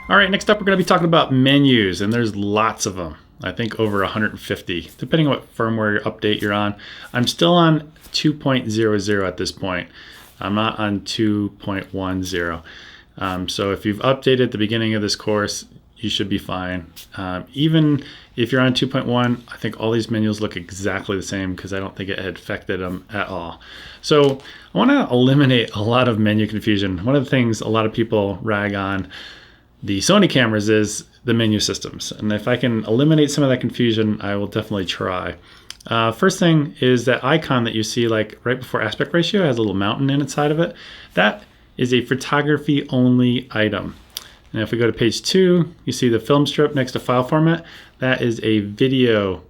All right, next up we're going to be talking about menus, and there's lots of them. I think over 150, depending on what firmware update you're on. I'm still on 2.00 at this point. I'm not on 2.10. So if you've updated at the beginning of this course, you should be fine. Even if you're on 2.1, I think all these menus look exactly the same because I don't think it had affected them at all. So I want to eliminate a lot of menu confusion. One of the things a lot of people rag on the Sony cameras is the menu systems. And if I can eliminate some of that confusion, I will definitely try. First thing is that icon that you see like right before aspect ratio has a little mountain inside of it. That is a photography only item. And if we go to page 2, you see the film strip next to file format. That is a video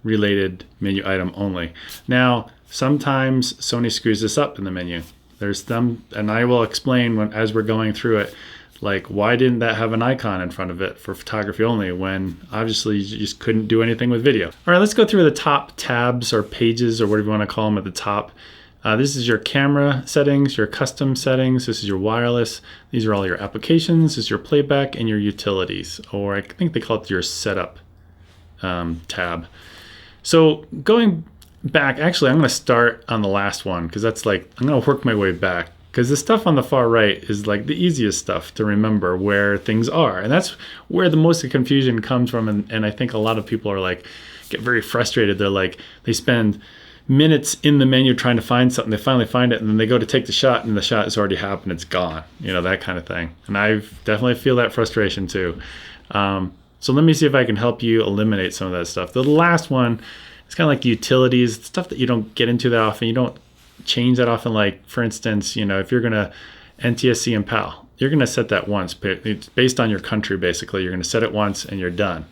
related menu item only. Now, sometimes Sony screws this up in the menu. There's them, and I will explain as we're going through it, like why didn't that have an icon in front of it for photography only when obviously you just couldn't do anything with video. All right, let's go through the top tabs or pages or whatever you want to call them at the top. This is your camera settings, your custom settings. This is your wireless. These are all your applications. This is your playback and your utilities, or I think they call it your setup tab. So going back, actually, I'm going to start on the last one because that's like, I'm going to work my way back because the stuff on the far right is like the easiest stuff to remember where things are. And that's where the most of the confusion comes from. And I think a lot of people are like, get very frustrated. They're like, they spend minutes in the menu trying to find something. They finally find it and then they go to take the shot and the shot has already happened. It's gone, you know, that kind of thing. And I definitely feel that frustration too. So let me see if I can help you eliminate some of that stuff. The last one is kind of like utilities, stuff that you don't get into that often. You don't change that often. Like for instance, you know, if you're going to NTSC and PAL, you're going to set that once. It's based on your country, basically. You're going to set it once and you're done.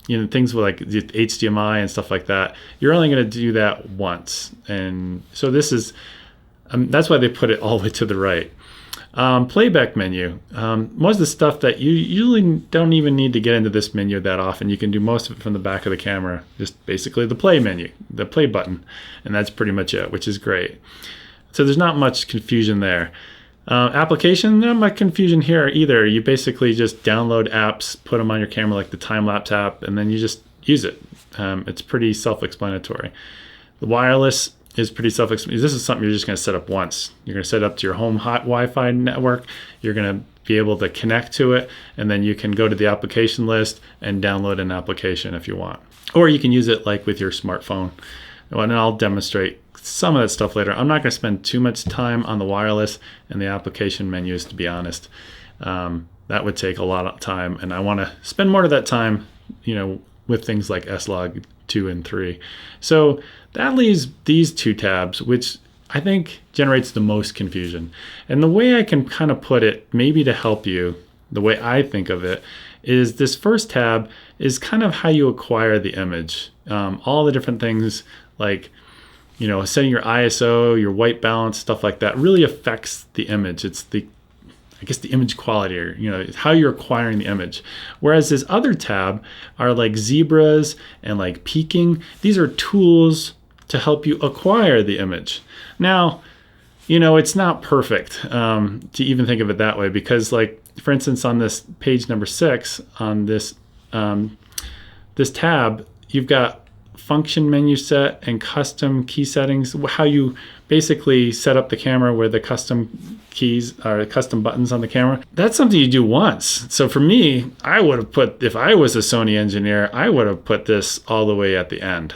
You know, things with like HDMI and stuff like that, you're only going to do that once. And so this is, that's why they put it all the way to the right. Playback menu. Most of the stuff that you usually don't even need to get into this menu that often. You can do most of it from the back of the camera, just basically the play menu, the play button. And that's pretty much it, which is great. So there's not much confusion there. Application, not much confusion here either. You basically just download apps, put them on your camera like the time-lapse app, and then you just use it. It's pretty self-explanatory. The wireless is pretty self-explanatory. This is something you're just going to set up once. You're going to set up to your home hot Wi-Fi network. You're going to be able to connect to it, and then you can go to the application list and download an application if you want. Or you can use it like with your smartphone. And I'll demonstrate some of that stuff later. I'm not going to spend too much time on the wireless and the application menus, to be honest. That would take a lot of time, and I want to spend more of that time, you know, with things like S-Log 2 and 3. So that leaves these two tabs, which I think generates the most confusion. And the way I can kind of put it, maybe to help you, the way I think of it, is this first tab is kind of how you acquire the image. All the different things like, you know, setting your ISO, your white balance, stuff like that really affects the image. It's the, I guess, the image quality, or, you know, how you're acquiring the image. Whereas this other tab are like zebras and like peaking. These are tools to help you acquire the image. Now, you know, it's not perfect to even think of it that way because, like, for instance, on this page number 6 on this this tab, you've got function menu set and custom key settings, how you basically set up the camera where the custom keys or custom buttons on the camera. That's something you do once. So for me, I would have put, if I was a Sony engineer, I would have put this all the way at the end.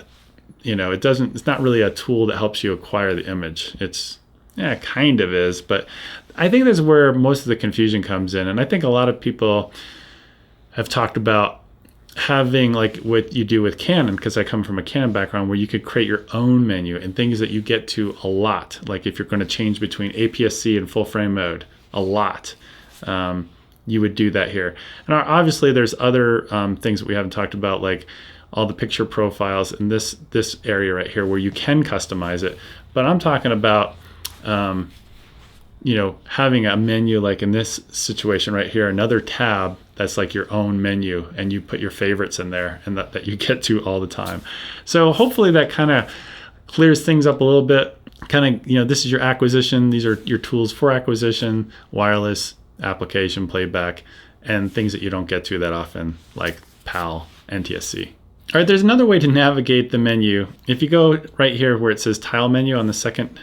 You know, it's not really a tool that helps you acquire the image. It's, yeah, it kind of is, but I think that's where most of the confusion comes in. And I think a lot of people have talked about having like what you do with Canon, because I come from a Canon background, where you could create your own menu and things that you get to a lot. Like if you're going to change between APS-C and full frame mode a lot, you would do that here. And obviously there's other things that we haven't talked about, like all the picture profiles in this area right here where you can customize it. But I'm talking about you know, having a menu like in this situation right here, another tab that's like your own menu, and you put your favorites in there and that you get to all the time. So hopefully that kind of clears things up a little bit. Kind of, you know, this is your acquisition. These are your tools for acquisition, wireless, application, playback, and things that you don't get to that often, like PAL, NTSC. All right, there's another way to navigate the menu. If you go right here where it says tile menu on the second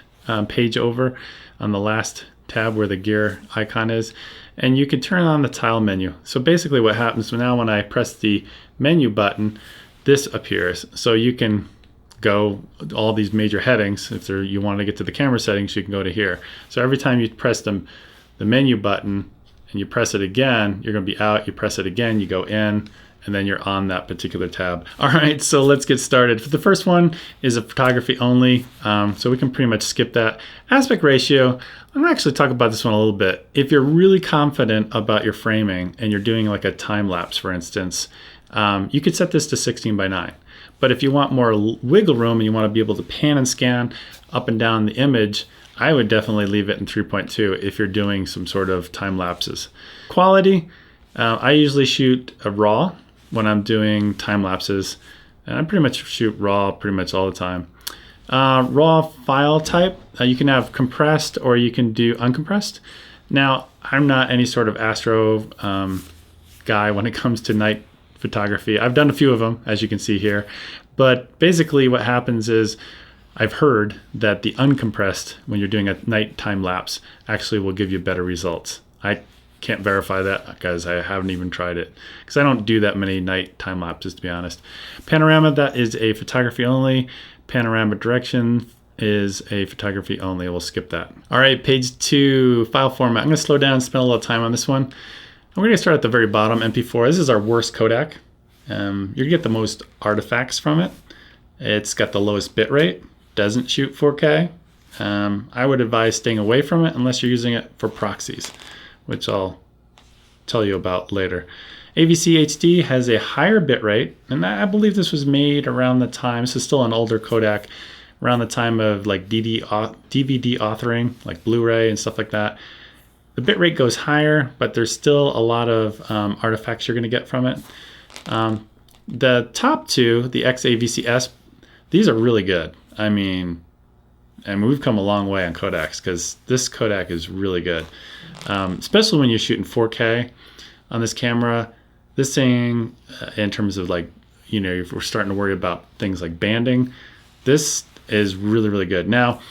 page over, on the last tab where the gear icon is, and you can turn on the tile menu. So basically what happens now when I press the menu button, this appears. So you can go all these major headings. If you want to get to the camera settings, you can go to here. So every time you press the menu button and you press it again, you're going to be out. You press it again, you go in, and then you're on that particular tab. All right, so let's get started. The first one is a photography only, so we can pretty much skip that. Aspect ratio, I'm gonna actually talk about this one a little bit. If you're really confident about your framing and you're doing like a time lapse, for instance, you could set this to 16:9. But if you want more wiggle room and you want to be able to pan and scan up and down the image, I would definitely leave it in 3.2 if you're doing some sort of time lapses. Quality, I usually shoot a RAW when I'm doing time lapses, and I pretty much shoot RAW pretty much all the time. RAW file type, you can have compressed or you can do uncompressed. Now, I'm not any sort of astro guy when it comes to night photography. I've done a few of them, as you can see here, but basically what happens is I've heard that the uncompressed, when you're doing a night time lapse, actually will give you better results. I can't verify that because I haven't even tried it, because I don't do that many night time lapses, to be honest. Panorama, that is a photography only. Panorama direction is a photography only. We'll skip that. All right, page 2, file format. I'm going to slow down and spend a little time on this one. We're going to start at the very bottom, MP4. This is our worst codec. You're going to get the most artifacts from it. It's got the lowest bitrate, doesn't shoot 4K. I would advise staying away from it unless you're using it for proxies, which I'll tell you about later. AVC HD has a higher bitrate, and I believe this was made around the time, this is still an older codec, around the time of like DVD authoring, like Blu-ray and stuff like that. The bitrate goes higher, but there's still a lot of artifacts you're going to get from it. The top two, the XAVCS, these are really good. I mean, we've come a long way on codecs, because this codec is really good, especially when you're shooting 4K on this camera. This thing, in terms of like, you know, if we're starting to worry about things like banding, this is really, really good. Now,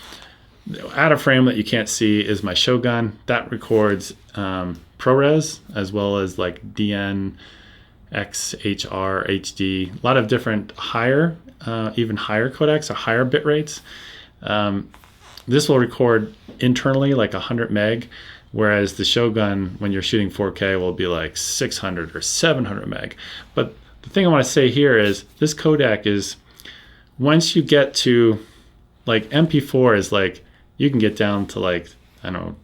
out of frame that you can't see is my Shogun. That records ProRes as well as like DN, XHR, HD, a lot of different higher, even higher codecs or higher bit rates. This will record internally like 100 meg, whereas the Shogun, when you're shooting 4K, will be like 600 or 700 meg. But the thing I want to say here is this codec is, once you get to like MP4 is like, you can get down to like, I don't know,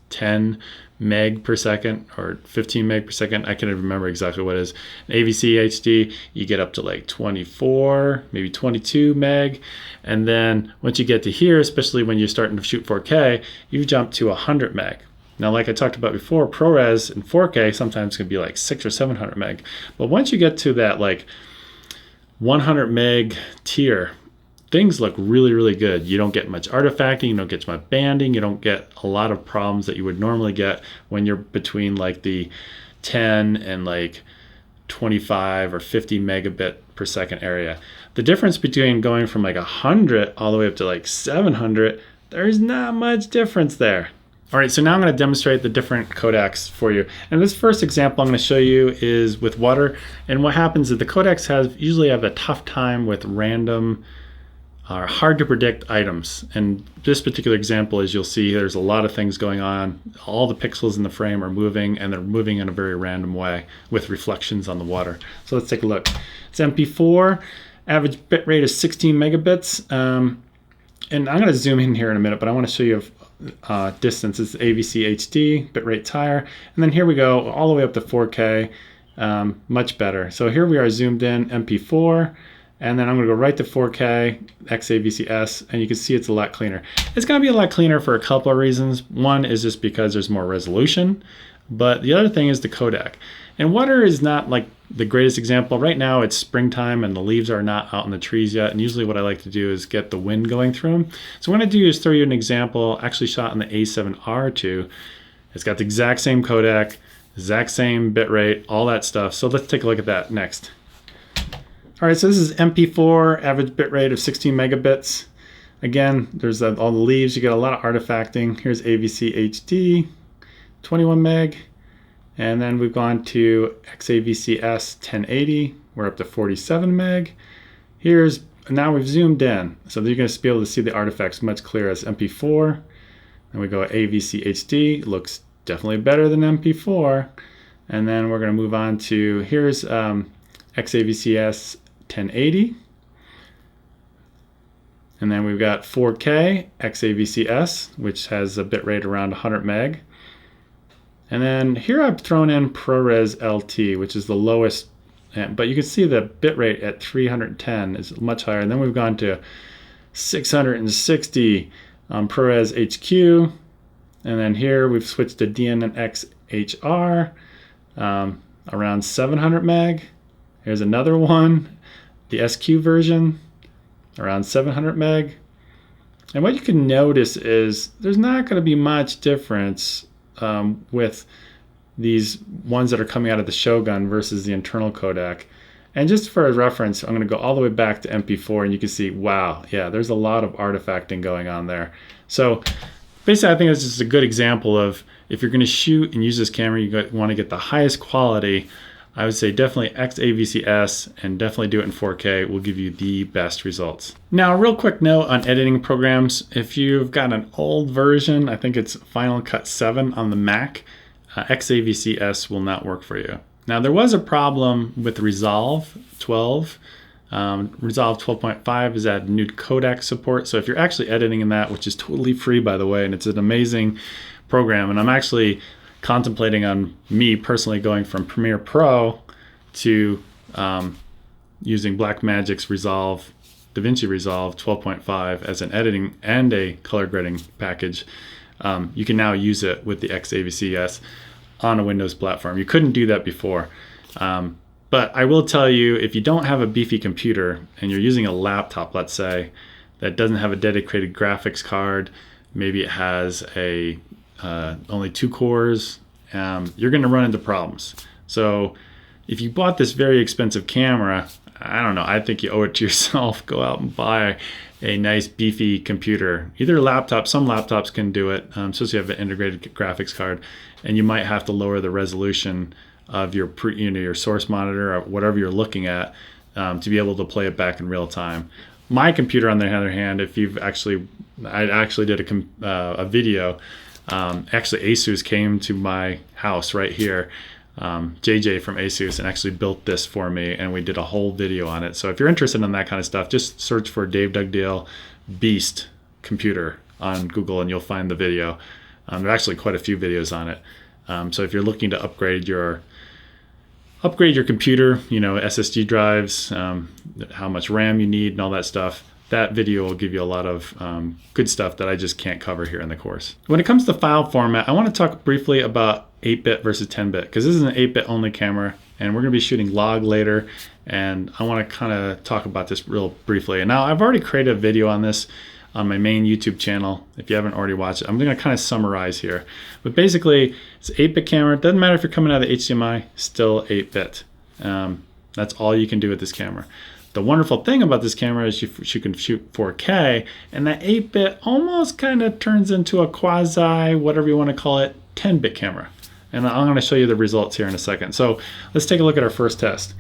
10 meg per second or 15 meg per second. I can't remember exactly what it is. AVC HD, you get up to like 24, maybe 22 meg. And then once you get to here, especially when you're starting to shoot 4K, you jump to 100 meg. Now, like I talked about before, ProRes in 4K sometimes can be like 600 or 700 meg. But once you get to that like 100 meg tier, things look really, really good. You don't get much artifacting, you don't get much banding, you don't get a lot of problems that you would normally get when you're between like the 10 and like 25 or 50 megabit per second area. The difference between going from like 100 all the way up to like 700, there's not much difference there. All right, so now I'm going to demonstrate the different codecs for you. And this first example I'm going to show you is with water. And what happens is the codecs usually have a tough time with random or hard to predict items. And this particular example, as you'll see, there's a lot of things going on. All the pixels in the frame are moving, and they're moving in a very random way with reflections on the water. So let's take a look. It's MP4. Average bit rate is 16 megabits. And I'm going to zoom in here in a minute, but I want to show you distance. It's AVC HD, bit rate's higher. And then here we go all the way up to 4K, much better. So here we are zoomed in, MP4. And then I'm going to go right to 4K, XAVCS, and you can see it's a lot cleaner. It's going to be a lot cleaner for a couple of reasons. One is just because there's more resolution, but the other thing is the codec. And water is not like the greatest example. Right now it's springtime and the leaves are not out in the trees yet, and usually what I like to do is get the wind going through them. So what I'm going to do is throw you an example, actually shot in the a7R II, It's got the exact same codec, exact same bitrate, all that stuff. So let's take a look at that next. All right, so this is MP4, average bitrate of 16 megabits. Again, there's all the leaves. You get a lot of artifacting. Here's AVC HD, 21 meg. And then we've gone to XAVCS 1080. We're up to 47 meg. Now we've zoomed in. So you're going to be able to see the artifacts much clearer as MP4. And we go AVC HD. It looks definitely better than MP4. And then we're going to move on to, here's XAVCS 1080. And then we've got 4K XAVCS, which has a bitrate around 100 meg. And then here I've thrown in ProRes LT, which is the lowest, but you can see the bitrate at 310 is much higher. And then we've gone to 660 ProRes HQ. And then here we've switched to DNX HR, around 700 meg. Here's another one, the SQ version, around 700 meg. And what you can notice is there's not going to be much difference with these ones that are coming out of the Shogun versus the internal codec. And just for a reference, I'm going to go all the way back to MP4 and you can see, wow, yeah, there's a lot of artifacting going on there. So basically, I think it's just a good example of if you're going to shoot and use this camera, you want to get the highest quality. I would say definitely XAVCS and definitely do it in 4K will give you the best results. Now, a real quick note on editing programs. If you've got an old version, I think it's Final Cut 7 on the Mac, XAVCS will not work for you. Now, there was a problem with Resolve 12. Resolve 12.5 is at new codec support. So if you're actually editing in that, which is totally free, by the way, and it's an amazing program, and I'm actually contemplating on me personally going from Premiere Pro to using Blackmagic's Resolve, DaVinci Resolve 12.5 as an editing and a color grading package. You can now use it with the XAVCS on a Windows platform. You couldn't do that before. But I will tell you, if you don't have a beefy computer and you're using a laptop, let's say, that doesn't have a dedicated graphics card, maybe it has a only 2 cores, you're going to run into problems. So if you bought this very expensive camera, I don't know, I think you owe it to yourself. Go out and buy a nice beefy computer. Either a laptop, some laptops can do it, especially if you have an integrated graphics card, and you might have to lower the resolution of your your source monitor or whatever you're looking at to be able to play it back in real time. My computer, on the other hand, if you've actually, I actually did a video. Actually, Asus came to my house right here, JJ from Asus, and actually built this for me, and we did a whole video on it. So if you're interested in that kind of stuff, just search for Dave Dugdale Beast computer on Google and you'll find the video. There are actually quite a few videos on it. So if you're looking to upgrade your computer, SSD drives, how much RAM you need and all that stuff, that video will give you a lot of good stuff that I just can't cover here in the course. When it comes to file format, I want to talk briefly about 8-bit versus 10-bit, because this is an 8-bit only camera, and we're going to be shooting log later, and I want to kind of talk about this real briefly. And now I've already created a video on this on my main YouTube channel. If you haven't already watched it, I'm going to kind of summarize here. But basically, it's an 8-bit camera. It doesn't matter if you're coming out of the HDMI, still 8-bit. That's all you can do with this camera. The wonderful thing about this camera is you can shoot 4K, and that 8-bit almost kind of turns into a quasi, whatever you want to call it, 10-bit camera. And I'm going to show you the results here in a second. So let's take a look at our first test.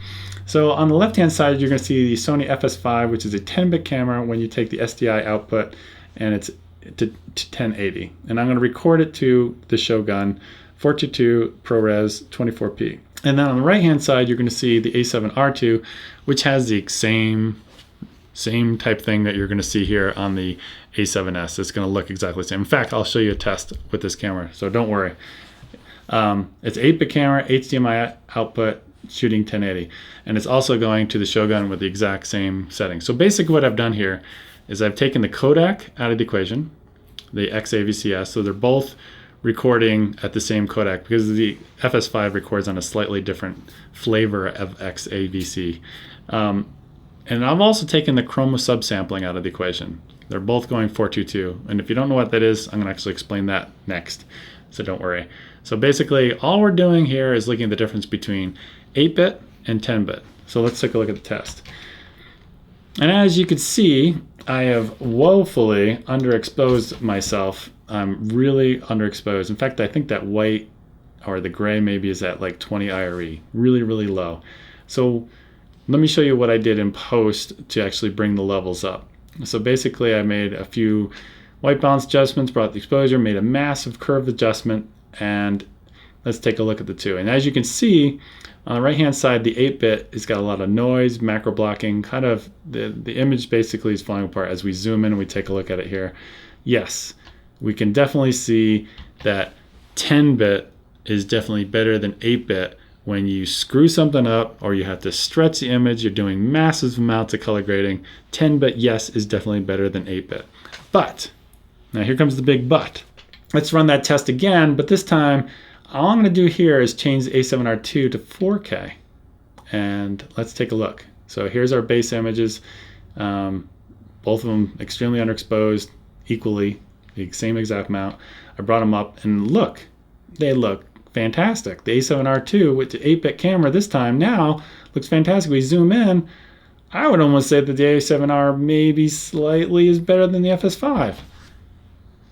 So on the left-hand side, you're going to see the Sony FS5, which is a 10-bit camera when you take the SDI output, and it's to 1080. And I'm going to record it to the Shogun 422 ProRes 24p. And then on the right-hand side, you're going to see the A7R2, which has the same type thing that you're going to see here on the A7S. It's going to look exactly the same. In fact, I'll show you a test with this camera, so don't worry. It's 8-bit camera, HDMI output, shooting 1080. And it's also going to the Shogun with the exact same settings. So basically what I've done here is I've taken the codec out of the equation, the XAVCS, so they're both recording at the same codec because the FS5 records on a slightly different flavor of XAVC. And I've also taken the Chroma Subsampling out of the equation. They're both going 422. And if you don't know what that is, I'm going to actually explain that next. So don't worry. So basically, all we're doing here is looking at the difference between 8-bit and 10-bit. So let's take a look at the test. And as you can see, I have woefully underexposed myself. I'm really underexposed. In fact, I think that white or the gray maybe is at like 20 IRE, really, really low. So let me show you what I did in post to actually bring the levels up. So basically I made a few white balance adjustments, brought the exposure, made a massive curve adjustment, and let's take a look at the two. And as you can see, on the right hand side, the 8-bit has got a lot of noise, macro blocking, kind of the image basically is falling apart. As we zoom in and we take a look at it here, yes, we can definitely see that 10-bit is definitely better than 8-bit. When you screw something up or you have to stretch the image, you're doing massive amounts of color grading, 10-bit, yes, is definitely better than 8-bit. But, now here comes the big but. Let's run that test again, but this time, all I'm gonna do here is change the A7R2 to 4K. And let's take a look. So here's our base images. Both of them extremely underexposed, equally, the same exact amount. I brought them up and look, they look fantastic. The A7R2 with the 8-bit camera this time now looks fantastic. We zoom in, I would almost say that the A7R maybe slightly is better than the FS5.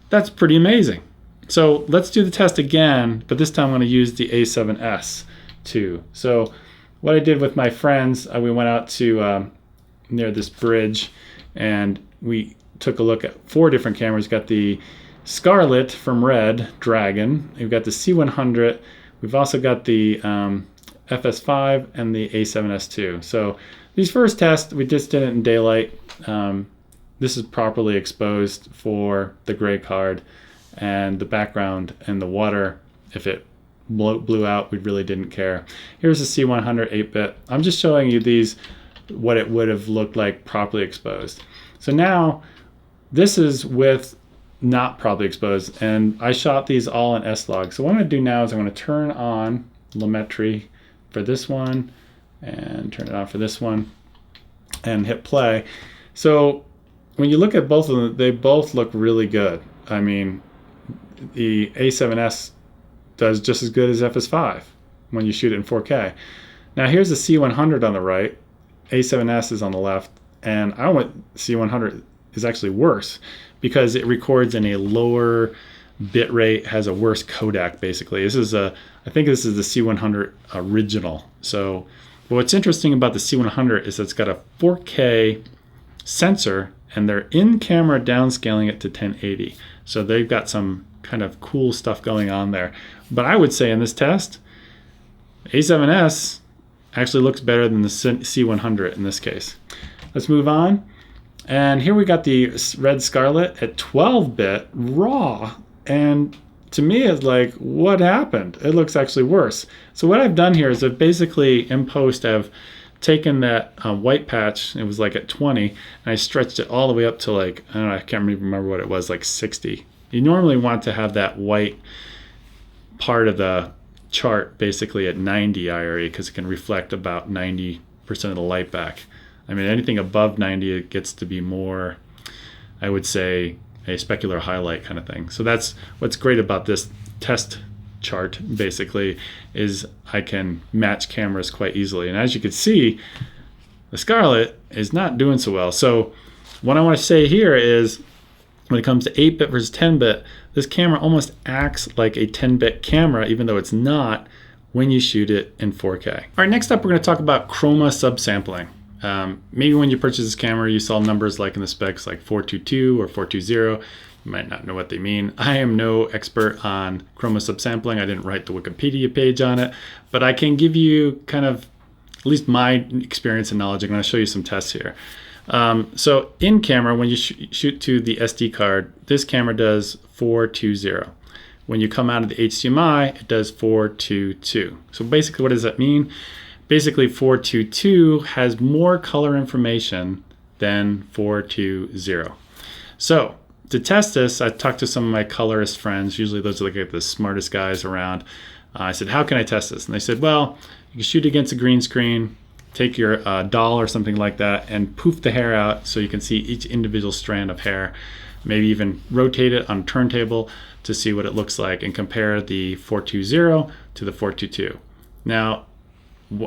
That's pretty amazing. So let's do the test again, but this time I'm going to use the A7S II. So what I did with my friends, we went out to near this bridge and we took a look at 4 different cameras. Got the Scarlet from Red Dragon, we've got the C100, we've also got the FS5 and the A7S II. So these first tests, we just did it in daylight. This is properly exposed for the gray card, and the background and the water, if it blew out, we really didn't care. Here's the C100 8-bit. I'm just showing you these, what it would have looked like properly exposed. So now, this is with not properly exposed, and I shot these all in S-Log. So what I'm going to do now is I'm going to turn on Lumetri for this one and turn it on for this one and hit play. So when you look at both of them, they both look really good. I mean, the A7S does just as good as FS5 when you shoot it in 4K. Now here's the C100 on the right, A7S is on the left, and I went C100 is actually worse because it records in a lower bit rate, has a worse codec basically. This is I think this is the C100 original. So what's interesting about the C100 is it's got a 4K sensor and they're in camera downscaling it to 1080. So they've got some kind of cool stuff going on there. But I would say in this test, A7S actually looks better than the C100 in this case. Let's move on. And here we got the Red Scarlet at 12-bit raw. And to me, it's like, what happened? It looks actually worse. So what I've done here is I've basically, in post, I've taken that white patch, it was like at 20, and I stretched it all the way up to like, I don't know, I can't even remember what it was, like 60. You normally want to have that white part of the chart basically at 90 IRE because it can reflect about 90% of the light back. I mean, anything above 90, it gets to be more, I would say, a specular highlight kind of thing. So that's what's great about this test chart, basically, is I can match cameras quite easily. And as you can see, the Scarlet is not doing so well. So what I want to say here is, when it comes to 8-bit versus 10-bit, this camera almost acts like a 10-bit camera, even though it's not, when you shoot it in 4K. All right, next up, we're going to talk about Chroma Subsampling. Maybe when you purchase this camera, you saw numbers like in the specs like 422 or 420. You might not know what they mean. I am no expert on Chroma Subsampling. I didn't write the Wikipedia page on it, but I can give you kind of at least my experience and knowledge. I'm going to show you some tests here. So in camera, when you shoot to the SD card, this camera does 420. When you come out of the HDMI, it does 422. So basically, what does that mean? Basically, 422 has more color information than 420. So to test this, I talked to some of my colorist friends. Usually those are like the smartest guys around. I said, how can I test this? And they said, well, you can shoot against a green screen, take your doll or something like that and poof the hair out so you can see each individual strand of hair. Maybe even rotate it on a turntable to see what it looks like and compare the 420 to the 422. Now,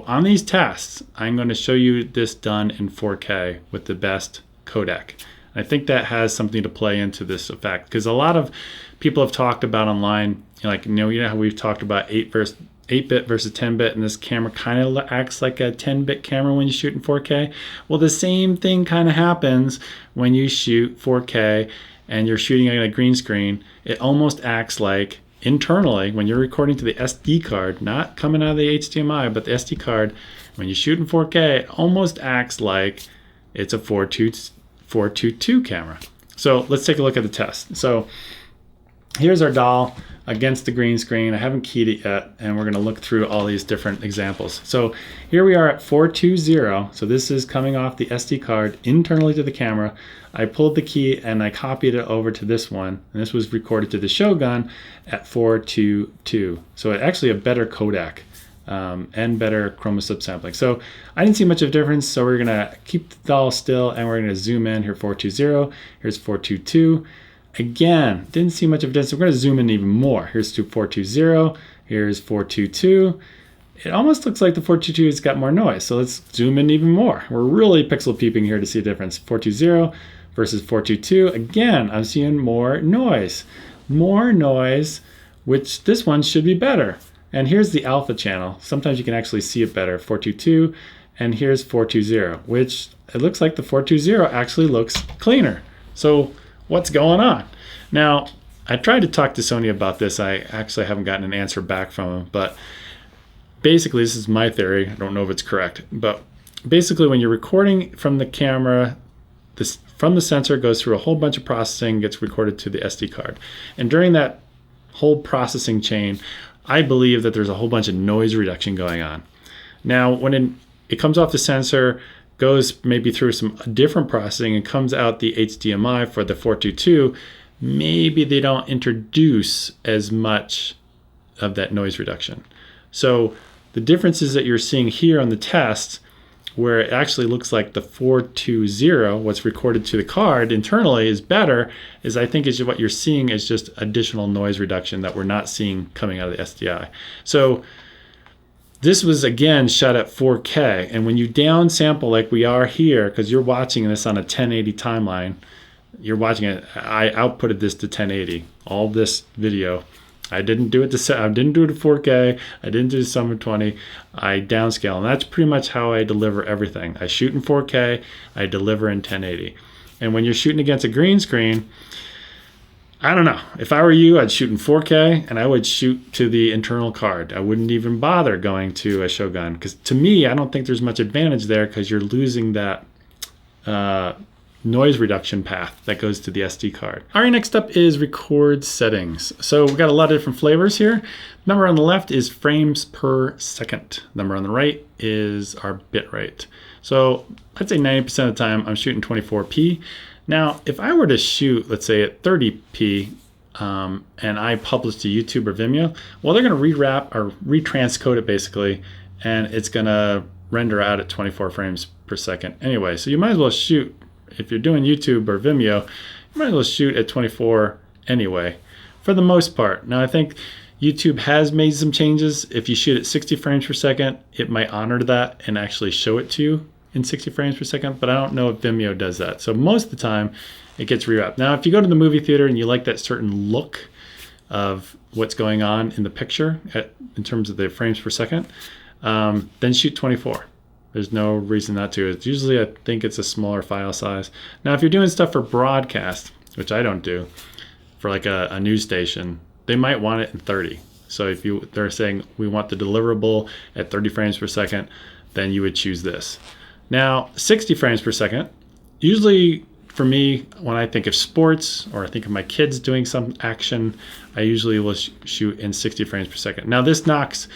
on these tests, I'm going to show you this done in 4K with the best codec. I think that has something to play into this effect, because a lot of people have talked about online, like, you know how we've talked about 8-bit versus 10-bit, and this camera kind of acts like a 10-bit camera when you shoot in 4K. Well, the same thing kind of happens when you shoot 4K and you're shooting on a green screen. It almost acts like, internally, when you're recording to the SD card, not coming out of the HDMI, but the SD card, when you shoot in 4K, it almost acts like it's a 422 camera. So let's take a look at the test. So here's our doll against the green screen. I haven't keyed it yet, and we're gonna look through all these different examples. So here we are at 420. So this is coming off the SD card internally to the camera. I pulled the key and I copied it over to this one, and this was recorded to the Shogun at 422. So it actually a better codec and better Chroma Subsampling. So I didn't see much of a difference, so we're gonna keep the doll still and we're gonna zoom in. Here 420, here's 422. Again, didn't see much of a difference. We're going to zoom in even more. Here's 420, here's 422. It almost looks like the 422 has got more noise, so let's zoom in even more. We're really pixel peeping here to see a difference. 420 versus 422. Again, I'm seeing more noise, which this one should be better. And here's the alpha channel. Sometimes you can actually see it better, 422, and here's 420, which it looks like the 420 actually looks cleaner. So what's going on? Now, I tried to talk to Sony about this. I actually haven't gotten an answer back from them, but basically this is my theory. I don't know if it's correct, but basically when you're recording from the camera, from the sensor goes through a whole bunch of processing, gets recorded to the SD card. And during that whole processing chain, I believe that there's a whole bunch of noise reduction going on. Now, when it comes off the sensor, goes maybe through some different processing and comes out the HDMI for the 422, maybe they don't introduce as much of that noise reduction. So the differences that you're seeing here on the test, where it actually looks like the 420, what's recorded to the card internally, is better, is I think is what you're seeing is just additional noise reduction that we're not seeing coming out of the SDI. So this was, again, shot at 4K, and when you downsample like we are here, because you're watching this on a 1080 timeline, you're watching it, I outputted this to 1080, all this video. I didn't do it to 4K, I didn't do 720, I downscale, and that's pretty much how I deliver everything. I shoot in 4K, I deliver in 1080. And when you're shooting against a green screen, I don't know. If I were you, I'd shoot in 4K and I would shoot to the internal card. I wouldn't even bother going to a Shogun, because to me, I don't think there's much advantage there, because you're losing that noise reduction path that goes to the SD card. All right, next up is record settings. So we've got a lot of different flavors here. Number on the left is frames per second. Number on the right is our bit rate. So I'd say 90% of the time I'm shooting 24p. Now, if I were to shoot, let's say at 30p, and I publish to YouTube or Vimeo, well, they're going to rewrap or retranscode it basically, and it's going to render out at 24 frames per second anyway. So you might as well shoot, if you're doing YouTube or Vimeo, you might as well shoot at 24 anyway, for the most part. Now, I think YouTube has made some changes. If you shoot at 60 frames per second, it might honor that and actually show it to you in 60 frames per second, but I don't know if Vimeo does that. So most of the time it gets rewrapped. Now, if you go to the movie theater and you like that certain look of what's going on in the picture in terms of the frames per second, then shoot 24. There's no reason not to. It's usually, I think it's a smaller file size. Now, if you're doing stuff for broadcast, which I don't do, for like a news station, they might want it in 30. So if they're saying we want the deliverable at 30 frames per second, then you would choose this. Now, 60 frames per second, usually for me, when I think of sports or I think of my kids doing some action, I usually will shoot in 60 frames per second. Now, this knocks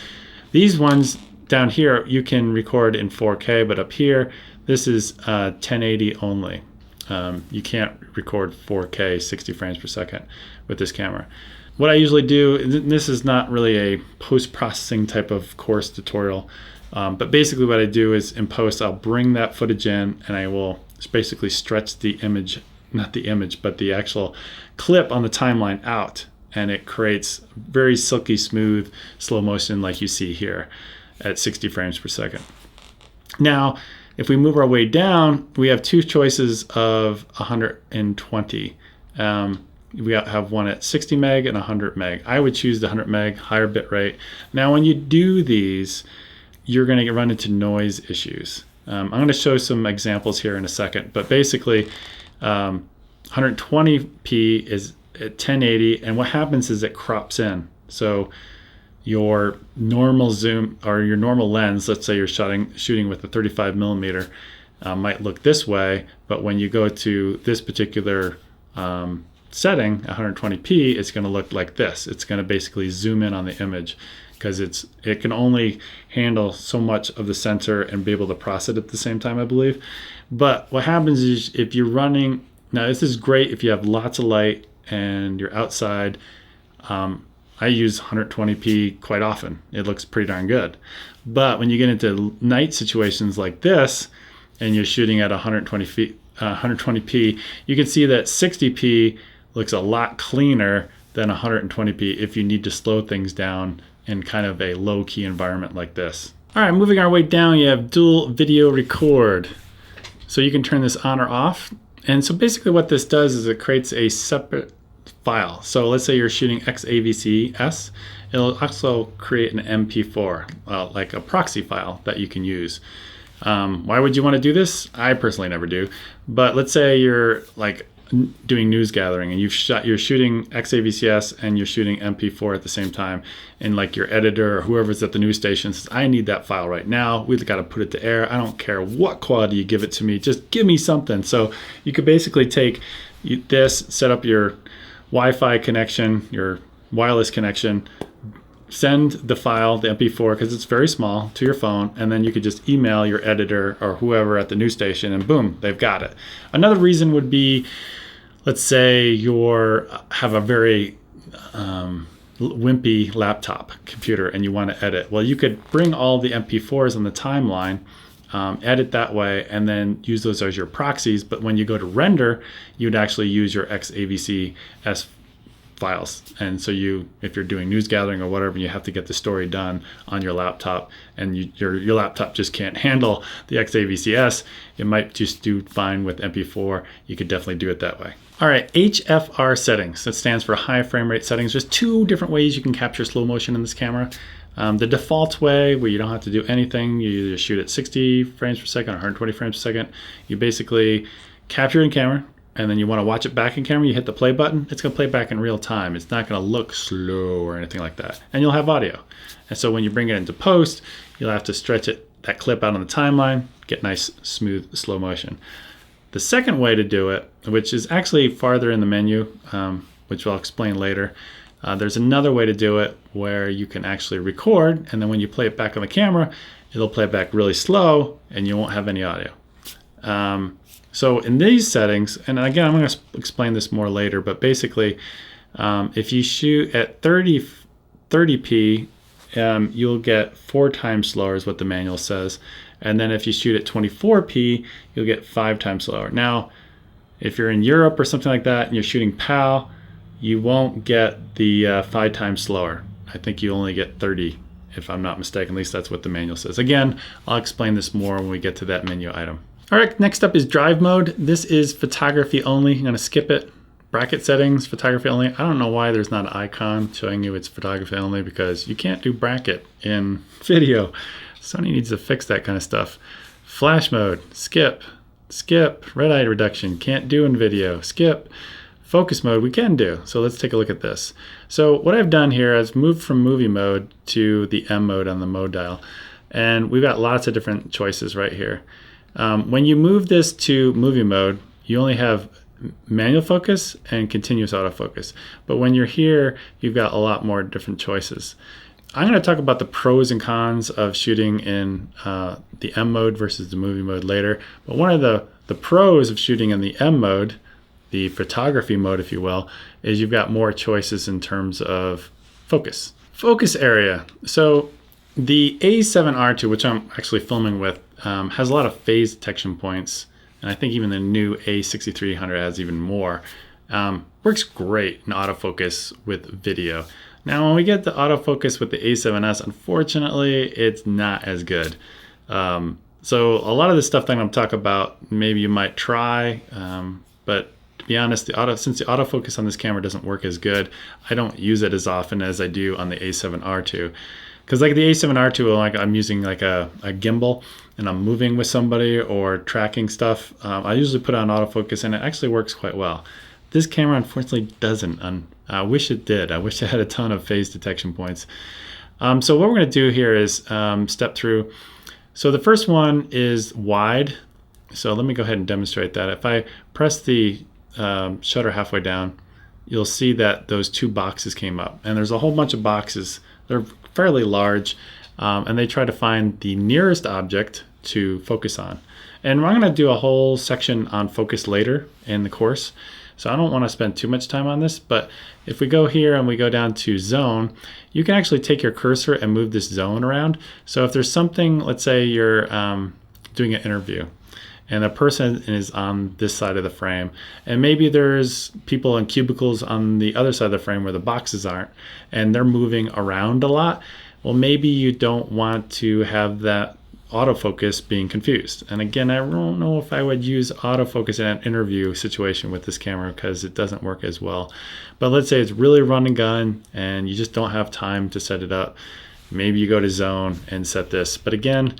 these ones down here. You can record in 4K, but up here, this is 1080 only. You can't record 4K 60 frames per second with this camera. What I usually do, and this is not really a post-processing type of course tutorial, But basically what I do is in post, I'll bring that footage in and I will basically stretch the image, not the image, but the actual clip on the timeline out. And it creates very silky smooth slow motion like you see here at 60 frames per second. Now, if we move our way down, we have two choices of 120. We have one at 60 meg and 100 meg. I would choose the 100 meg, higher bit rate. Now, when you do these, you're going to run into noise issues. I'm going to show some examples here in a second, but basically 120p is at 1080, and what happens is it crops in. So your normal zoom or your normal lens, let's say you're shooting with a 35 millimeter, might look this way, but when you go to this particular setting, 120p, it's going to look like this. It's going to basically zoom in on the image because it can only handle so much of the sensor and be able to process it at the same time, I believe. But what happens is if you're running, now this is great if you have lots of light and you're outside. I use 120p quite often. It looks pretty darn good. But when you get into night situations like this and you're shooting at 120p, you can see that 60p looks a lot cleaner than 120p if you need to slow things down in kind of a low-key environment like this. All right, moving our way down, you have dual video record. So you can turn this on or off. And so basically what this does is it creates a separate file. So let's say you're shooting a7Sii, it'll also create an MP4, like a proxy file that you can use. Why would you want to do this? I personally never do. But let's say you're like doing news gathering and you're shooting a7Sii and you're shooting MP4 at the same time, and like your editor or whoever's at the news station says, I need that file right now. We've got to put it to air. I don't care what quality you give it to me. Just give me something. So you could basically take this, set up your Wi-Fi connection, your wireless connection, send the file, the MP4, because it's very small, to your phone, and then you could just email your editor or whoever at the news station, and boom, they've got it. Another reason would be, let's say you have a very wimpy laptop computer and you want to edit. Well, you could bring all the MP4s on the timeline, edit that way, and then use those as your proxies. But when you go to render, you'd actually use your a7Sii files. And so if you're doing news gathering or whatever, you have to get the story done on your laptop, and your laptop just can't handle the a7Sii. It might just do fine with MP4. You could definitely do it that way. All right, HFR settings. That stands for high frame rate settings. There's two different ways you can capture slow motion in this camera. The default way, where you don't have to do anything, you either shoot at 60 frames per second or 120 frames per second. You basically capture in camera, and then you want to watch it back in camera, you hit the play button, it's going to play back in real time. It's not going to look slow or anything like that. And you'll have audio. And so when you bring it into post, you'll have to stretch that clip out on the timeline, get nice, smooth, slow motion. The second way to do it, which is actually farther in the menu, which I'll explain later, there's another way to do it where you can actually record, and then when you play it back on the camera, it'll play it back really slow and you won't have any audio. So in these settings, and again, I'm going to explain this more later, but basically, if you shoot at 30p, you'll get 4 times slower is what the manual says. And then if you shoot at 24p, you'll get 5 times slower. Now, if you're in Europe or something like that and you're shooting PAL, you won't get the 5 times slower. I think you only get 30, if I'm not mistaken. At least that's what the manual says. Again, I'll explain this more when we get to that menu item. All right, next up is drive mode. This is photography only. I'm going to skip it. Bracket settings, photography only. I don't know why there's not an icon showing you it's photography only, because you can't do bracket in video. Sony needs to fix that kind of stuff. Flash mode, skip. Red eye reduction, can't do in video, skip. Focus mode, we can do. So let's take a look at this. So what I've done here is moved from movie mode to the M mode on the mode dial. And we've got lots of different choices right here. When you move this to movie mode, you only have manual focus and continuous autofocus. But when you're here, you've got a lot more different choices. I'm going to talk about the pros and cons of shooting in the M mode versus the movie mode later. But one of the pros of shooting in the M mode, the photography mode, if you will, is you've got more choices in terms of focus. Focus area. So The a7R2, which I'm actually filming with, has a lot of phase detection points, and I think even the new a6300 has even more. Works great in autofocus with video. Now when we get the autofocus with the A7S, unfortunately it's not as good. So a lot of the stuff that I'm going to talk about, maybe you might try, but to be honest, since the autofocus on this camera doesn't work as good, I don't use it as often as I do on the A7R2. Because like the A7R2, like I'm using like a gimbal and I'm moving with somebody or tracking stuff, I usually put on autofocus and it actually works quite well. This camera unfortunately doesn't. I wish it did. I wish it had a ton of phase detection points. So what we're going to do here is step through. So the first one is wide. So let me go ahead and demonstrate that. If I press the shutter halfway down, you'll see that those two boxes came up. And there's a whole bunch of boxes. They're fairly large, and they try to find the nearest object to focus on. And I'm going to do a whole section on focus later in the course. So I don't want to spend too much time on this, but if we go here and we go down to zone, you can actually take your cursor and move this zone around. So if there's something, let's say you're doing an interview and a person is on this side of the frame, and maybe there's people in cubicles on the other side of the frame where the boxes aren't, and they're moving around a lot. Well, maybe you don't want to have that autofocus being confused. And again, I don't know if I would use autofocus in an interview situation with this camera because it doesn't work as well. But let's say it's really run and gun and you just don't have time to set it up. Maybe you go to zone and set this. But again,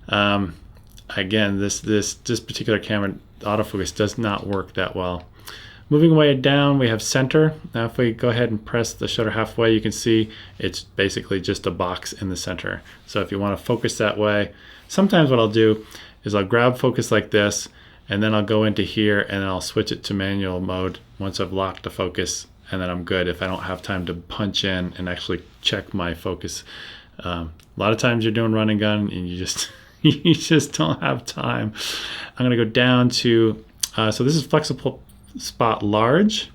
this particular camera autofocus does not work that well. Moving way down, we have center. Now if we go ahead and press the shutter halfway, you can see it's basically just a box in the center. So if you want to focus that way, sometimes what I'll do is I'll grab focus like this, and then I'll go into here and I'll switch it to manual mode once I've locked the focus, and then I'm good if I don't have time to punch in and actually check my focus. A lot of times you're doing run and gun and you just you just don't have time. I'm gonna go down to, so this is flexible spot large,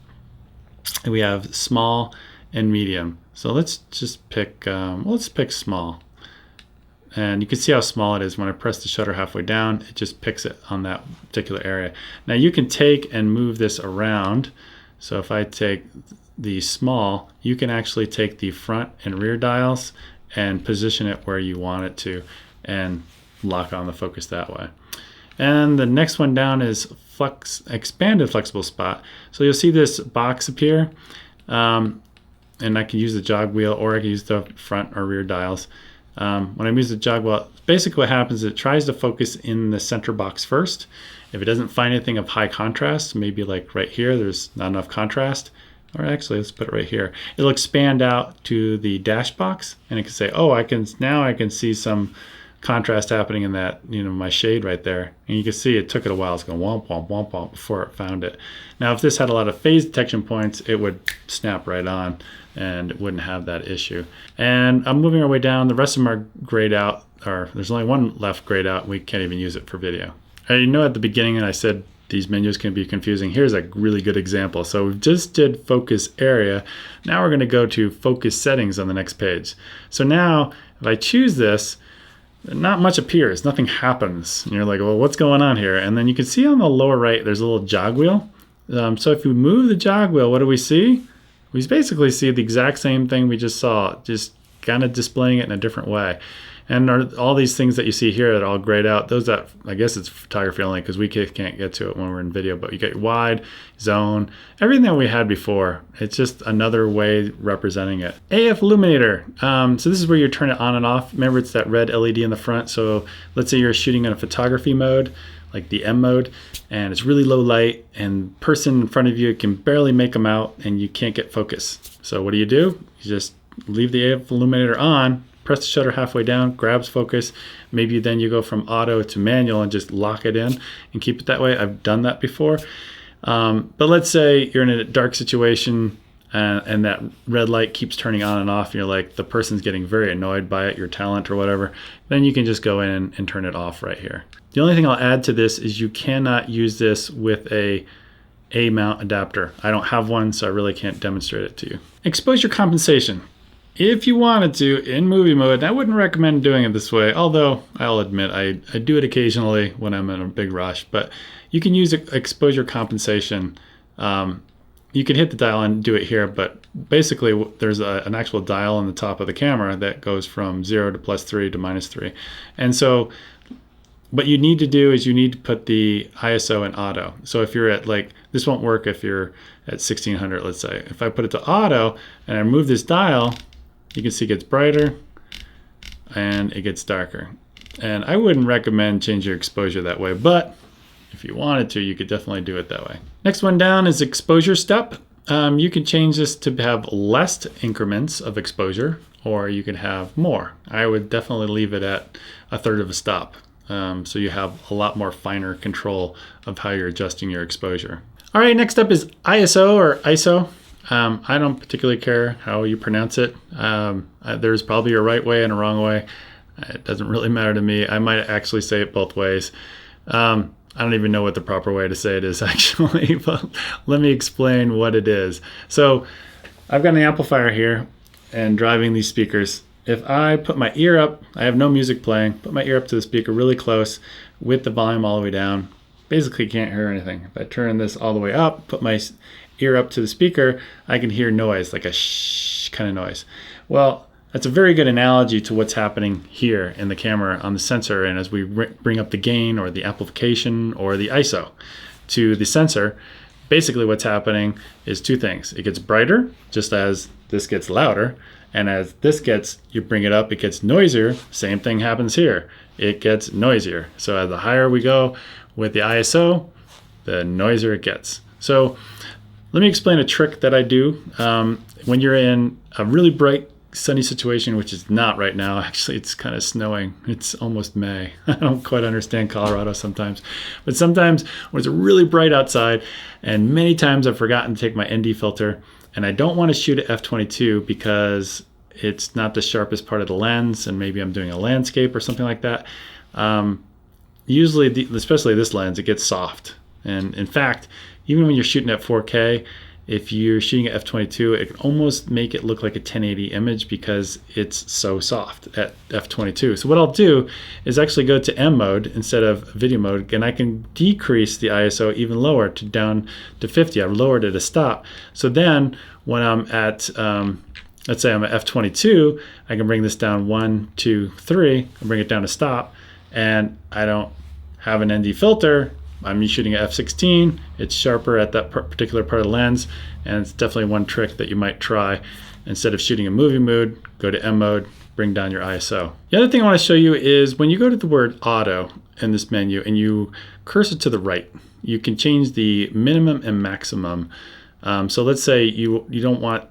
and we have small and medium. So let's just pick, let's pick small. And you can see how small it is. When I press the shutter halfway down, it just picks it on that particular area. Now you can take and move this around. So if I take the small, you can actually take the front and rear dials and position it where you want it to and lock on the focus that way. And the next one down is expanded flexible spot. So you'll see this box appear, and I can use the jog wheel or I can use the front or rear dials. When I use the jog wheel, basically what happens is it tries to focus in the center box first. If it doesn't find anything of high contrast, maybe like right here, there's not enough contrast, or actually let's put it right here. It'll expand out to the dash box, and it can say, oh, now I can see some contrast happening in that, my shade right there. And you can see it took it a while. It's going womp, womp, womp, womp before it found it. Now, if this had a lot of phase detection points, it would snap right on and it wouldn't have that issue. And I'm moving our way down. The rest of them are grayed out, or there's only one left grayed out. We can't even use it for video. At the beginning, and I said these menus can be confusing. Here's a really good example. So we just did focus area. Now we're going to go to focus settings on the next page. So now if I choose this, not much appears, nothing happens. And you're like, well, what's going on here? And then you can see on the lower right, there's a little jog wheel. So if we move the jog wheel, what do we see? We basically see the exact same thing we just saw, just kind of displaying it in a different way. And all these things that you see here that are all grayed out, those that, I guess it's photography only because we can't get to it when we're in video, but you get wide, zone, everything that we had before. It's just another way representing it. AF Illuminator. So this is where you turn it on and off. Remember, it's that red LED in the front. So let's say you're shooting in a photography mode, like the M mode, and it's really low light, and person in front of you can barely make them out, and you can't get focus. So what do? You just leave the AF Illuminator on, press the shutter halfway down, grabs focus. Maybe then you go from auto to manual and just lock it in and keep it that way. I've done that before. But let's say you're in a dark situation and that red light keeps turning on and off, and you're like, the person's getting very annoyed by it, your talent or whatever. Then you can just go in and turn it off right here. The only thing I'll add to this is you cannot use this with a mount adapter. I don't have one, so I really can't demonstrate it to you. Exposure compensation. if you wanted to, in movie mode, I wouldn't recommend doing it this way, although I'll admit I do it occasionally when I'm in a big rush, but you can use exposure compensation. You can hit the dial and do it here, but basically there's an actual dial on the top of the camera that goes from 0 to +3 to -3. And so what you need to do is you need to put the ISO in auto. So if you're at this won't work if you're at 1600, let's say. If I put it to auto and I move this dial, you can see it gets brighter and it gets darker. And I wouldn't recommend changing your exposure that way, but if you wanted to, you could definitely do it that way. Next one down is exposure step. You can change this to have less increments of exposure, or you can have more. I would definitely leave it at 1/3 of a stop. So you have a lot more finer control of how you're adjusting your exposure. All right, next up is ISO or ISO. I don't particularly care how you pronounce it. There's probably a right way and a wrong way. It doesn't really matter to me. I might actually say it both ways. I don't even know what the proper way to say it is actually, but let me explain what it is. So I've got an amplifier here and driving these speakers. If I put my ear up, I have no music playing, put my ear up to the speaker really close with the volume all the way down, basically can't hear anything. If I turn this all the way up, put my ear up to the speaker, I can hear noise, like a shh kind of noise. Well, that's a very good analogy to what's happening here in the camera on the sensor, and as we bring up the gain or the amplification or the ISO to the sensor, basically what's happening is two things. It gets brighter just as this gets louder, and as this gets, you bring it up, it gets noisier. Same thing happens here. It gets noisier. So as the higher we go with the ISO, the noisier it gets. So let me explain a trick that I do. When you're in a really bright sunny situation, which is not right now. Actually, it's kind of snowing. It's almost May. I don't quite understand Colorado sometimes. But sometimes when it's really bright outside, and many times I've forgotten to take my ND filter, and I don't want to shoot at f/22 because it's not the sharpest part of the lens, and maybe I'm doing a landscape or something like that. Usually, especially this lens, it gets soft. And in fact, even when you're shooting at 4K, if you're shooting at f/22, it can almost make it look like a 1080 image because it's so soft at f/22. So what I'll do is actually go to M mode instead of video mode, and I can decrease the ISO even lower to down to 50. I've lowered it a stop. So then when I'm at, let's say I'm at f/22, I can bring this down 1, 2, 3, and bring it down to stop, and I don't have an ND filter. I'm shooting at f/16, it's sharper at that particular part of the lens, and it's definitely one trick that you might try. Instead of shooting in movie mode, go to M mode, bring down your ISO. The other thing I want to show you is when you go to the word auto in this menu and you cursor to the right, you can change the minimum and maximum. So let's say you don't want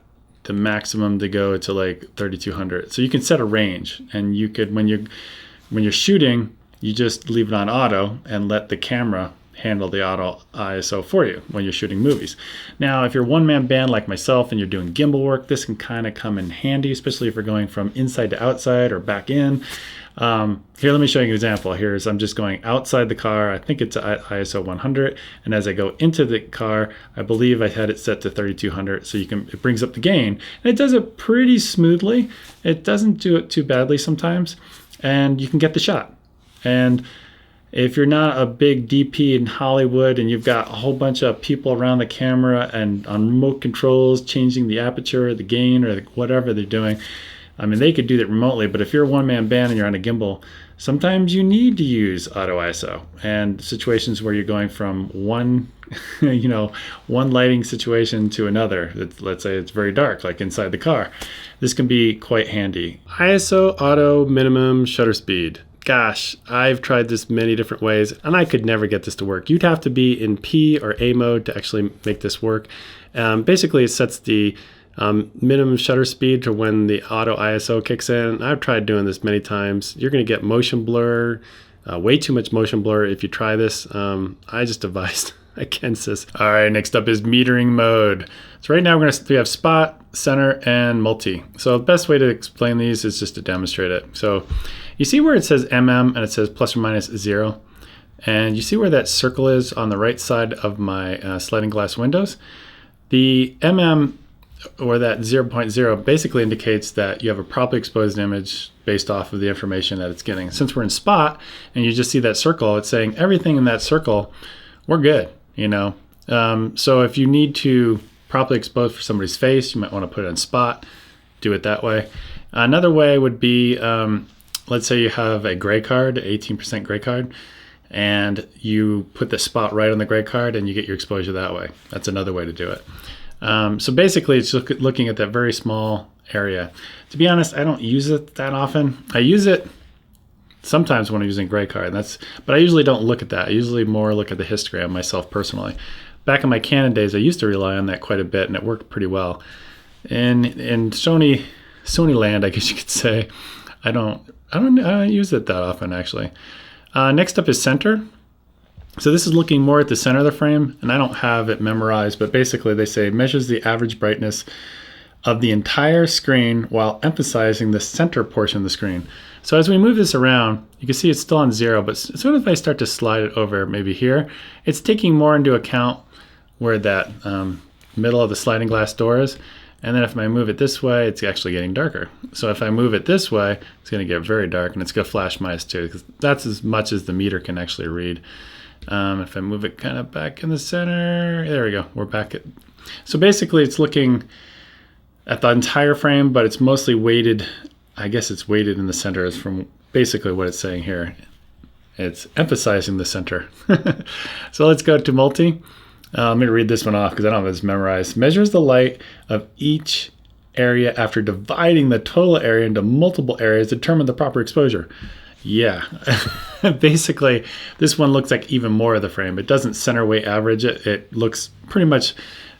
the maximum to go to like 3200. So you can set a range, and you could, when you're shooting, you just leave it on auto and let the camera handle the auto ISO for you when you're shooting movies. Now, if you're a one-man band like myself and you're doing gimbal work, this can kind of come in handy, especially if you're going from inside to outside or back in. Here, let me show you an example. Here's, I'm just going outside the car. I think it's ISO 100. And as I go into the car, I believe I had it set to 3200. So it brings up the gain. And it does it pretty smoothly. It doesn't do it too badly sometimes. And you can get the shot. And if you're not a big DP in Hollywood and you've got a whole bunch of people around the camera and on remote controls changing the aperture or the gain or whatever they're doing, I mean, they could do that remotely. But if you're a one-man band and you're on a gimbal, sometimes you need to use auto ISO. And situations where you're going from one lighting situation to another, let's say it's very dark, like inside the car, this can be quite handy. ISO auto minimum shutter speed. Gosh, I've tried this many different ways and I could never get this to work. You'd have to be in P or A mode to actually make this work. Basically, it sets the minimum shutter speed to when the auto ISO kicks in. I've tried doing this many times. You're going to get motion blur, way too much motion blur if you try this. I just advised against this. All right, next up is metering mode. So right now we have spot, center, and multi. So the best way to explain these is just to demonstrate it. So you see where it says mm and it says ±0, and you see where that circle is on the right side of my sliding glass windows. The mm or that 0.0 basically indicates that you have a properly exposed image based off of the information that it's getting. Since we're in spot and you just see that circle, it's saying everything in that circle, we're good, you know. So if you need to properly expose for somebody's face, you might want to put it in spot, do it that way. Another way would be, let's say you have a gray card, 18% gray card, and you put the spot right on the gray card and you get your exposure that way. That's another way to do it. So basically it's looking at that very small area. To be honest, I don't use it that often. I use it sometimes when I'm using gray card, but I usually don't look at that. I usually more look at the histogram myself personally. Back in my Canon days, I used to rely on that quite a bit, and it worked pretty well. In Sony land, I guess you could say, I don't use it that often actually. Next up is center. So this is looking more at the center of the frame, and I don't have it memorized, but basically they say measures the average brightness of the entire screen while emphasizing the center portion of the screen. So as we move this around, you can see it's still on 0, but as soon as I start to slide it over maybe here, it's taking more into account where that middle of the sliding glass door is. And then if I move it this way, it's actually getting darker. So if I move it this way, it's going to get very dark, and it's going to flash -2, because that's as much as the meter can actually read. If I move it kind of back in the center, there we go, we're back at. So basically it's looking at the entire frame, but it's mostly weighted, I guess it's weighted in the center is from basically what it's saying here. It's emphasizing the center. So let's go to multi. Let me read this one off because I don't have this memorized. Measures the light of each area after dividing the total area into multiple areas to determine the proper exposure. Yeah, basically this one looks like even more of the frame. It doesn't center weight average it. It looks pretty much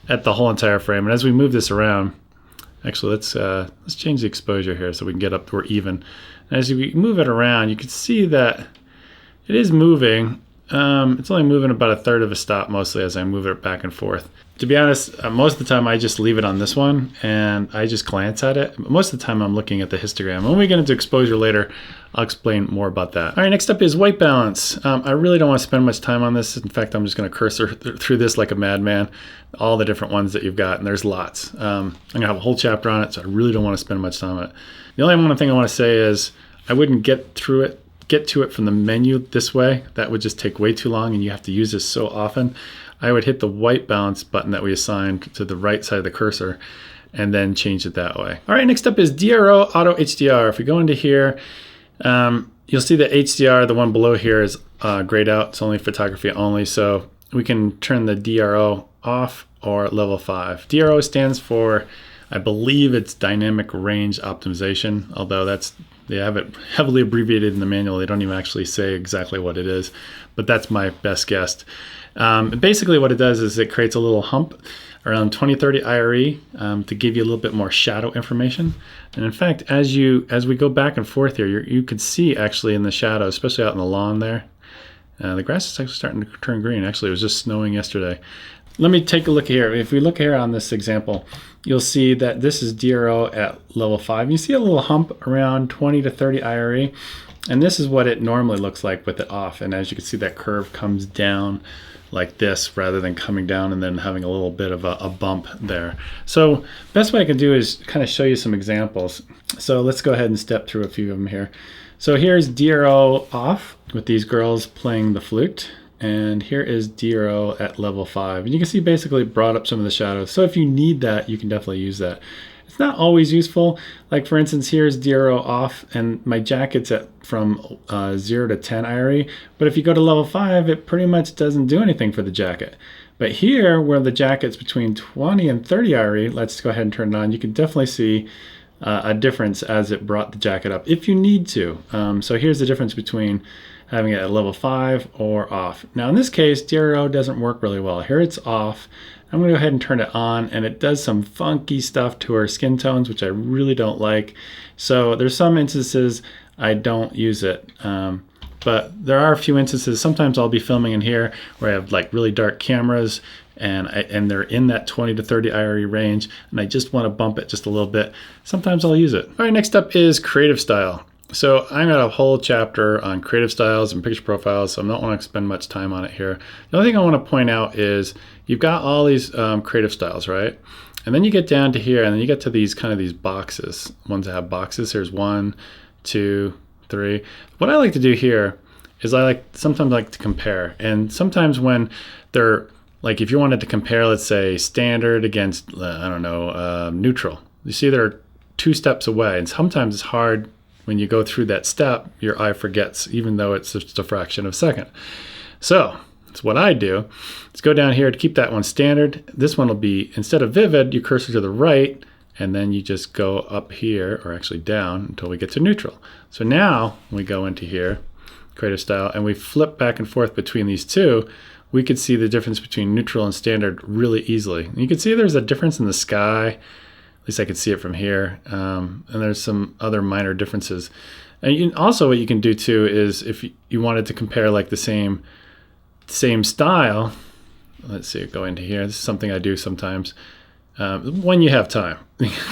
at the whole entire frame. And as we move this around, actually let's change the exposure here so we can get up to where even. And as we move it around, you can see that it is moving. It's only moving about a third of a stop mostly as I move it back and forth. To be honest, most of the time I just leave it on this one and I just glance at it. Most of the time I'm looking at the histogram. When we get into exposure later, I'll explain more about that. All right, next up is white balance. I really don't want to spend much time on this. In fact, I'm just going to cursor through this like a madman, all the different ones that you've got, and there's lots. I'm going to have a whole chapter on it, so I really don't want to spend much time on it. The only one thing I want to say is I wouldn't get to it from the menu this way. That would just take way too long, and you have to use this so often. I would hit the white balance button that we assigned to the right side of the cursor and then change it that way. All right, next up is DRO Auto HDR. If we go into here, you'll see that HDR, the one below here, is grayed out. It's only photography only, so we can turn the DRO off or level 5. DRO stands for, I believe it's dynamic range optimization, although they have it heavily abbreviated in the manual. They don't even actually say exactly what it is, but that's my best guess. Basically what it does is it creates a little hump around 2030 IRE to give you a little bit more shadow information. And in fact, as we go back and forth here, you can see actually in the shadow, especially out in the lawn there, the grass is actually starting to turn green. Actually, it was just snowing yesterday. Let me take a look here. If we look here on this example, you'll see that this is DRO at level 5. You see a little hump around 20 to 30 IRE, and this is what it normally looks like with it off. And as you can see, that curve comes down like this rather than coming down and then having a little bit of a bump there. So best way I can do is kind of show you some examples. So let's go ahead and step through a few of them here. So here's DRO off with these girls playing the flute. And here is DRO at level 5. And you can see basically it brought up some of the shadows. So if you need that, you can definitely use that. It's not always useful. Like for instance, here's DRO off and my jacket's at from 0 to 10 IRE. But if you go to level 5, it pretty much doesn't do anything for the jacket. But here, where the jacket's between 20 and 30 IRE, let's go ahead and turn it on. You can definitely see a difference as it brought the jacket up if you need to. So here's the difference between having it at level 5 or off. Now in this case, DRO doesn't work really well. Here it's off. I'm gonna go ahead and turn it on, and it does some funky stuff to our skin tones, which I really don't like. So there's some instances I don't use it. But there are a few instances, sometimes I'll be filming in here where I have like really dark cameras and they're in that 20 to 30 IRE range, and I just wanna bump it just a little bit. Sometimes I'll use it. All right, next up is creative style. So I got a whole chapter on creative styles and picture profiles, so I don't want to spend much time on it here. The only thing I want to point out is you've got all these creative styles, right? And then you get down to here, and then you get to these kind of these boxes, ones that have boxes. Here's 1, 2, 3. What I like to do here is sometimes like to compare. And sometimes when they're, like if you wanted to compare, let's say standard against, I don't know, neutral. You see they're 2 steps away, and sometimes it's hard when you go through that step, your eye forgets, even though it's just a fraction of a second. So that's what I do. Let's go down here to keep that one standard. This one will be, instead of vivid, you cursor to the right, and then you just go up here, or actually down, until we get to neutral. So now we go into here, creative style, and we flip back and forth between these two. We could see the difference between neutral and standard really easily. And you can see there's a difference in the sky. At least I could see it from here. And there's some other minor differences. And also what you can do too is if you wanted to compare like the same style, let's see, go into here. This is something I do sometimes when you have time.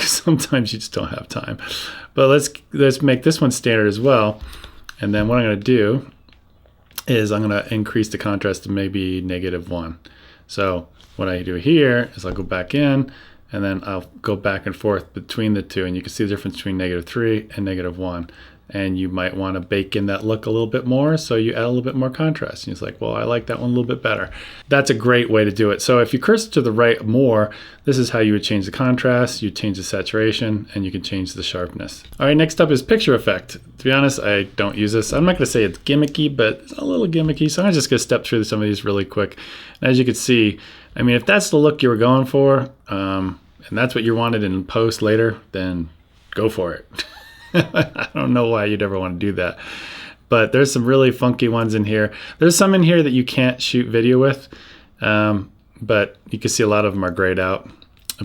Sometimes you just don't have time. But let's make this one standard as well. And then what I'm going to do is I'm going to increase the contrast to maybe -1. So what I do here is I'll go back in, and then I'll go back and forth between the two, and you can see the difference between -3 and -1. And you might want to bake in that look a little bit more, so you add a little bit more contrast. And it's like, well, I like that one a little bit better. That's a great way to do it. So if you cursor to the right more, this is how you would change the contrast, you change the saturation, and you can change the sharpness. All right, next up is picture effect. To be honest, I don't use this. I'm not going to say it's gimmicky, but it's a little gimmicky. So I'm just going to step through some of these really quick. And as you can see, I mean, if that's the look you were going for, and that's what you wanted in post later, then go for it. I don't know why you'd ever want to do that. But there's some really funky ones in here. There's some in here that you can't shoot video with, but you can see a lot of them are grayed out.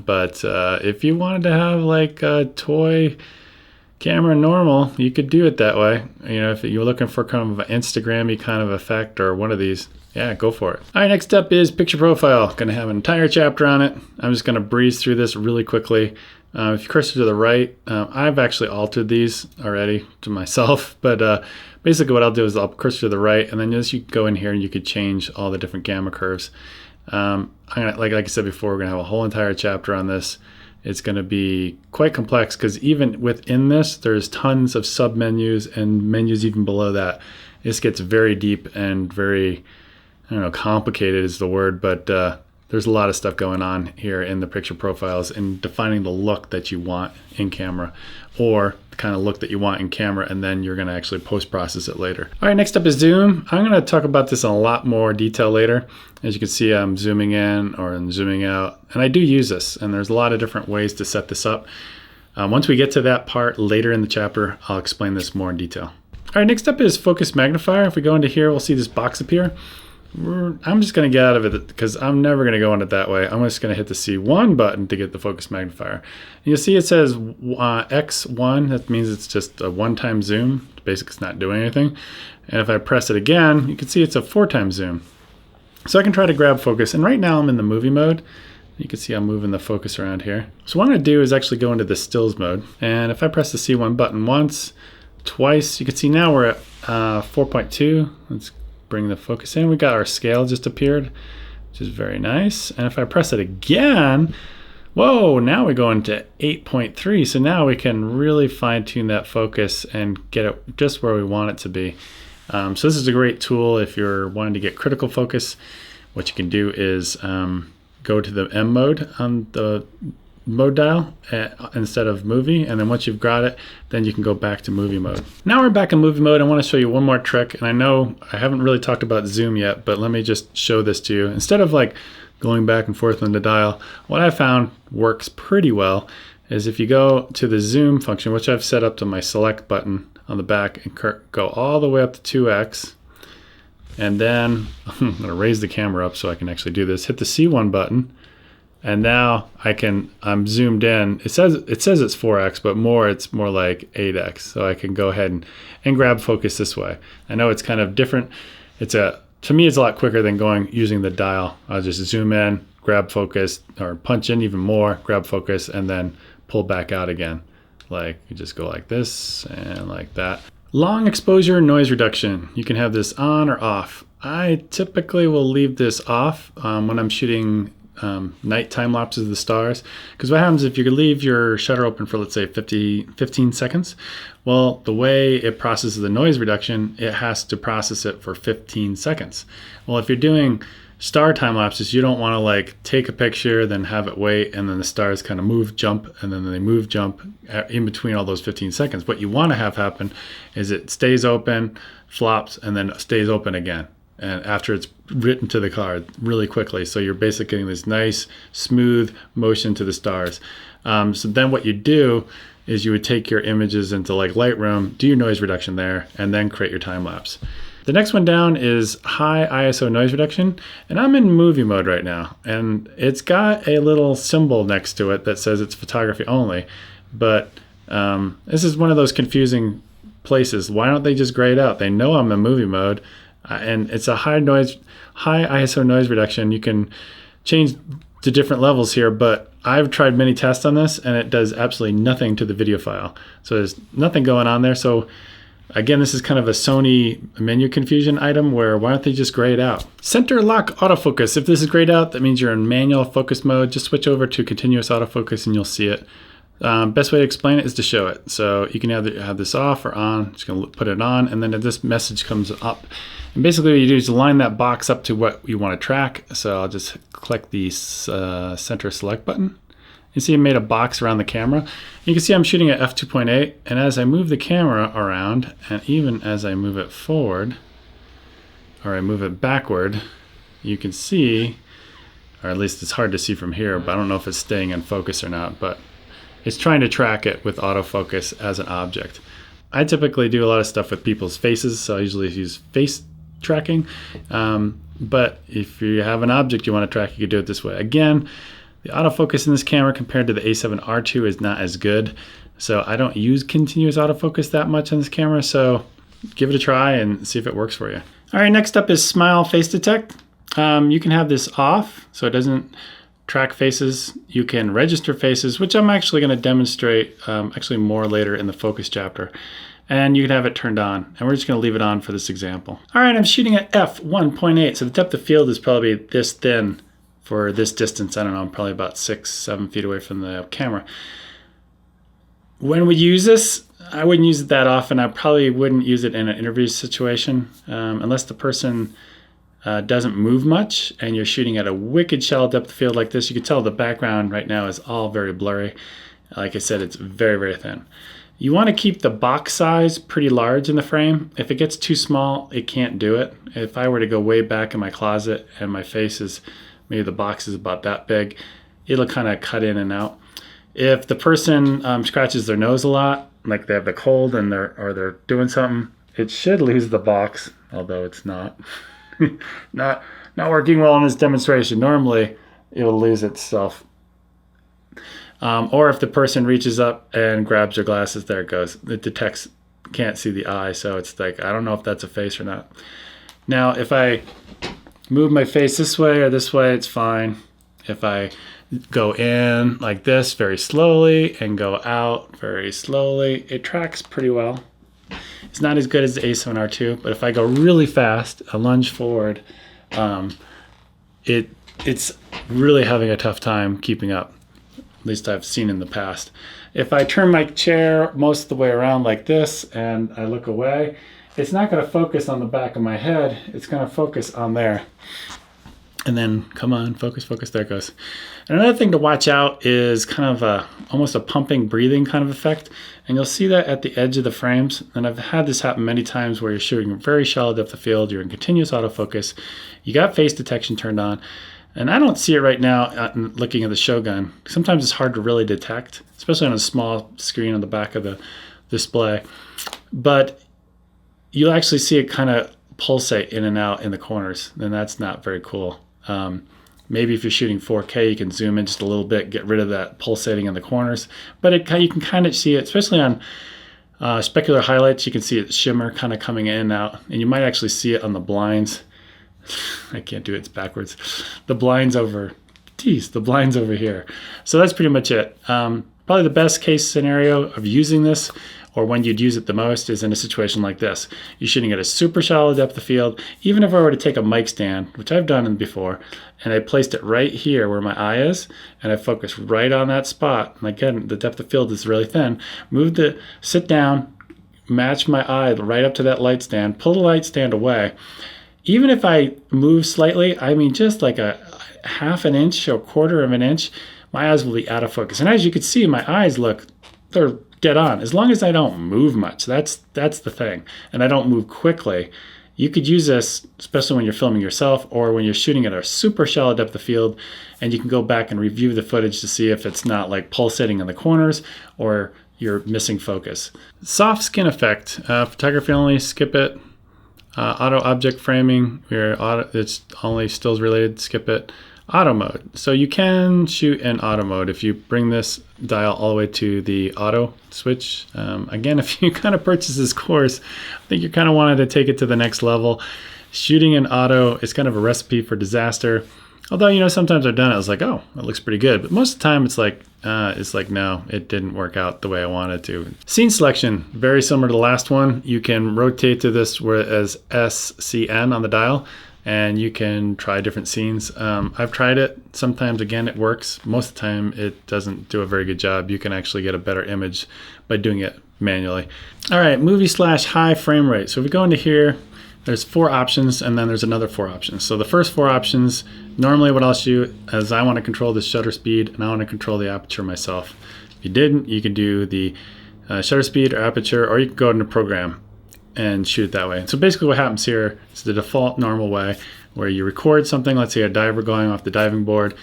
But if you wanted to have like a toy camera normal, you could do it that way. You know, if you're looking for kind of an Instagram-y kind of effect or one of these, yeah, go for it. All right, next up is picture profile. Gonna have an entire chapter on it. I'm just gonna breeze through this really quickly. If you cursor to the right, I've actually altered these already to myself, but basically what I'll do is I'll cursor to the right, and then as you go in here, you could change all the different gamma curves. Like I said before, we're gonna have a whole entire chapter on this. It's gonna be quite complex because even within this, there's tons of sub-menus and menus even below that. This gets very deep and very, I don't know, complicated is the word, but there's a lot of stuff going on here in the picture profiles and defining the look that you want in camera, or the kind of look that you want in camera, and then you're going to actually post-process it later. All right, next up is zoom. I'm going to talk about this in a lot more detail later. As you can see, I'm zooming in or I'm zooming out, and I do use this, and there's a lot of different ways to set this up. Once we get to that part later in the chapter, I'll explain this more in detail. All right, next up is focus magnifier. If we go into here, we'll see this box appear. I'm just going to get out of it because I'm never going to go on it that way. I'm just going to hit the C1 button to get the focus magnifier. And you'll see it says X1. That means it's just a one-time zoom. Basically, it's not doing anything. And if I press it again, you can see it's a 4-time zoom. So I can try to grab focus. And right now I'm in the movie mode. You can see I'm moving the focus around here. So what I'm going to do is actually go into the stills mode. And if I press the C1 button once, twice, you can see now we're at 4.2. Let's bring the focus in. We got our scale just appeared, which is very nice. And if I press it again, whoa, now we go into 8.3. So now we can really fine tune that focus and get it just where we want it to be. So this is a great tool if you're wanting to get critical focus. What you can do is go to the M mode on the mode dial instead of movie, and then once you've got it, then you can go back to movie mode. Now we're back in movie mode. I want to show you one more trick, and I know I haven't really talked about zoom yet, but let me just show this to you. Instead of like going back and forth on the dial, what I found works pretty well is if you go to the zoom function, which I've set up to my select button on the back, and go all the way up to 2x, and then I'm going to raise the camera up so I can actually do this. Hit the C1 button. And now I'm zoomed in. It says it's 4x, but it's more like 8x. So I can go ahead and grab focus this way. I know it's kind of different. To me, it's a lot quicker than using the dial. I'll just zoom in, grab focus, or punch in even more, grab focus, and then pull back out again. Like you just go like this and like that. Long exposure noise reduction. You can have this on or off. I typically will leave this off when I'm shooting night time lapses of the stars. Because what happens if you leave your shutter open for, let's say, 15 seconds? Well, the way it processes the noise reduction, it has to process it for 15 seconds. Well, if you're doing star time lapses, you don't want to like take a picture, then have it wait, and then the stars kind of move, jump, and then they move, jump in between all those 15 seconds. What you want to have happen is it stays open, flops, and then stays open again. And after it's written to the card really quickly. So you're basically getting this nice, smooth motion to the stars. So then what you do is you would take your images into like Lightroom, do your noise reduction there, and then create your time lapse. The next one down is high ISO noise reduction, and I'm in movie mode right now, and it's got a little symbol next to it that says it's photography only, but this is one of those confusing places. Why don't they just gray it out? They know I'm in movie mode, and it's a high ISO noise reduction. You can change to different levels here, but I've tried many tests on this, and it does absolutely nothing to the video file. So there's nothing going on there. So again, this is kind of a Sony menu confusion item where why don't they just gray it out? Center lock autofocus. If this is grayed out, that means you're in manual focus mode. Just switch over to continuous autofocus and you'll see it. Best way to explain it is to show it. So you can either have this off or on. Just gonna put it on, and then this message comes up. And basically what you do is line that box up to what you want to track. So I'll just click the center select button. You see I made a box around the camera. You can see I'm shooting at f2.8, and as I move the camera around, and even as I move it forward, or I move it backward, you can see, or at least it's hard to see from here, but I don't know if it's staying in focus or not, but it's trying to track it with autofocus as an object. I typically do a lot of stuff with people's faces, so I usually use face tracking, but if you have an object you want to track, you can do it this way. Again, the autofocus in this camera compared to the a7R2 is not as good, so I don't use continuous autofocus that much on this camera, so give it a try and see if it works for you. All right, next up is Smile Face Detect. You can have this off so it doesn't track faces. You can register faces, which I'm actually going to demonstrate actually more later in the focus chapter. And you can have it turned on, and we're just going to leave it on for this example. All right, I'm shooting at f1.8, so the depth of field is probably this thin for this distance. I don't know, I'm probably about 6-7 feet away from the camera. When we use this, I wouldn't use it that often. I probably wouldn't use it in an interview situation unless the person doesn't move much and you're shooting at a wicked shallow depth of field like this. You can tell the background right now is all very blurry. Like I said, it's very, very thin. You want to keep the box size pretty large in the frame. If it gets too small, it can't do it. If I were to go way back in my closet and my face is, maybe the box is about that big, it'll kind of cut in and out. If the person scratches their nose a lot, like they have the cold and they're doing something, it should lose the box, although it's not. not working well in this demonstration. Normally, it will lose itself. Or if the person reaches up and grabs their glasses, there it goes. It detects, can't see the eye, so it's like, I don't know if that's a face or not. Now, if I move my face this way or this way, it's fine. If I go in like this very slowly and go out very slowly, it tracks pretty well. It's not as good as the a7R2, but if I go really fast, a lunge forward, it's really having a tough time keeping up. At least I've seen in the past. If I turn my chair most of the way around like this and I look away, it's not going to focus on the back of my head. It's going to focus on there. And then, come on, focus, focus, there it goes. And another thing to watch out is kind of almost a pumping, breathing kind of effect. And you'll see that at the edge of the frames. And I've had this happen many times where you're shooting a very shallow depth of field, you're in continuous autofocus, you got face detection turned on. And I don't see it right now looking at the Shogun. Sometimes it's hard to really detect, especially on a small screen on the back of the display. But you'll actually see it kind of pulsate in and out in the corners, and that's not very cool. Maybe if you're shooting 4K, you can zoom in just a little bit, get rid of that pulsating in the corners. But you can kind of see it, especially on specular highlights, you can see it shimmer kind of coming in and out. And you might actually see it on the blinds. I can't do it, it's backwards. The blinds over, the blinds over here. So that's pretty much it. But Probably the best case scenario of using this, or when you'd use it the most, is in a situation like this. You're shooting at a super shallow depth of field. Even if I were to take a mic stand, which I've done before, and I placed it right here where my eye is, and I focus right on that spot, and again, the depth of field is really thin, sit down, match my eye right up to that light stand, pull the light stand away. Even if I move slightly, I mean just like a half an inch or a quarter of an inch, my eyes will be out of focus. And as you can see, my eyes they're dead on. As long as I don't move much, that's the thing. And I don't move quickly. You could use this, especially when you're filming yourself or when you're shooting at a super shallow depth of field, and you can go back and review the footage to see if it's not like pulsating in the corners or you're missing focus. Soft skin effect, photography only, skip it. Auto object framing, it's only stills related, skip it. Auto mode. So you can shoot in auto mode if you bring this dial all the way to the auto switch. Again, if you kind of purchase this course, I think you kind of wanted to take it to the next level. Shooting in auto is kind of a recipe for disaster. Although, you know, sometimes I've done it, I was like, oh, it looks pretty good. But most of the time it's like, no, it didn't work out the way I wanted to. Scene selection, very similar to the last one. You can rotate to this as SCN on the dial, and you can try different scenes. I've tried it. Sometimes, again, it works. Most of the time, it doesn't do a very good job. You can actually get a better image by doing it manually. All right, movie/high frame rate. So if we go into here, there's 4 options, and then there's another 4 options. So the first 4 options, normally what I'll shoot is I want to control the shutter speed, and I want to control the aperture myself. If you didn't, you can do the shutter speed or aperture, or you can go into program and shoot that way. So basically what happens here is the default normal way where you record something, let's say a diver going off the diving board,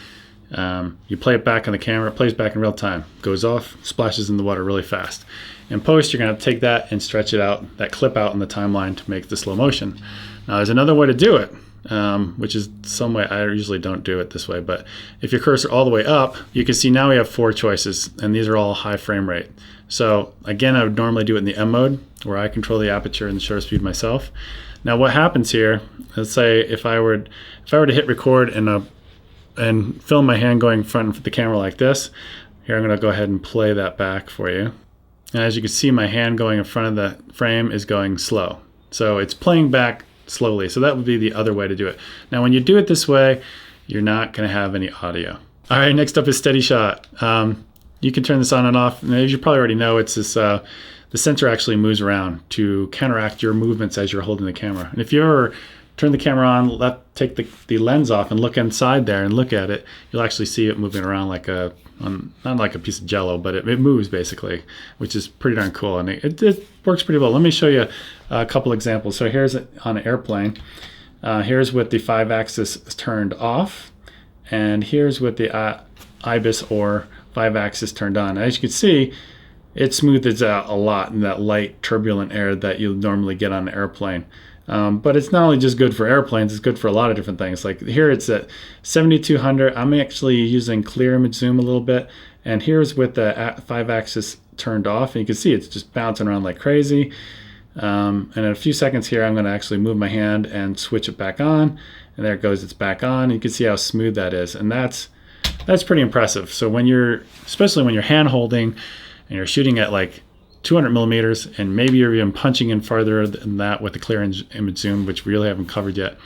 you play it back on the camera, it plays back in real time, goes off, splashes in the water really fast. In post, you're going to take that and stretch it out, that clip out in the timeline to make the slow motion. Now there's another way to do it, which is some way, I usually don't do it this way, but if your cursor all the way up, you can see now we have 4 choices, and these are all high frame rate. So again, I would normally do it in the M mode, where I control the aperture and the shutter speed myself. Now what happens here, let's say if I were to hit record and film my hand going in front of the camera like this, here I'm going to go ahead and play that back for you. And as you can see, my hand going in front of the frame is going slow. So it's playing back slowly. So that would be the other way to do it. Now when you do it this way, you're not going to have any audio. All right, next up is SteadyShot. You can turn this on and off. And as you probably already know, it's this, the sensor actually moves around to counteract your movements as you're holding the camera. And if you ever turn the camera on, take the lens off and look inside there and look at it, you'll actually see it moving around like not like a piece of jello, but it moves basically, which is pretty darn cool. And it works pretty well. Let me show you a couple examples. So here's on an airplane. Here's with the 5-axis turned off, and here's with the IBIS or 5-axis turned on. As you can see, it smooths out a lot in that light turbulent air that you normally get on an airplane. But it's not only just good for airplanes, it's good for a lot of different things. Like here it's at 7200. I'm actually using clear image zoom a little bit. And here's with the 5-axis turned off. And you can see it's just bouncing around like crazy. And in a few seconds here, I'm going to actually move my hand and switch it back on. And there it goes, it's back on. You can see how smooth that is. And that's pretty impressive. So especially when you're hand holding and you're shooting at like 200 millimeters, and maybe you're even punching in farther than that with the clear image zoom, which we really haven't covered yet.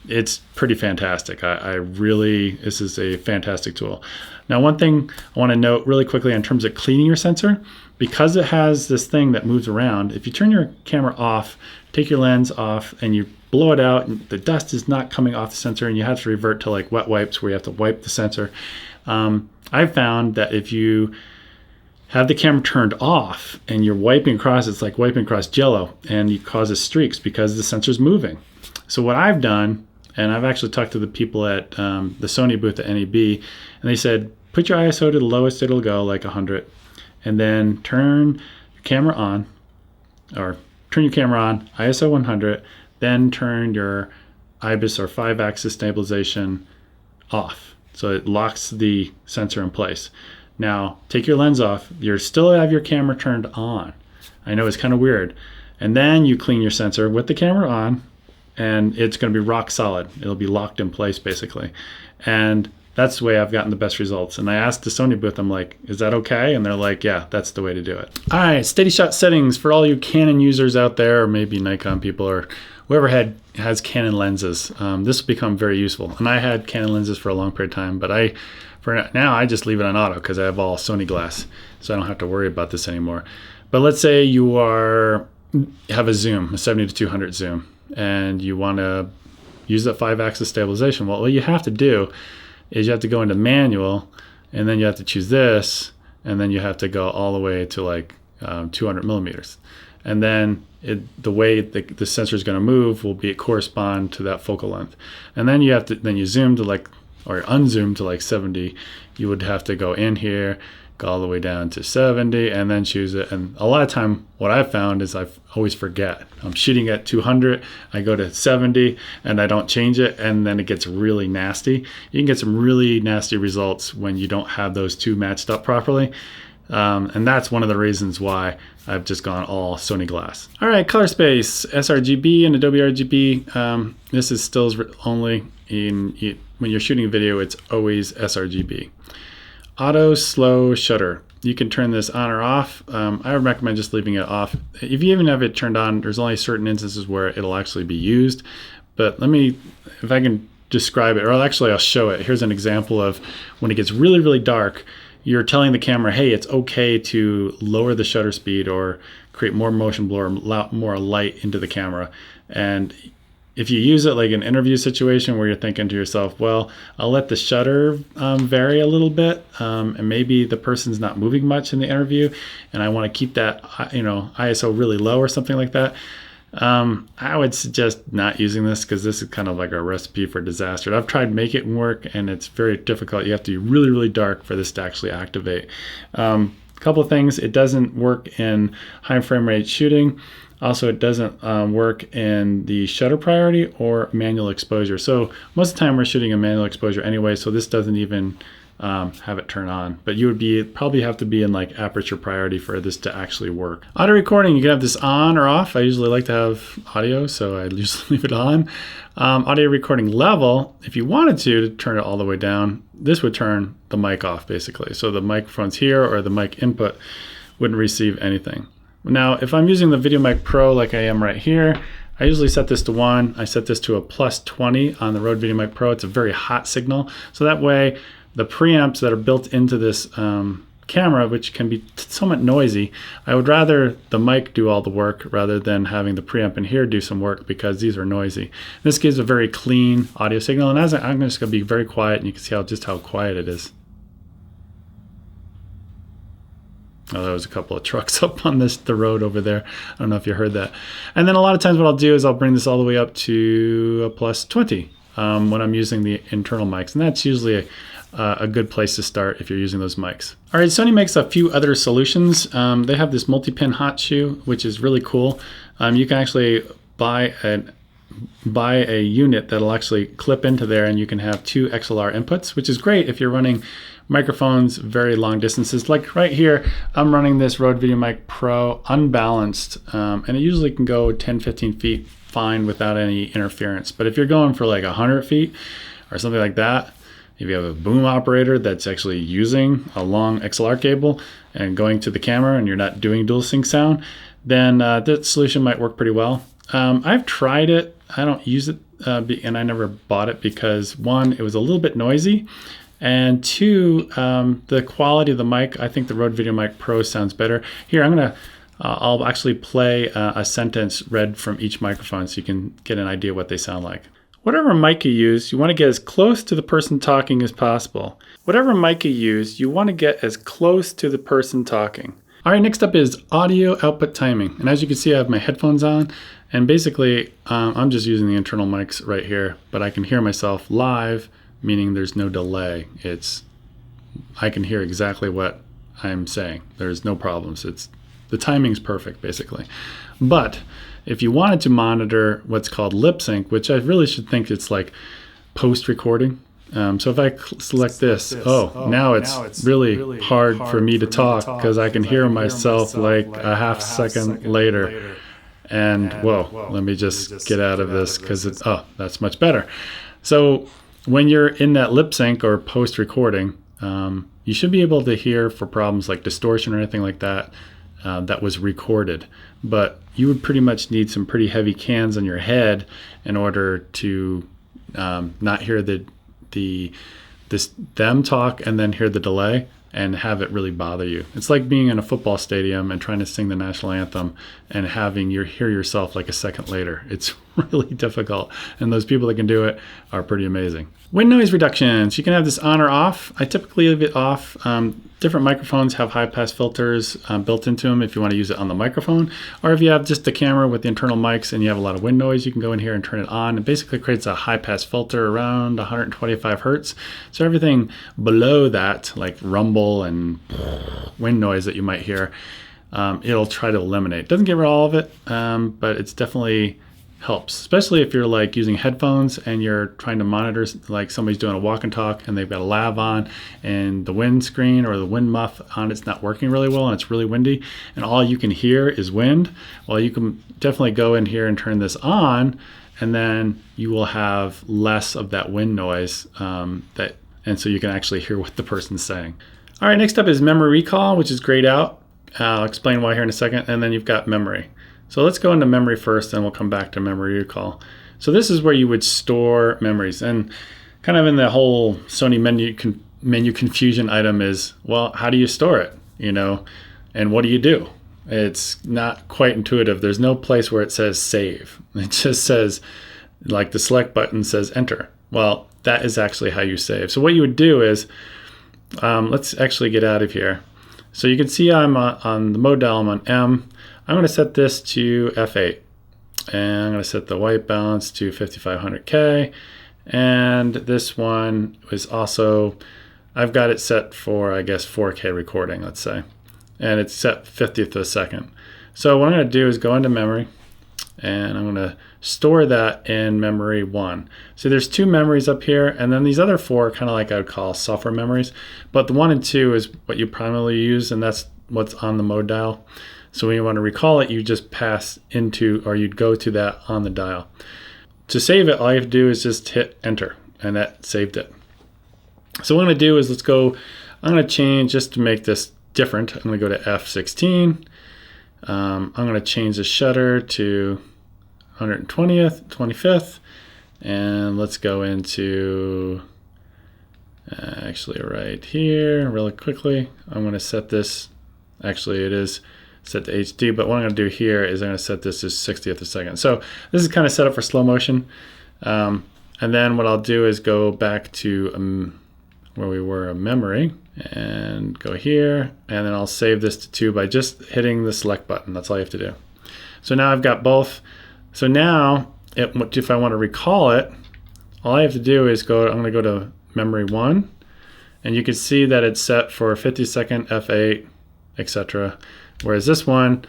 It's pretty fantastic. This is a fantastic tool. Now, one thing I want to note really quickly in terms of cleaning your sensor, because it has this thing that moves around, if you turn your camera off, take your lens off, and you blow it out, and the dust is not coming off the sensor, and you have to revert to like wet wipes where you have to wipe the sensor. I've found that if you have the camera turned off and you're wiping across, it's like wiping across jello, and it causes streaks because the sensor's moving. So what I've done, and I've actually talked to the people at the Sony booth at NAB, and they said, put your ISO to the lowest it'll go, like 100, and then turn your camera on, ISO 100, then turn your IBIS or 5-axis stabilization off. So it locks the sensor in place. Now, take your lens off. You still have your camera turned on. I know it's kind of weird. And then you clean your sensor with the camera on, and it's going to be rock solid. It'll be locked in place, basically. And That's the way I've gotten the best results. And I asked the Sony booth, I'm like, is that okay? And they're like, yeah, that's the way to do it. All right, SteadyShot settings for all you Canon users out there, or maybe Nikon people, or whoever has Canon lenses. This will become very useful. And I had Canon lenses for a long period of time, but for now, I just leave it on auto because I have all Sony glass, so I don't have to worry about this anymore. But let's say you have a zoom, a 70 to 200 zoom, and you want to use that 5-axis stabilization. Well, what you have to do is you have to go into manual, and then you have to choose this, and then you have to go all the way to like 200 millimeters. And then the way the sensor is going to move will correspond to that focal length. And then you zoom to like, or unzoom to like 70. You would have to go in here, go all the way down to 70, and then choose it. And a lot of time what I've found is I always forget. I'm shooting at 200, I go to 70, and I don't change it, and then it gets really nasty. You can get some really nasty results when you don't have those two matched up properly. And that's one of the reasons why I've just gone all Sony glass. All right, color space, sRGB and Adobe RGB. This is stills only. When you're shooting a video, it's always sRGB. Auto slow shutter. You can turn this on or off. I would recommend just leaving it off. If you even have it turned on, there's only certain instances where it'll actually be used. But if I can describe it, or I'll show it. Here's an example of when it gets really, really dark, you're telling the camera, hey, it's okay to lower the shutter speed or create more motion blur, or more light into the camera. And if you use it like an interview situation where you're thinking to yourself, well, I'll let the shutter vary a little bit, and maybe the person's not moving much in the interview, and I want to keep that ISO really low or something like that, I would suggest not using this, because this is kind of like a recipe for disaster. I've tried to make it work, and it's very difficult. You have to be really, really dark for this to actually activate. A couple of things: it doesn't work in high frame rate shooting. Also, it doesn't work in the shutter priority or manual exposure. So most of the time we're shooting a manual exposure anyway, so this doesn't even have it turn on. But you would probably have to be in like aperture priority for this to actually work. Audio recording, you can have this on or off. I usually like to have audio, so I usually leave it on. Audio recording level, if you wanted to turn it all the way down, this would turn the mic off basically. So the microphones here or the mic input wouldn't receive anything. Now, if I'm using the VideoMic Pro like I am right here, I usually set this to 1. I set this to a +20 on the Rode VideoMic Pro. It's a very hot signal. So that way, the preamps that are built into this camera, which can be somewhat noisy, I would rather the mic do all the work rather than having the preamp in here do some work, because these are noisy. This gives a very clean audio signal, and I'm just going to be very quiet, and you can see just how quiet it is. Oh, there was a couple of trucks up on the road over there. I don't know if you heard that. And then a lot of times what I'll do is I'll bring this all the way up to a +20 when I'm using the internal mics. And that's usually a good place to start if you're using those mics. All right, Sony makes a few other solutions. They have this multi-pin hot shoe, which is really cool. You can actually buy a unit that'll actually clip into there, and you can have 2 XLR inputs, which is great if you're running microphones very long distances. Like right here, I'm running this Rode VideoMic Pro unbalanced, and it usually can go 10-15 feet fine without any interference. But if you're going for like 100 feet or something like that, if you have a boom operator that's actually using a long XLR cable and going to the camera and you're not doing dual sync sound, then that solution might work pretty well. I've tried it. I don't use it, and I never bought it because 1, it was a little bit noisy, and 2, the quality of the mic, I think the Rode VideoMic Pro sounds better. Here, I'll actually play a sentence read from each microphone so you can get an idea what they sound like. Whatever mic you use, you want to get as close to the person talking as possible. Whatever mic you use, you want to get as close to the person talking. All right, next up is audio output timing. And as you can see, I have my headphones on, and basically I'm just using the internal mics right here, but I can hear myself live, meaning there's no delay. I can hear exactly what I'm saying. There's no problems. The timing's perfect, basically. But if you wanted to monitor what's called lip sync, which I really should think it's like post-recording. So if I select this, now it's really hard for me to talk because I can hear myself like a half second later. And whoa, let me just get out of this because that's much better. So when you're in that lip sync or post recording, you should be able to hear for problems like distortion or anything like that that was recorded. But you would pretty much need some pretty heavy cans on your head in order to not hear them talk and then hear the delay and have it really bother you. It's like being in a football stadium and trying to sing the national anthem and having hear yourself like a second later. It's really difficult, and those people that can do it are pretty amazing. Wind noise reduction. So you can have this on or off. I typically leave it off. Different microphones have high pass filters built into them if you want to use it on the microphone, or if you have just the camera with the internal mics and you have a lot of wind noise, you can go in here and turn it on. It basically creates a high pass filter around 125 hertz. So everything below that, like rumble and wind noise that you might hear, it'll try to eliminate. It doesn't get rid of all of it, but it's definitely helps, especially if you're like using headphones and you're trying to monitor, like somebody's doing a walk and talk and they've got a lav on and the wind screen or the wind muff on it's not working really well and it's really windy and all you can hear is wind. Well, you can definitely go in here and turn this on, and then you will have less of that wind noise and so you can actually hear what the person's saying. All right, next up is memory recall, which is grayed out. I'll explain why here in a second. And then you've got memory. So let's go into memory first, and we'll come back to memory recall. So this is where you would store memories, and kind of in the whole Sony menu confusion item is, well, how do you store it? And what do you do? It's not quite intuitive. There's no place where it says save. It just says, like the select button says enter. Well, that is actually how you save. So what you would do is, let's actually get out of here. So you can see I'm on the mode dial, I'm on M. I'm going to set this to F8, and I'm going to set the white balance to 5500K, and this one is also, I've got it set for, I guess, 4K recording, let's say, and it's set 50th of a second. So what I'm going to do is go into memory, and I'm going to store that in memory 1. So there's 2 memories up here, and then these other 4 are kind of like I would call software memories, but the 1 and 2 is what you primarily use, and that's what's on the mode dial. So when you want to recall it, you just pass into, or you'd go to that on the dial. To save it, all you have to do is just hit enter, and that saved it. So what I'm going to do is I'm going to change, just to make this different, I'm going to go to F16. I'm going to change the shutter to 120th, 25th, and let's go into, actually right here, really quickly. I'm going to set this, actually it is set to HD, but what I'm going to do here is I'm going to set this as 60th of a second. So this is kind of set up for slow motion. And then what I'll do is go back to where we were, memory, and go here, and then I'll save this to 2 by just hitting the select button. That's all you have to do. So now I've got both. So now if I want to recall it, all I have to do is I'm going to go to memory 1, and you can see that it's set for 50-second, F8, etc. Whereas this one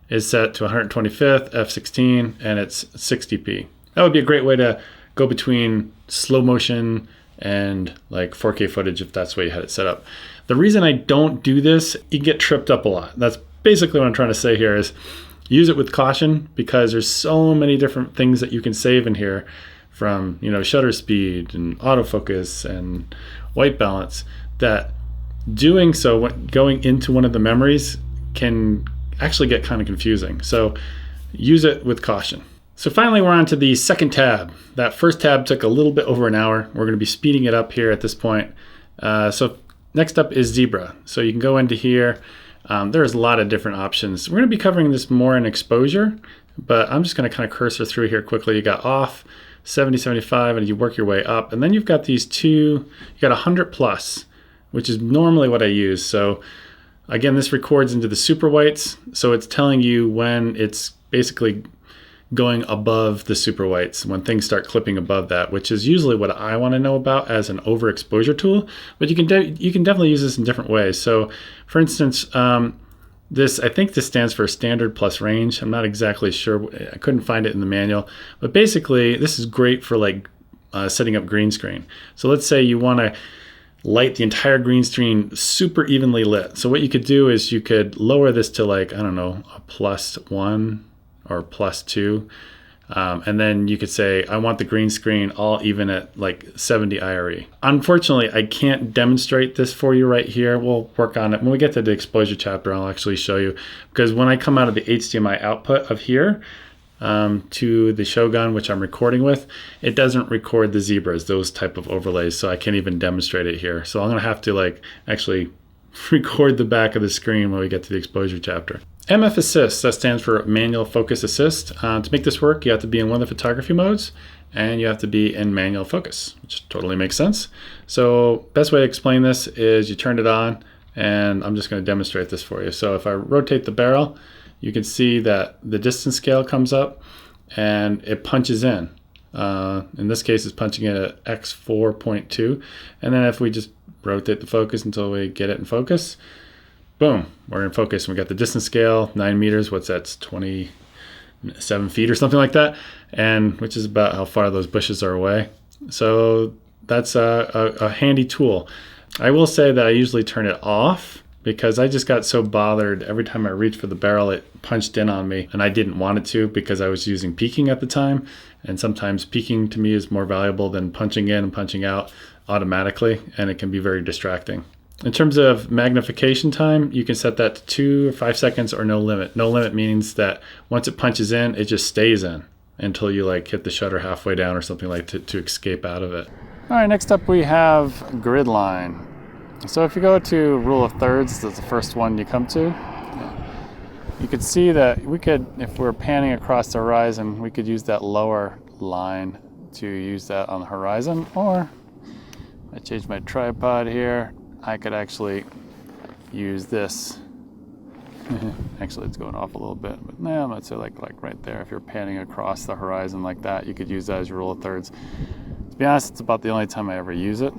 is set to 125th, F16, and it's 60p. That would be a great way to go between slow motion and like 4K footage if that's the way you had it set up. The reason I don't do this, you get tripped up a lot. That's basically what I'm trying to say here is use it with caution, because there's so many different things that you can save in here, from shutter speed and autofocus and white balance, that doing so, going into one of the memories, can actually get kind of confusing. So use it with caution. So finally, we're on to the second tab. That first tab took a little bit over an hour. We're going to be speeding it up here at this point. So next up is Zebra. So you can go into here. There's a lot of different options. We're going to be covering this more in exposure, but I'm just going to kind of cursor through here quickly. You got off, 70, 75, and you work your way up. And then you've got these 2, you got 100 plus, which is normally what I use. So again, this records into the super whites, so it's telling you when it's basically going above the super whites, when things start clipping above that, which is usually what I want to know about as an overexposure tool. But you can definitely use this in different ways. So for instance, I think this stands for standard plus range. I'm not exactly sure. I couldn't find it in the manual. But basically, this is great for like setting up green screen. So let's say you want to light the entire green screen super evenly lit. So what you could do is you could lower this to like, I don't know, a +1 or +2. And then you could say, I want the green screen all even at like 70 IRE. Unfortunately, I can't demonstrate this for you right here. We'll work on it. When we get to the exposure chapter, I'll actually show you. Because when I come out of the HDMI output of here to the Shogun, which I'm recording with, it doesn't record the zebras, those type of overlays. So I can't even demonstrate it here. So I'm going to have to like actually record the back of the screen when we get to the exposure chapter. MF Assist, that stands for Manual Focus Assist. To make this work, you have to be in one of the photography modes and you have to be in manual focus, which totally makes sense. So best way to explain this is you turn it on, and I'm just going to demonstrate this for you. So if I rotate the barrel, you can see that the distance scale comes up and it punches in. In this case, it's punching in at x4.2. And then if we just rotate the focus until we get it in focus, boom, we're in focus. We got the distance scale, 9 meters. What's that? It's 27 feet or something like that, and which is about how far those bushes are away. So that's a handy tool. I will say that I usually turn it off because I just got so bothered every time I reached for the barrel, it punched in on me, and I didn't want it to because I was using peaking at the time. And sometimes peaking to me is more valuable than punching in and punching out automatically, and it can be very distracting. In terms of magnification time, you can set that to 2 or 5 seconds or no limit. No limit means that once it punches in, it just stays in until you like hit the shutter halfway down or something like to escape out of it. All right, next up we have grid line. So if you go to rule of thirds, that's the first one you come to. You could see that we could, if we're panning across the horizon, we could use that lower line to use that on the horizon, or I changed my tripod here. I could actually use this. Actually, it's going off a little bit, but no, I'm gonna say like right there. If you're panning across the horizon like that, you could use that as your rule of thirds. To be honest, it's about the only time I ever use it.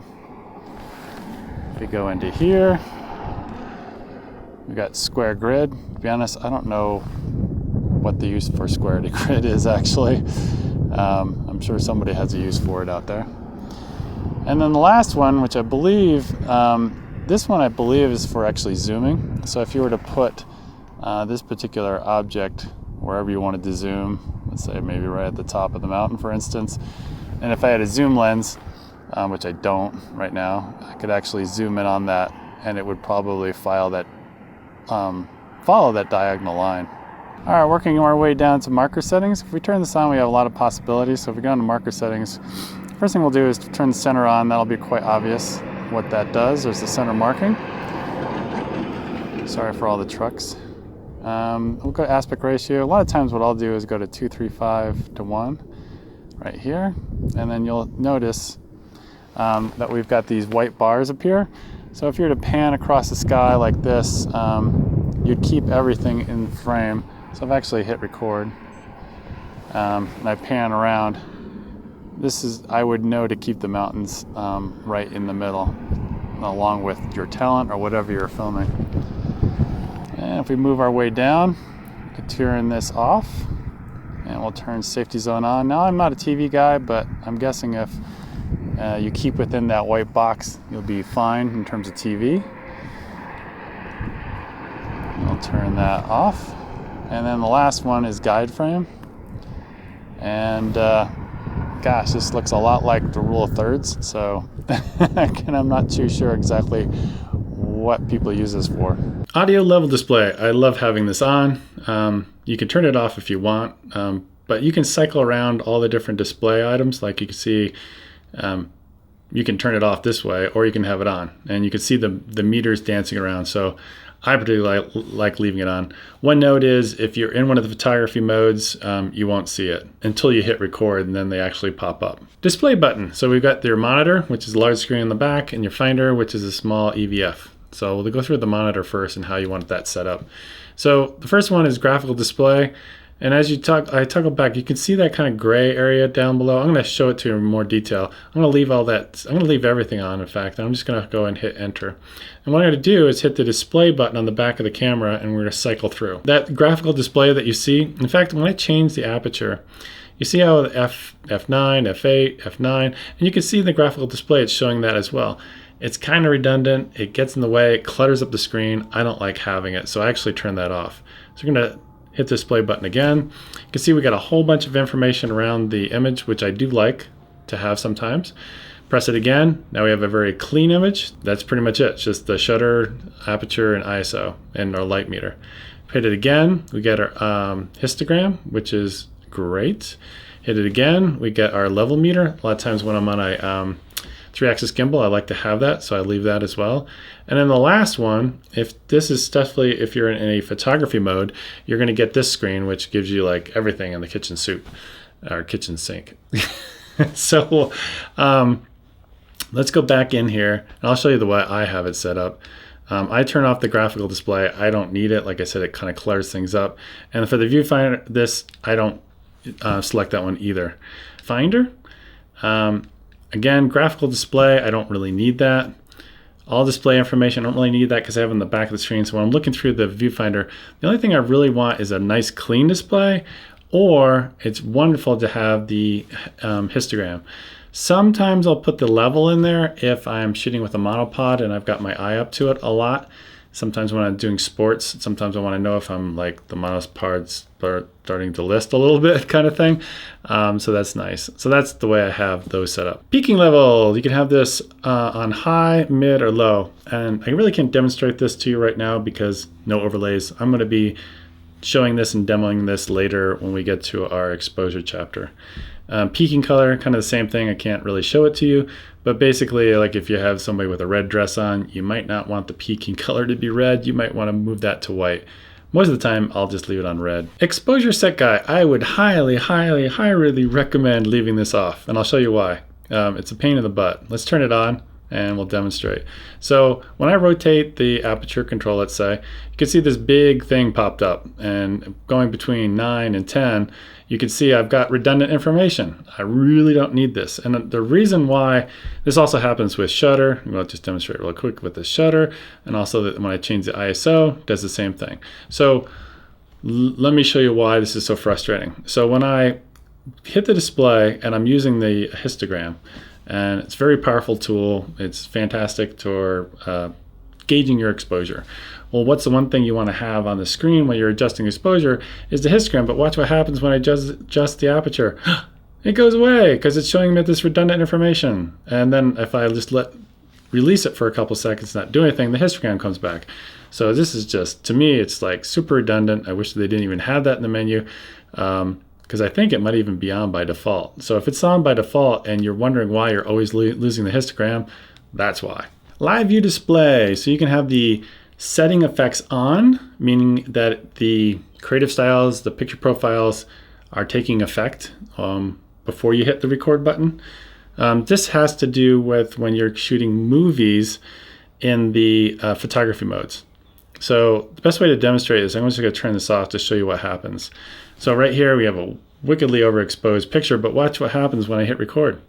If we go into here, we got square grid. To be honest, I don't know what the use for square grid is actually. I'm sure somebody has a use for it out there. And then the last one, which I believe, this one I believe is for actually zooming. So if you were to put this particular object wherever you wanted to zoom, let's say maybe right at the top of the mountain, for instance, and if I had a zoom lens, which I don't right now, I could actually zoom in on that, and it would probably follow that diagonal line. All right, working our way down to marker settings. If we turn this on, we have a lot of possibilities. So if we go into marker settings, first thing we'll do is to turn the center on. That'll be quite obvious what that does. There's the center marking. Sorry for all the trucks. We'll go to aspect ratio. A lot of times what I'll do is go to 2:3:5 to 1 right here. And then you'll notice that we've got these white bars up here. So if you were to pan across the sky like this, you'd keep everything in frame. So I've actually hit record and I pan around. This is, I would know to keep the mountains right in the middle, along with your talent or whatever you're filming. And if we move our way down, we can turn this off, and we'll turn safety zone on. Now I'm not a TV guy, but I'm guessing if you keep within that white box, you'll be fine in terms of TV. I'll turn that off. And then the last one is guide frame. And gosh, this looks a lot like the rule of thirds, so again, I'm not too sure exactly what people use this for. Audio level display. I love having this on. You can turn it off if you want, but you can cycle around all the different display items. Like you can see, you can turn it off this way, or you can have it on, and you can see the meters dancing around. So I particularly like leaving it on. One note is if you're in one of the photography modes, you won't see it until you hit record, and then they actually pop up. Display button. So we've got your monitor, which is a large screen on the back, and your finder, which is a small EVF. So we'll go through the monitor first and how you want that set up. So the first one is graphical display. And as I toggle back, you can see that kind of gray area down below. I'm going to show it to you in more detail. I'm going to leave all that. I'm going to leave everything on, in fact. I'm just going to go and hit enter. And what I'm going to do is hit the display button on the back of the camera, and we're going to cycle through. That graphical display that you see, in fact, when I change the aperture, you see how F9, F8, F9, and you can see the graphical display, it's showing that as well. It's kind of redundant. It gets in the way. It clutters up the screen. I don't like having it, so I actually turn that off. So we're going to hit the display button again. You can see we got a whole bunch of information around the image, which I do like to have sometimes. Press it again. Now we have a very clean image. That's pretty much it. It's just the shutter, aperture, and ISO, and our light meter. Hit it again. We get our histogram, which is great. Hit it again. We get our level meter. A lot of times when I'm on a 3-axis gimbal, I like to have that, so I leave that as well. And then the last one, if you're in a photography mode, you're going to get this screen, which gives you like everything in the kitchen soup or kitchen sink. So let's go back in here, and I'll show you the way I have it set up. I turn off the graphical display. I don't need it. Like I said, it kind of clutters things up. And for the viewfinder, I don't select that one either. Finder, again, graphical display, I don't really need that. All display information, I don't really need that because I have it in the back of the screen. So when I'm looking through the viewfinder, the only thing I really want is a nice clean display, or it's wonderful to have the histogram. Sometimes I'll put the level in there if I'm shooting with a monopod and I've got my eye up to it a lot. Sometimes when I'm doing sports, sometimes I want to know if I'm like the monopod's starting to list a little bit kind of thing. So that's nice. So that's the way I have those set up. Peaking level, you can have this on high, mid, or low. And I really can't demonstrate this to you right now because no overlays. I'm going to be showing this and demoing this later when we get to our exposure chapter. Peaking color, kind of the same thing. I can't really show it to you, but basically, like if you have somebody with a red dress on, you might not want the peaking color to be red. You might want to move that to white. Most of the time, I'll just leave it on red. Exposure set guy, I would highly recommend leaving this off, and I'll show you why. It's a pain in the butt. Let's turn it on and we'll demonstrate. So when I rotate the aperture control, let's say, you can see this big thing popped up, and going between 9 and 10, you can see I've got redundant information. I really don't need this. And the reason why this also happens with shutter, I'll just demonstrate real quick with the shutter, and also that when I change the ISO, it does the same thing. So let me show you why this is so frustrating. So when I hit the display and I'm using the histogram, and it's a very powerful tool. It's fantastic for gauging your exposure. Well, what's the one thing you want to have on the screen when you're adjusting exposure is the histogram, but watch what happens when I adjust the aperture. It goes away because it's showing me this redundant information. And then if I just release it for a couple seconds, not do anything, the histogram comes back. So this is just, to me, it's like super redundant. I wish they didn't even have that in the menu. Because I think it might even be on by default. So if it's on by default and you're wondering why you're always losing the histogram, that's why. Live view display. So you can have the setting effects on, meaning that the creative styles, the picture profiles are taking effect before you hit the record button. This has to do with when you're shooting movies in the photography modes. So the best way to demonstrate this, I'm just going to turn this off to show you what happens. So right here we have a wickedly overexposed picture, but watch what happens when I hit record.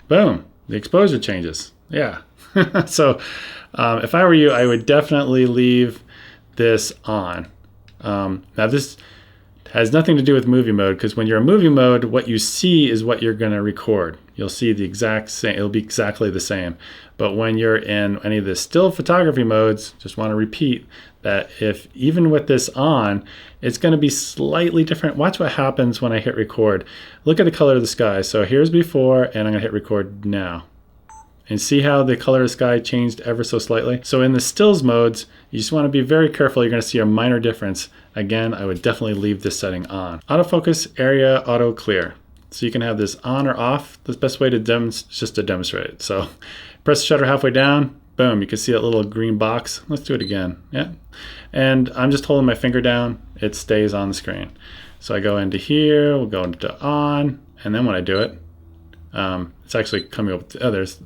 Boom, the exposure changes. Yeah. So if I were you, I would definitely leave this on. Now this has nothing to do with movie mode, because when you're in movie mode, what you see is what you're going to record. You'll see the exact same, it'll be exactly the same. But when you're in any of the still photography modes, just want to repeat that if even with this on, it's going to be slightly different. Watch what happens when I hit record. Look at the color of the sky. So here's before, and I'm going to hit record now. And see how the color of the sky changed ever so slightly? So in the stills modes, you just want to be very careful. You're going to see a minor difference. Again, I would definitely leave this setting on. Autofocus, area, auto clear. So you can have this on or off. The best way to just to demonstrate it. So press the shutter halfway down, boom, you can see that little green box. Let's do it again, yeah. And I'm just holding my finger down, it stays on the screen. So I go into here, we'll go into on, and then when I do it, it's actually coming up with others.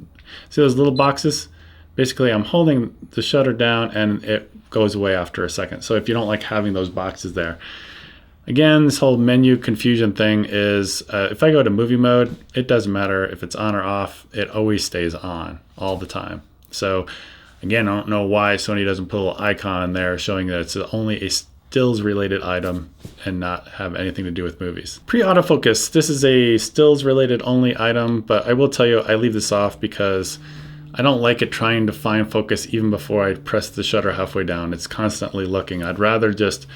See those little boxes? Basically, I'm holding the shutter down and it goes away after a second. So if you don't like having those boxes there. Again, this whole menu confusion thing is, if I go to movie mode, it doesn't matter if it's on or off, it always stays on all the time. So again, I don't know why Sony doesn't put a little icon there showing that it's only a stills related item and not have anything to do with movies. Pre-autofocus, this is a stills related only item, but I will tell you, I leave this off because I don't like it trying to find focus even before I press the shutter halfway down. It's constantly looking. I'd rather just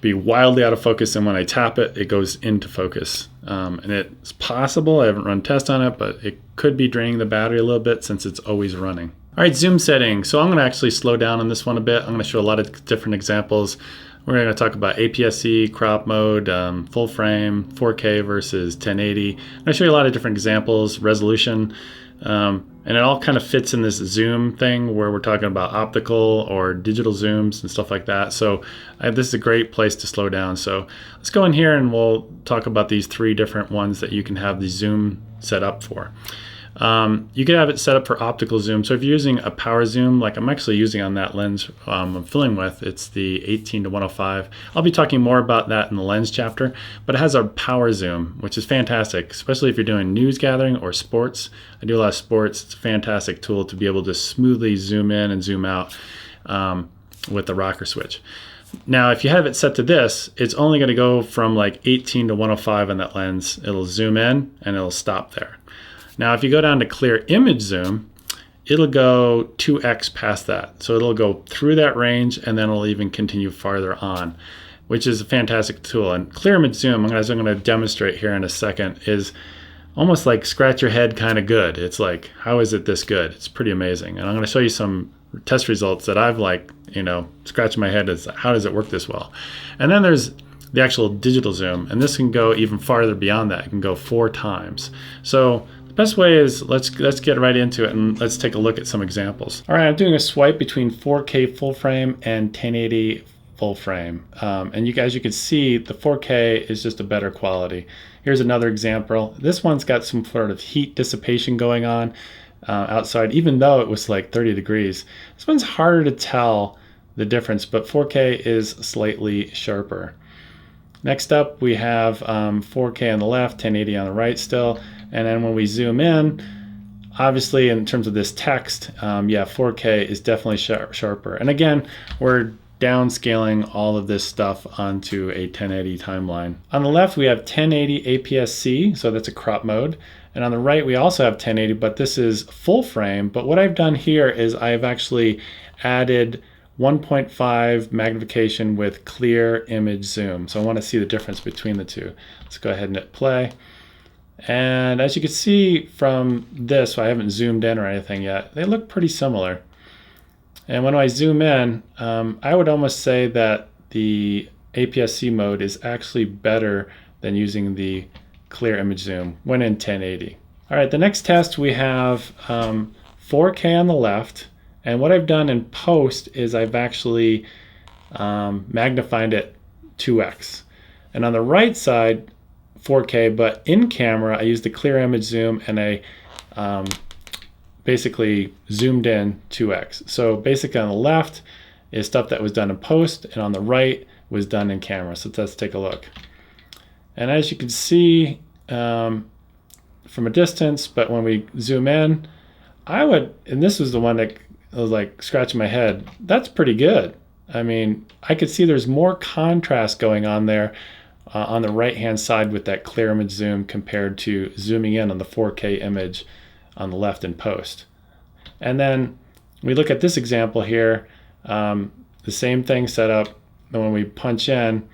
be wildly out of focus, and when I tap it, it goes into focus. And it's possible, I haven't run tests on it, but it could be draining the battery a little bit since it's always running. All right, zoom settings. So I'm gonna actually slow down on this one a bit. I'm gonna show a lot of different examples. We're gonna talk about APS-C, crop mode, full frame, 4K versus 1080. I'm gonna show you a lot of different examples, resolution, and it all kind of fits in this zoom thing where we're talking about optical or digital zooms and stuff like that. So this is a great place to slow down. So let's go in here and we'll talk about these 3 different ones that you can have the zoom set up for. You can have it set up for optical zoom. So if you're using a power zoom, like I'm actually using on that lens I'm filling with, it's the 18-105. I'll be talking more about that in the lens chapter, but it has a power zoom, which is fantastic, especially if you're doing news gathering or sports. I do a lot of sports. It's a fantastic tool to be able to smoothly zoom in and zoom out with the rocker switch. Now, if you have it set to this, it's only going to go from like 18-105 on that lens. It'll zoom in and it'll stop there. Now, if you go down to clear image zoom, it'll go 2x past that. So it'll go through that range and then it'll even continue farther on, which is a fantastic tool. And clear image zoom, as I'm going to demonstrate here in a second, is almost like scratch your head kind of good. It's like, how is it this good? It's pretty amazing. And I'm going to show you some test results that I've scratching my head as how does it work this well? And then there's the actual digital zoom, and this can go even farther beyond that. It can go 4 times. So the best way is let's get right into it and let's take a look at some examples. All right, I'm doing a swipe between 4K full frame and 1080 full frame. And you guys, you can see the 4K is just a better quality. Here's another example. This one's got some sort of heat dissipation going on outside, even though it was like 30 degrees. This one's harder to tell the difference, but 4K is slightly sharper. Next up, we have 4K on the left, 1080 on the right still. And then when we zoom in, obviously in terms of this text, 4K is definitely sharper. And again, we're downscaling all of this stuff onto a 1080 timeline. On the left, we have 1080 APS-C, so that's a crop mode. And on the right, we also have 1080, but this is full frame. But what I've done here is I've actually added 1.5 magnification with clear image zoom. So I want to see the difference between the two. Let's go ahead and hit play. And as you can see from this, I haven't zoomed in or anything yet, they look pretty similar. And when I zoom in, I would almost say that the APS-C mode is actually better than using the clear image zoom when in 1080. All right, the next test we have 4K on the left. And what I've done in post is I've actually magnified it 2x. And on the right side, 4K, but in camera, I used the clear image zoom and I basically zoomed in 2x. So basically on the left is stuff that was done in post, and on the right was done in camera. So let's take a look. And as you can see from a distance, but when we zoom in, and this was the one that I was like scratching my head, that's pretty good. I mean, I could see there's more contrast going on there on the right hand side with that clear image zoom compared to zooming in on the 4K image on the left in post. And then we look at this example here, the same thing set up, and when we punch in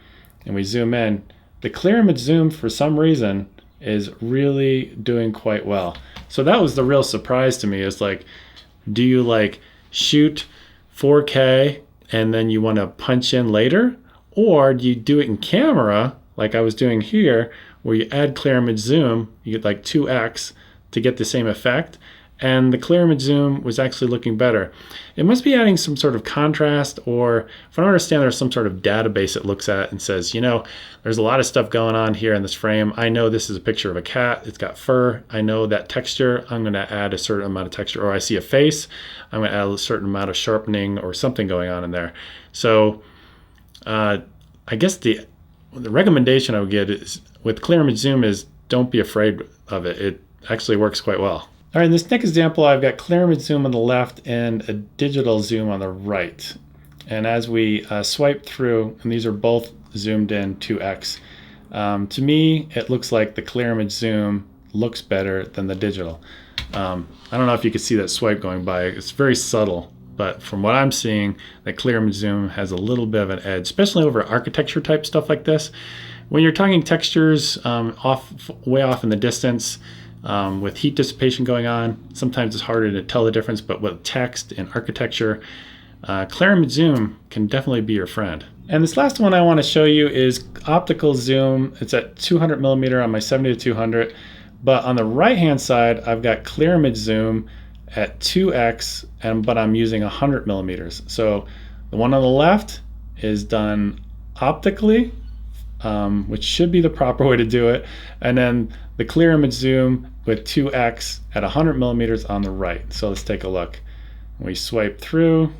and we zoom in, the clear image zoom for some reason is really doing quite well. So that was the real surprise to me, is like, do you like shoot 4K and then you want to punch in later? Or do you do it in camera, like I was doing here, where you add clear image zoom, you get like 2x to get the same effect, and the clear image zoom was actually looking better. It must be adding some sort of contrast, or if I don't understand, there's some sort of database it looks at and says, you know, there's a lot of stuff going on here in this frame. I know this is a picture of a cat, it's got fur. I know that texture, I'm gonna add a certain amount of texture, or I see a face, I'm gonna add a certain amount of sharpening or something going on in there. So I guess the recommendation I would get is with clear image zoom is don't be afraid of it. It actually works quite well. All right, in this next example, I've got clear image zoom on the left and a digital zoom on the right. And as we swipe through, and these are both zoomed in 2x, to me, it looks like the clear image zoom looks better than the digital. I don't know if you can see that swipe going by. It's very subtle. but from what I'm seeing, that clear image zoom has a little bit of an edge, especially over architecture type stuff like this. When you're talking textures way off in the distance, with heat dissipation going on, sometimes it's harder to tell the difference, but with text and architecture, clear image zoom can definitely be your friend. And this last one I want to show you is optical zoom. It's at 200 millimeter on my 70-200, but on the right hand side, I've got clear image zoom at 2x, but I'm using 100 millimeters. So the one on the left is done optically, which should be the proper way to do it. And then the clear image zoom with 2x at 100 millimeters on the right. So let's take a look. We swipe through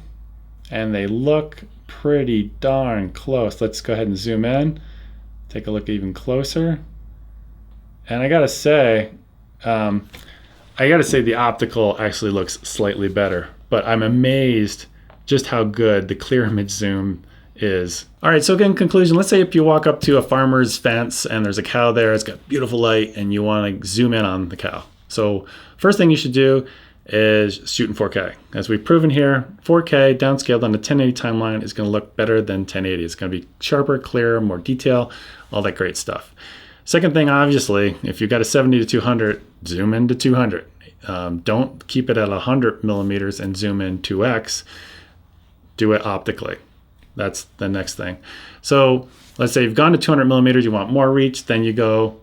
and they look pretty darn close. Let's go ahead and zoom in, take a look even closer. And I gotta say the optical actually looks slightly better, but I'm amazed just how good the clear image zoom is. All right, so in conclusion, let's say if you walk up to a farmer's fence and there's a cow there, it's got beautiful light, and you want to zoom in on the cow. So first thing you should do is shoot in 4K. As we've proven here, 4K downscaled on the 1080 timeline is going to look better than 1080. It's going to be sharper, clearer, more detail, all that great stuff. Second thing, obviously, if you've got a 70-200, zoom into 200. Don't keep it at 100 millimeters and zoom in 2x. Do it optically. That's the next thing. So let's say you've gone to 200 millimeters, you want more reach, then you go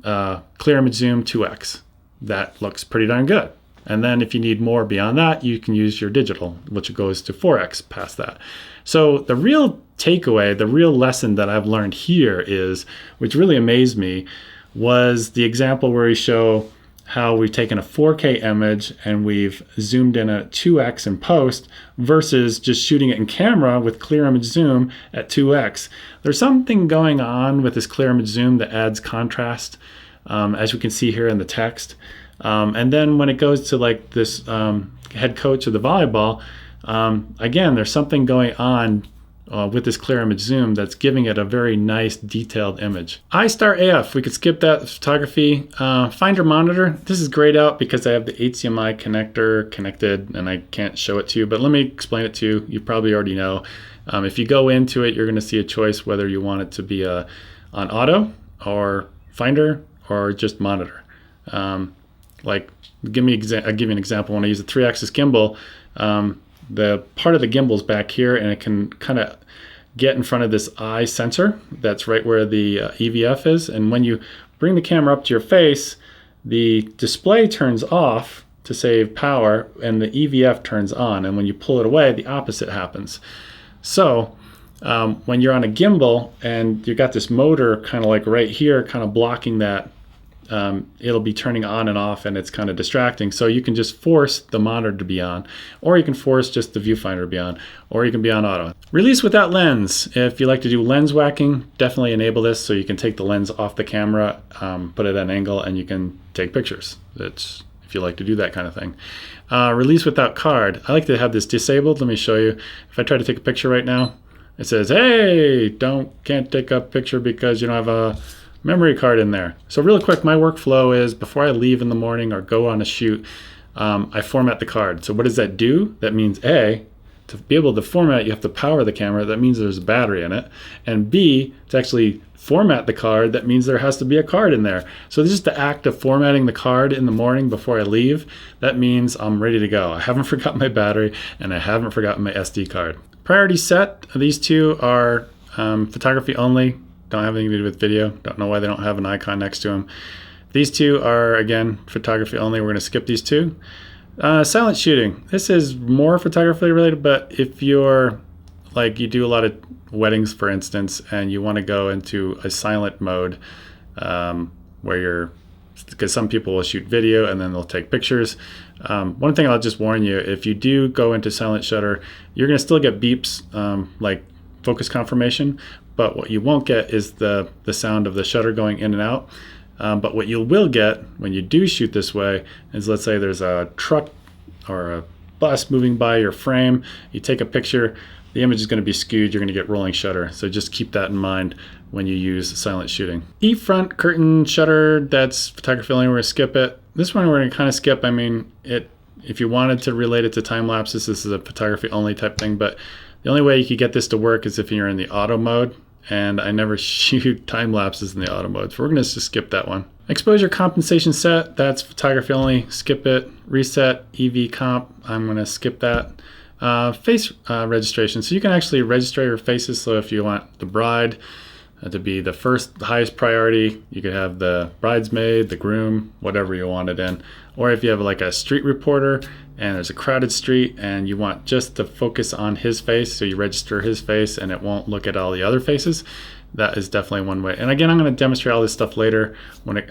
clear image zoom 2x. That looks pretty darn good. And then if you need more beyond that, you can use your digital, which goes to 4x past that. So the real takeaway, the real lesson that I've learned here is, which really amazed me, was the example where we show how we've taken a 4K image and we've zoomed in at 2x in post versus just shooting it in camera with clear image zoom at 2x. There's something going on with this clear image zoom that adds contrast, as we can see here in the text. And then when it goes to like this head coach of the volleyball, again, there's something going on with this clear image zoom that's giving it a very nice detailed image. iStar AF, we could skip that photography. Finder monitor, this is grayed out because I have the HDMI connector connected and I can't show it to you, but let me explain it to you. You probably already know. If you go into it, you're going to see a choice whether you want it to be on auto or finder or just monitor. Like, I'll give you an example. When I use a 3-axis gimbal, the part of the gimbal is back here, and it can kind of get in front of this eye sensor that's right where the EVF is. And when you bring the camera up to your face, the display turns off to save power, and the EVF turns on. And when you pull it away, the opposite happens. So when you're on a gimbal and you've got this motor kind of like right here, kind of blocking that, it'll be turning on and off, and it's kind of distracting. So you can just force the monitor to be on, or you can force just the viewfinder to be on, or you can be on auto. Release without lens. If you like to do lens whacking, definitely enable this so you can take the lens off the camera, put it at an angle, and you can take pictures. That's if you like to do that kind of thing. Release without card. I like to have this disabled. Let me show you. If I try to take a picture right now, it says, hey, can't take a picture because you don't have a memory card in there. So real quick, my workflow is before I leave in the morning or go on a shoot, I format the card. So what does that do? That means A, to be able to format, you have to power the camera. That means there's a battery in it. And B, to actually format the card, that means there has to be a card in there. So this is the act of formatting the card in the morning before I leave. That means I'm ready to go. I haven't forgotten my battery and I haven't forgotten my SD card. Priority set, these two are photography only. Don't have anything to do with video. Don't know why they don't have an icon next to them. These two are, again, photography only. We're going to skip these two. Silent shooting. This is more photography related, but if you're like you do a lot of weddings, for instance, and you want to go into a silent mode because some people will shoot video and then they'll take pictures. One thing I'll just warn you, if you do go into silent shutter, you're going to still get beeps like focus confirmation, but what you won't get is the sound of the shutter going in and out. But what you will get when you do shoot this way is, let's say there's a truck or a bus moving by your frame, you take a picture, the image is going to be skewed, you're going to get rolling shutter. So just keep that in mind when you use silent shooting. E-front curtain shutter, that's photography only, we're going to skip it. This one we're going to kind of skip. I mean, it If you wanted to relate it to time lapses, this is a photography only type thing, but the only way you could get this to work is if you're in the auto mode, and I never shoot time lapses in the auto mode, so we're gonna just skip that one. Exposure compensation set, that's photography only, skip it. Reset, EV comp, I'm gonna skip that. Face registration, so you can actually register your faces, so if you want the bride to be the highest priority, you could have the bridesmaid, the groom, whatever you want it in. Or if you have like a street reporter and there's a crowded street and you want just to focus on his face, so you register his face and it won't look at all the other faces, that is definitely one way. And again, I'm going to demonstrate all this stuff later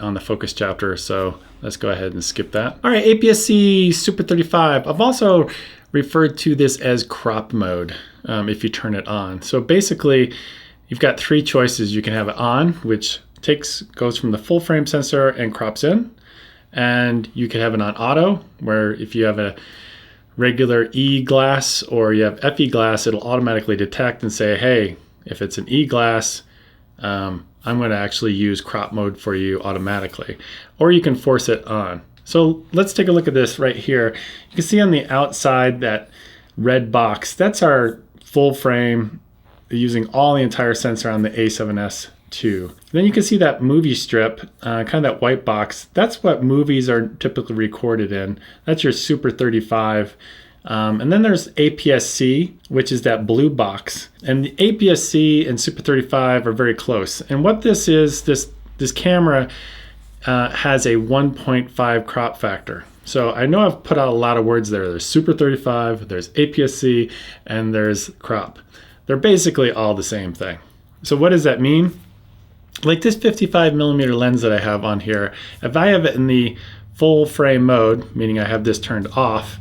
on the focus chapter, so let's go ahead and skip that. All right, APS-C Super 35. I've also referred to this as crop mode if you turn it on. So basically, you've got three choices. You can have it on, which goes from the full frame sensor and crops in. And you can have it on auto, where if you have a regular E glass or you have FE glass, it'll automatically detect and say, hey, if it's an E glass, I'm going to actually use crop mode for you automatically. Or you can force it on. So let's take a look at this right here. You can see on the outside that red box, that's our full frame using all the entire sensor on the a7S II. Then you can see that movie strip, kind of that white box. That's what movies are typically recorded in. That's your Super 35. And then there's APS-C, which is that blue box. And the APS-C and Super 35 are very close. And what this is, this camera has a 1.5 crop factor. So I know I've put out a lot of words there. There's Super 35, there's APS-C, and there's crop. They're basically all the same thing. So what does that mean? Like this 55mm lens that I have on here, if I have it in the full frame mode, meaning I have this turned off,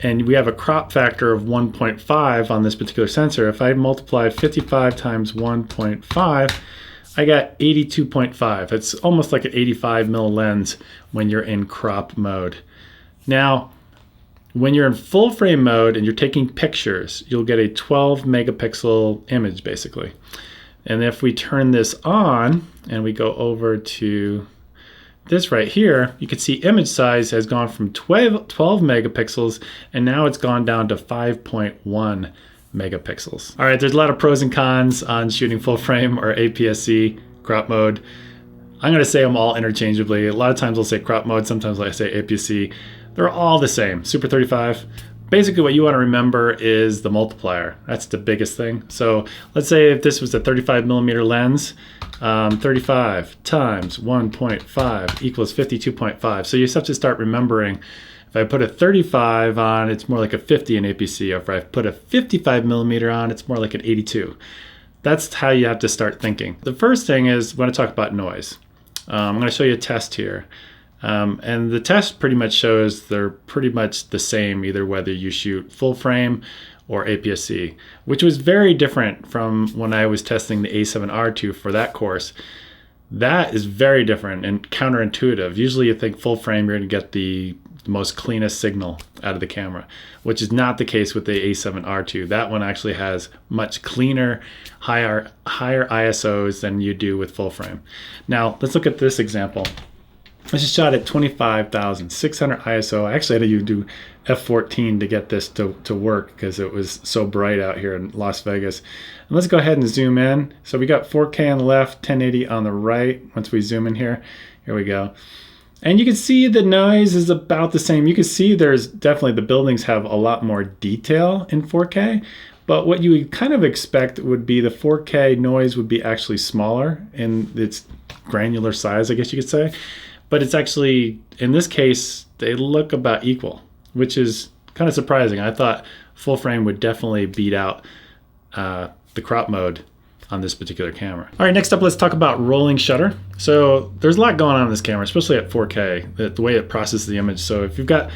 and we have a crop factor of 1.5 on this particular sensor, if I multiply 55 times 1.5, I got 82.5. It's almost like an 85mm lens when you're in crop mode. Now, when you're in full frame mode and you're taking pictures, you'll get a 12 megapixel image basically. And if we turn this on and we go over to this right here, you can see image size has gone from 12 megapixels and now it's gone down to 5.1 megapixels. All right, there's a lot of pros and cons on shooting full frame or APS-C crop mode. I'm gonna say them all interchangeably. A lot of times I'll say crop mode, sometimes I say APS-C. They're all the same. Super 35. Basically what you want to remember is the multiplier. That's the biggest thing. So let's say if this was a 35mm lens, 35 times 1.5 equals 52.5. So you just have to start remembering, if I put a 35 on, it's more like a 50 in APS-C. Or if I put a 55mm on, it's more like an 82. That's how you have to start thinking. The first thing is when I talk about noise. I'm going to show you a test here. And the test pretty much shows they're pretty much the same, either whether you shoot full frame or APS-C, which was very different from when I was testing the a7R II for that course. That is very different and counterintuitive. Usually you think full frame, you're going to get the most cleanest signal out of the camera, which is not the case with the a7R II. That one actually has much cleaner, higher ISOs than you do with full frame. Now let's look at this example. This is shot at 25,600 ISO. I actually had to do F14 to get this to work because it was so bright out here in Las Vegas. And let's go ahead and zoom in. So we got 4K on the left, 1080 on the right. Once we zoom in here we go. And you can see the noise is about the same. You can see there's definitely, the buildings have a lot more detail in 4K. But what you would kind of expect would be the 4K noise would be actually smaller in its granular size, I guess you could say. But it's actually, in this case, they look about equal, which is kind of surprising. I thought full frame would definitely beat out the crop mode on this particular camera. All right, next up, let's talk about rolling shutter. So there's a lot going on in this camera, especially at 4K, the way it processes the image. So if you've got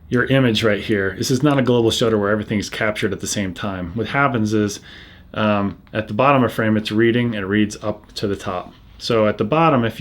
your image right here, this is not a global shutter where everything is captured at the same time. What happens is at the bottom of frame, it's reading and it reads up to the top. So at the bottom, a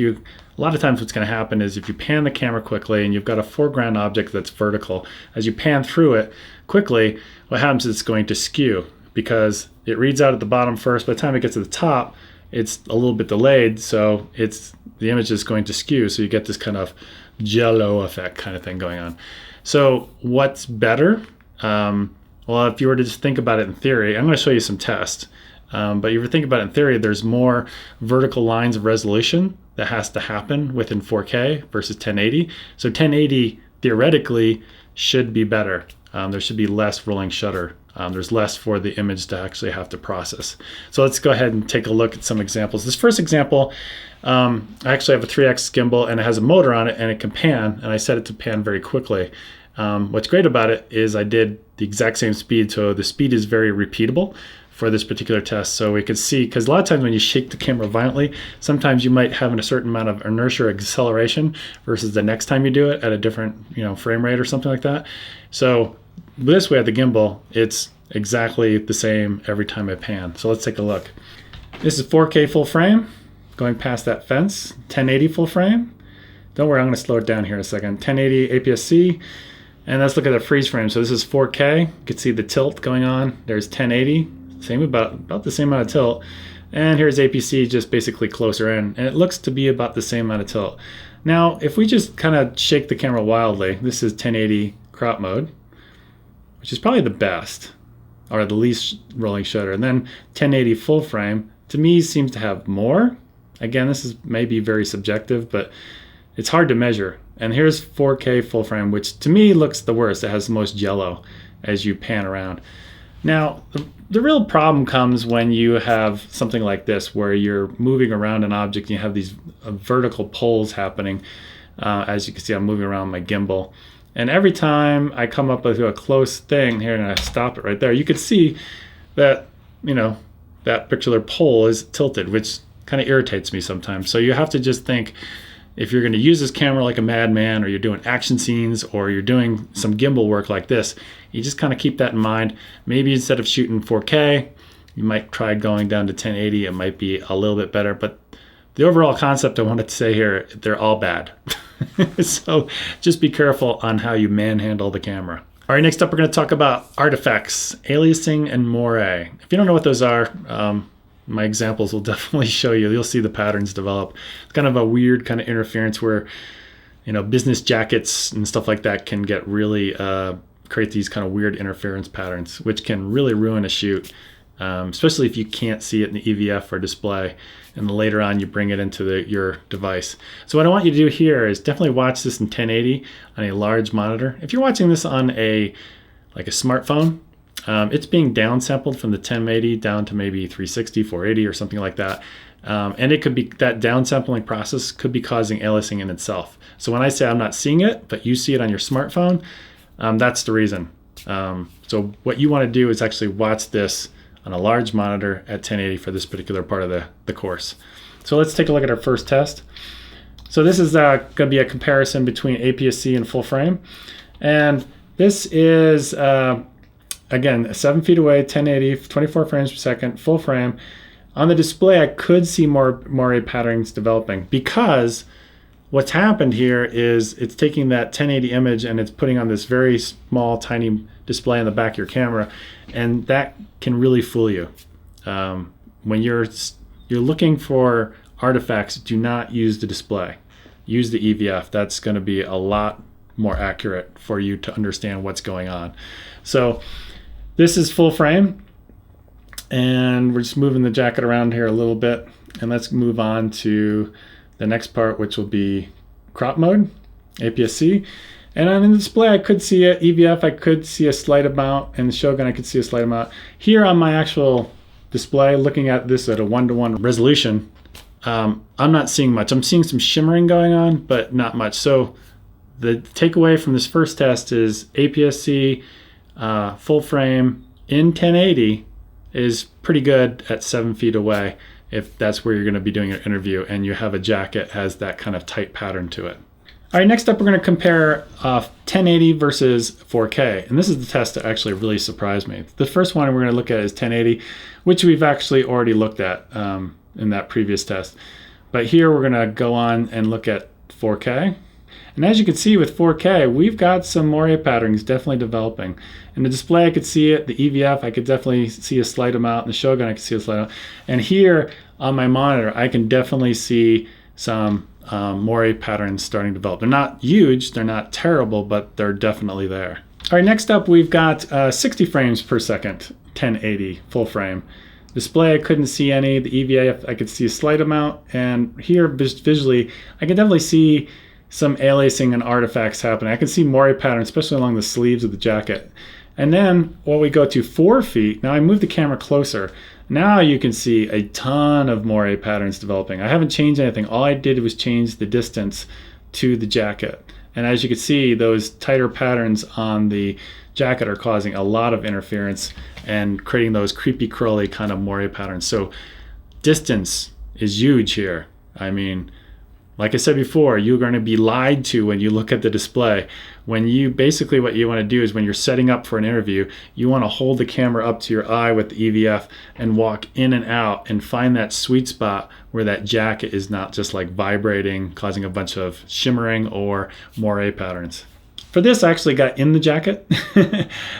lot of times what's going to happen is if you pan the camera quickly and you've got a foreground object that's vertical, as you pan through it quickly, what happens is it's going to skew because it reads out at the bottom first. By the time it gets to the top, it's a little bit delayed, so the image is going to skew. So you get this kind of jello effect kind of thing going on. So what's better? Well, if you were to just think about it in theory, I'm going to show you some tests. But if you think about it in theory, there's more vertical lines of resolution that has to happen within 4K versus 1080. So 1080 theoretically should be better. There should be less rolling shutter. There's less for the image to actually have to process. So let's go ahead and take a look at some examples. This first example, I actually have a 3x gimbal and it has a motor on it and it can pan, and I set it to pan very quickly. What's great about it is I did the exact same speed, so the speed is very repeatable for this particular test. So we could see, because a lot of times when you shake the camera violently, sometimes you might have a certain amount of inertia or acceleration versus the next time you do it at a different frame rate or something like that. So this way at the gimbal, it's exactly the same every time I pan. So let's take a look. This is 4K full frame, going past that fence, 1080 full frame. Don't worry, I'm going to slow it down here in a second. 1080 APS-C, and let's look at the freeze frame. So this is 4K. You can see the tilt going on. There's 1080, same about the same amount of tilt. And here's APC just basically closer in, and it looks to be about the same amount of tilt. Now, if we just kind of shake the camera wildly, this is 1080 crop mode, which is probably the best, or the least rolling shutter. And then 1080 full frame, to me, seems to have more. Again, this is maybe very subjective, but it's hard to measure. And here's 4K full frame, which to me looks the worst. It has the most yellow as you pan around. Now, the real problem comes when you have something like this, where you're moving around an object and you have these vertical pulls happening. As you can see, I'm moving around my gimbal. And every time I come up with a close thing here and I stop it right there, you can see that, that particular pole is tilted, which kind of irritates me sometimes. So you have to just think, if you're going to use this camera like a madman, or you're doing action scenes, or you're doing some gimbal work like this, you just kind of keep that in mind. Maybe instead of shooting 4K, you might try going down to 1080. It might be a little bit better, but the overall concept I wanted to say here, they're all bad. So just be careful on how you manhandle the camera. All right, next up we're going to talk about artifacts, aliasing, and moire. If you don't know what those are, my examples will definitely show you. You'll see the patterns develop. It's kind of a weird kind of interference where, business jackets and stuff like that can get really, create these kind of weird interference patterns, which can really ruin a shoot, especially if you can't see it in the EVF or display, and then later on you bring it into your device. So what I want you to do here is definitely watch this in 1080 on a large monitor. If you're watching this on a smartphone, it's being downsampled from the 1080 down to maybe 360, 480 or something like that. And it could be that downsampling process could be causing aliasing in itself. So when I say I'm not seeing it, but you see it on your smartphone, that's the reason. So what you want to do is actually watch this on a large monitor at 1080 for this particular part of the course. So let's take a look at our first test. So this is going to be a comparison between APS-C and full frame. And this is, again, 7 feet away, 1080, 24 frames per second, full frame. On the display, I could see more moire patterns developing, because what's happened here is it's taking that 1080 image and it's putting on this very small, tiny display on the back of your camera, and that can really fool you. When you're looking for artifacts, do not use the display. Use the EVF. That's going to be a lot more accurate for you to understand what's going on. So this is full frame, and we're just moving the jacket around here a little bit, and let's move on to the next part, which will be crop mode, APS-C. And on the display, I could see a EVF, I could see a slight amount, and the Shogun, I could see a slight amount. Here on my actual display, looking at this at a 1:1 resolution, I'm not seeing much. I'm seeing some shimmering going on, but not much. So the takeaway from this first test is APS-C full frame in 1080 is pretty good at 7 feet away, if that's where you're going to be doing your interview and you have a jacket that has that kind of tight pattern to it. All right, next up we're going to compare 1080 versus 4K. And this is the test that actually really surprised me. The first one we're going to look at is 1080, which we've actually already looked at in that previous test. But here we're going to go on and look at 4K. And as you can see with 4K, we've got some moire patterns definitely developing. In the display, I could see it. The EVF, I could definitely see a slight amount. In the Shogun, I could see a slight amount. And here on my monitor, I can definitely see some moire patterns starting to develop. They're not huge, they're not terrible, but they're definitely there. All right, next up we've got 60 frames per second, 1080 full frame. Display, I couldn't see any. The EVA, I could see a slight amount. And here, visually, I can definitely see some aliasing and artifacts happening. I can see moire patterns, especially along the sleeves of the jacket. And then when we go to 4 feet, now I move the camera closer. Now you can see a ton of moire patterns developing. I haven't changed anything. All I did was change the distance to the jacket. And as you can see, those tighter patterns on the jacket are causing a lot of interference and creating those creepy curly kind of moire patterns. So distance is huge here. I mean, like I said before, you're going to be lied to when you look at the display. When you basically, what you want to do is when you're setting up for an interview, you want to hold the camera up to your eye with the EVF and walk in and out and find that sweet spot where that jacket is not just like vibrating, causing a bunch of shimmering or moire patterns. For this, I actually got in the jacket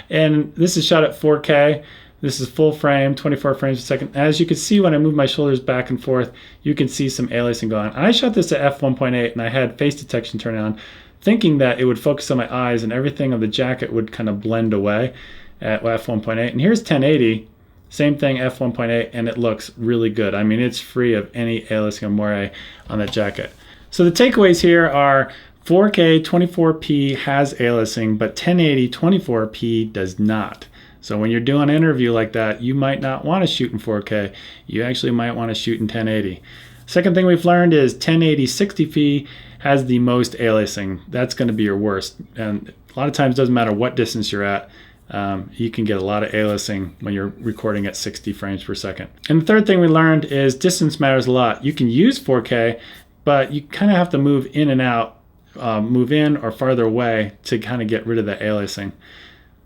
and this is shot at 4K. This is full frame, 24 frames a second. As you can see, when I move my shoulders back and forth, you can see some aliasing going on. I shot this at f1.8 and I had face detection turned on, thinking that it would focus on my eyes and everything on the jacket would kind of blend away at f1.8. And here's 1080, same thing, f1.8, and it looks really good. I mean, it's free of any aliasing or moire on that jacket. So the takeaways here are 4K 24p has aliasing, but 1080 24p does not. So when you're doing an interview like that, you might not want to shoot in 4K. You actually might want to shoot in 1080. Second thing we've learned is 1080 60p has the most aliasing. That's going to be your worst. And a lot of times it doesn't matter what distance you're at. You can get a lot of aliasing when you're recording at 60 frames per second. And the third thing we learned is distance matters a lot. You can use 4K, but you kind of have to move in and out, move in or farther away to kind of get rid of that aliasing.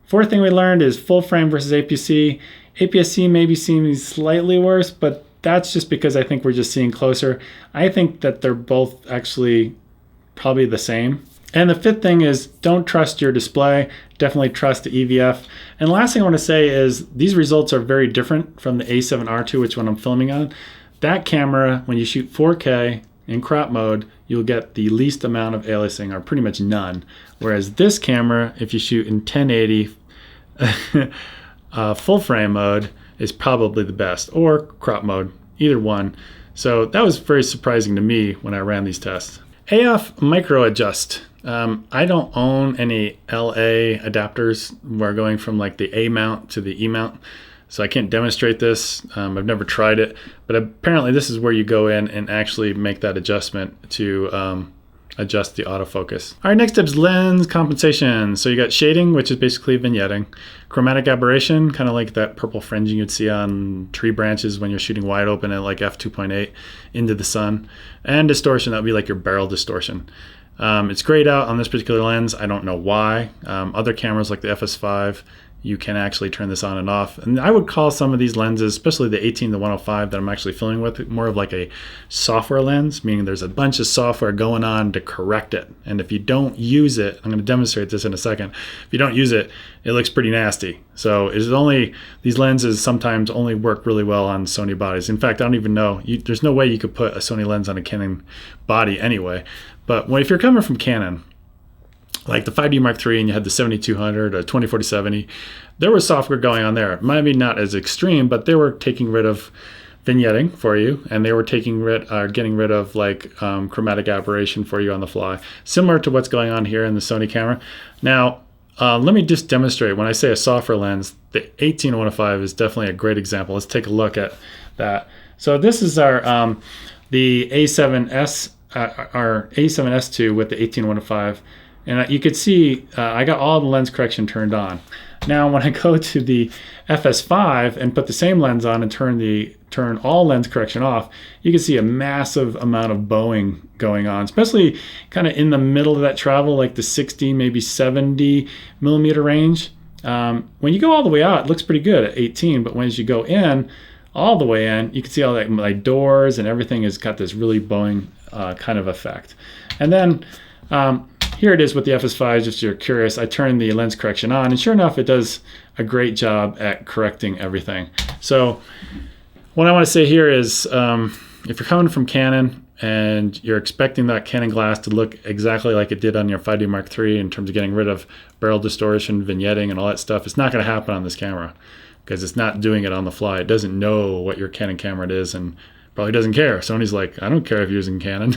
Fourth thing we learned is full frame versus APS-C. APS-C maybe seems slightly worse, but that's just because I think we're just seeing closer. I think that they're both actually probably the same. And the fifth thing is don't trust your display. Definitely trust the EVF. And the last thing I want to say is these results are very different from the A7R2, which one I'm filming on. That camera, when you shoot 4K in crop mode, you'll get the least amount of aliasing, or pretty much none. Whereas this camera, if you shoot in 1080 full frame mode, is probably the best, or crop mode, either one. So that was very surprising to me when I ran these tests. AF micro adjust. I don't own any LA adapters. We're going from like the A mount to the E mount. So I can't demonstrate this. I've never tried it, but apparently this is where you go in and actually make that adjustment to adjust the autofocus. All right, next up is lens compensation. So you got shading, which is basically vignetting. Chromatic aberration, kind of like that purple fringing you'd see on tree branches when you're shooting wide open at like f2.8 into the sun. And distortion, that would be like your barrel distortion. It's grayed out on this particular lens. I don't know why. Other cameras like the FS5, you can actually turn this on and off. And I would call some of these lenses, especially the 18-105 that I'm actually filming with, more of like a software lens, meaning there's a bunch of software going on to correct it. And if you don't use it, I'm going to demonstrate this in a second. If you don't use it, it looks pretty nasty. So these lenses sometimes only work really well on Sony bodies. In fact, I don't even know, there's no way you could put a Sony lens on a Canon body anyway. But if you're coming from Canon, like the 5D Mark III and you had the 7200 or 2040-70, there was software going on there. Maybe not as extreme, but they were taking rid of vignetting for you, and they were getting rid of like chromatic aberration for you on the fly, similar to what's going on here in the Sony camera. Now, let me just demonstrate. When I say a software lens, the 18-105 is definitely a great example. Let's take a look at that. So this is our the A7S, our A7S II with the 18-105. And you could see I got all the lens correction turned on. Now when I go to the FS5 and put the same lens on and turn all lens correction off, you can see a massive amount of bowing going on, especially kind of in the middle of that travel, like the 60, maybe 70 millimeter range. When you go all the way out, it looks pretty good at 18, but as you go in, all the way in, you can see all that, like doors and everything has got this really bowing kind of effect. And then here it is with the FS5, just if you're curious, I turned the lens correction on, and sure enough, it does a great job at correcting everything. So what I want to say here is if you're coming from Canon and you're expecting that Canon glass to look exactly like it did on your 5D Mark III in terms of getting rid of barrel distortion, vignetting, and all that stuff, it's not going to happen on this camera because it's not doing it on the fly. It doesn't know what your Canon camera it is and probably doesn't care. Sony's like, I don't care if you're using Canon.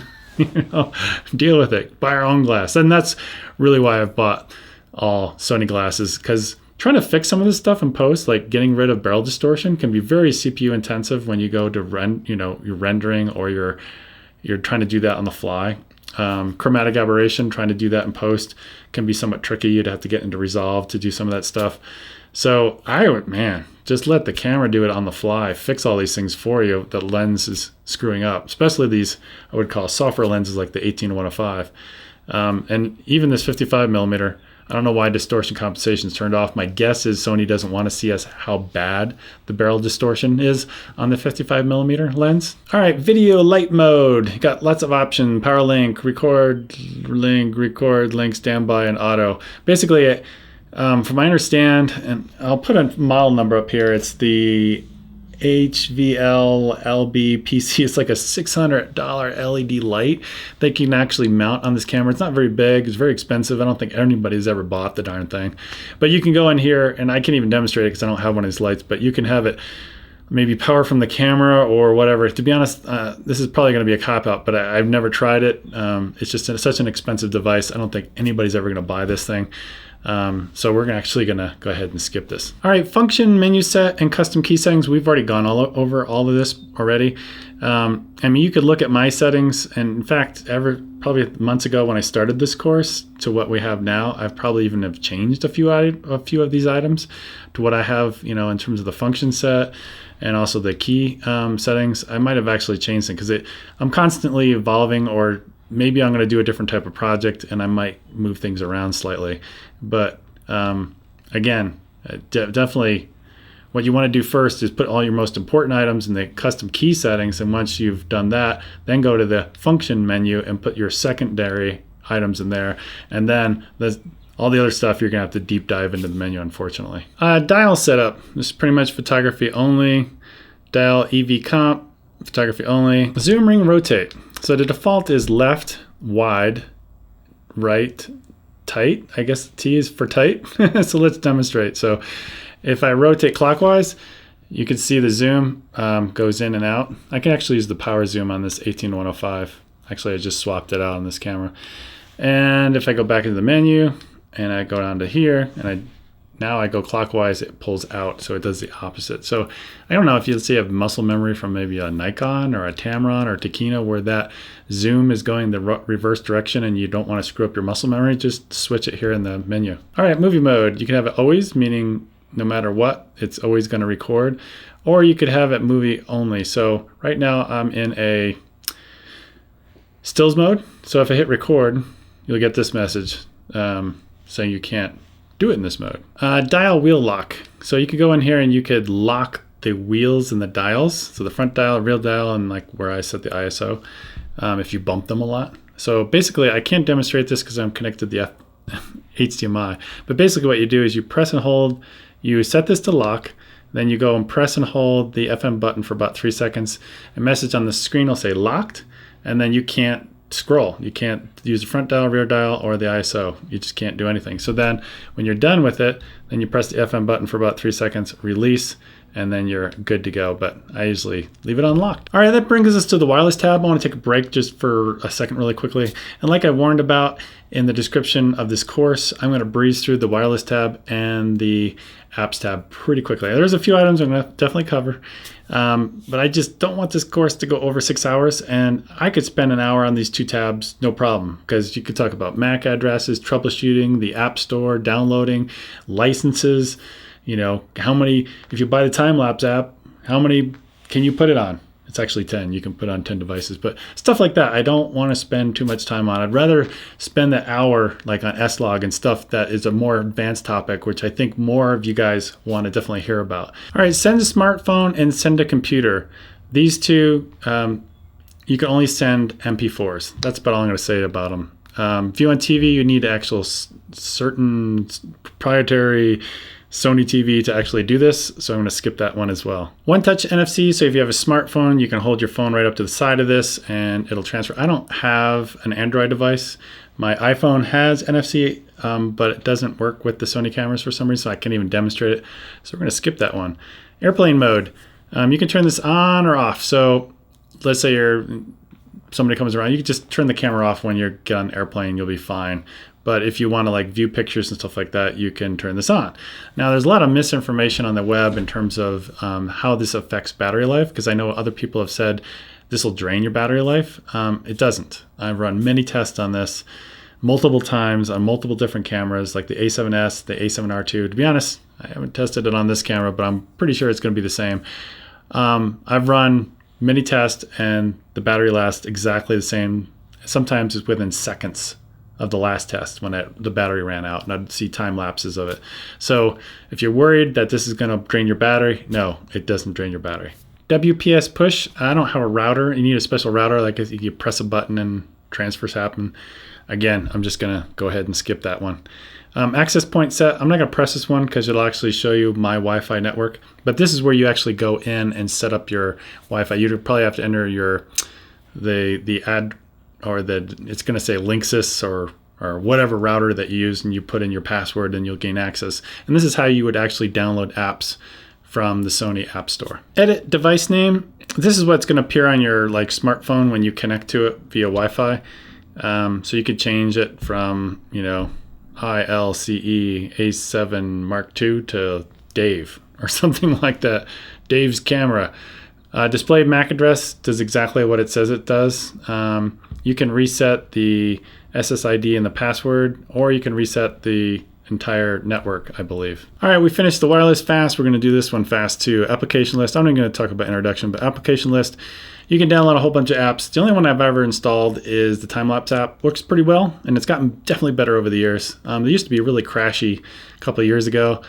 Deal with it. Buy our own glass. And that's really why I've bought all Sony glasses, because trying to fix some of this stuff in post, like getting rid of barrel distortion, can be very CPU intensive when you go to you're rendering or you're trying to do that on the fly. Chromatic aberration, trying to do that in post can be somewhat tricky. You'd have to get into Resolve to do some of that stuff. So I would, just let the camera do it on the fly, fix all these things for you. The lens is screwing up, especially these, I would call software lenses like the 18-105. And even this 55mm, I don't know why distortion compensation is turned off. My guess is Sony doesn't want to see us how bad the barrel distortion is on the 55mm lens. All right, video light mode. Got lots of options: power link, record link, standby, and auto. Basically, from my understand, and I'll put a model number up here, it's the HVL LB PC. It's like a $600 LED light that you can actually mount on this camera. It's not very big. It's very expensive. I don't think anybody's ever bought the darn thing. But you can go in here, and I can't even demonstrate it because I don't have one of these lights, but you can have it maybe power from the camera or whatever. To be honest, this is probably going to be a cop-out, but I've never tried it. It's just such an expensive device. I don't think anybody's ever going to buy this thing. So we're actually going to go ahead and skip this. All right, function, menu set, and custom key settings. We've already gone over all of this already. I mean, you could look at my settings, and in fact, probably months ago when I started this course to what we have now, I've probably even have changed a few of these items to what I have, in terms of the function set and also the key settings. I might have actually changed them because I'm constantly evolving, or maybe I'm going to do a different type of project and I might move things around slightly. But again, definitely what you want to do first is put all your most important items in the custom key settings. And once you've done that, then go to the function menu and put your secondary items in there. And then all the other stuff, you're going to have to deep dive into the menu, unfortunately. Dial setup. This is pretty much photography only. Dial EV comp, photography only. Zoom ring rotate. So the default is left, wide, right, tight. I guess T is for tight. So let's demonstrate. So if I rotate clockwise, you can see the zoom goes in and out. I can actually use the power zoom on this 18-105. Actually, I just swapped it out on this camera. And if I go back into the menu and I go down to here and now I go clockwise, it pulls out, so it does the opposite. So I don't know if you have muscle memory from maybe a Nikon or a Tamron or Takina where that zoom is going the reverse direction and you don't want to screw up your muscle memory, just switch it here in the menu. All right, movie mode. You can have it always, meaning no matter what, it's always going to record, or you could have it movie only. So right now I'm in a stills mode. So if I hit record, you'll get this message saying you can't do it in this mode. Dial wheel lock. So you could go in here and you could lock the wheels and the dials. So the front dial, rear dial, and like where I set the ISO, if you bump them a lot. So basically, I can't demonstrate this because I'm connected to the HDMI. But basically what you do is you press and hold, you set this to lock, then you go and press and hold the FM button for about 3 seconds. A message on the screen will say locked, and then you can't scroll. You can't use the front dial, rear dial, or the ISO. You just can't do anything. So then when you're done with it, then you press the FM button for about 3 seconds, release, and then you're good to go. But I usually leave it unlocked. All right, that brings us to the wireless tab. I want to take a break just for a second really quickly. And like I warned about in the description of this course, I'm going to breeze through the wireless tab and the apps tab pretty quickly. There's a few items I'm going to definitely cover. But I just don't want this course to go over 6 hours, and I could spend an hour on these two tabs, no problem, because you could talk about MAC addresses, troubleshooting, the App Store, downloading, licenses, how many, if you buy the time-lapse app, how many can you put it on? It's actually 10. You can put on 10 devices, but stuff like that, I don't want to spend too much time on. I'd rather spend the hour like on S-Log and stuff that is a more advanced topic, which I think more of you guys want to definitely hear about. All right, send a smartphone and send a computer. These two, you can only send MP4s. That's about all I'm going to say about them. View on TV, you need actual certain proprietary Sony TV to actually do this, so I'm going to skip that one as well. One touch NFC, so if you have a smartphone, you can hold your phone right up to the side of this and it'll transfer. I don't have an Android device. My iPhone has NFC, but it doesn't work with the Sony cameras for some reason, so I can't even demonstrate it. So we're going to skip that one. Airplane mode. You can turn this on or off. So let's say somebody comes around, you can just turn the camera off when you get on the airplane, you'll be fine. But if you want to like view pictures and stuff like that, you can turn this on. Now there's a lot of misinformation on the web in terms of how this affects battery life, because I know other people have said this will drain your battery life. It doesn't. I've run many tests on this multiple times on multiple different cameras like the A7S, the A7R2. To be honest, I haven't tested it on this camera, but I'm pretty sure it's going to be the same. I've run many tests and the battery lasts exactly the same. Sometimes it's within seconds of the last test when the battery ran out, and I'd see time lapses of it. So if you're worried that this is going to drain your battery, no, it doesn't drain your battery. WPS push, I don't have a router. You need a special router, like if you press a button and transfers happen. Again, I'm just going to go ahead and skip that one. Access point set, I'm not going to press this one because it'll actually show you my Wi-Fi network, but this is where you actually go in and set up your Wi-Fi. You'd probably have to enter the ad, or it's going to say Linksys or whatever router that you use, and you put in your password and you'll gain access. And this is how you would actually download apps from the Sony App Store. Edit device name. This is what's going to appear on your like smartphone when you connect to it via Wi-Fi. So you could change it from, ILCE A7 Mark II to Dave or something like that. Dave's camera. Display MAC address does exactly what it says it does. You can reset the SSID and the password, or you can reset the entire network, I believe. All right, we finished the wireless fast. We're going to do this one fast too. Application list. I'm not going to talk about introduction, but application list. You can download a whole bunch of apps. The only one I've ever installed is the time-lapse app. Works pretty well, and it's gotten definitely better over the years. They used to be really crashy a couple of years ago.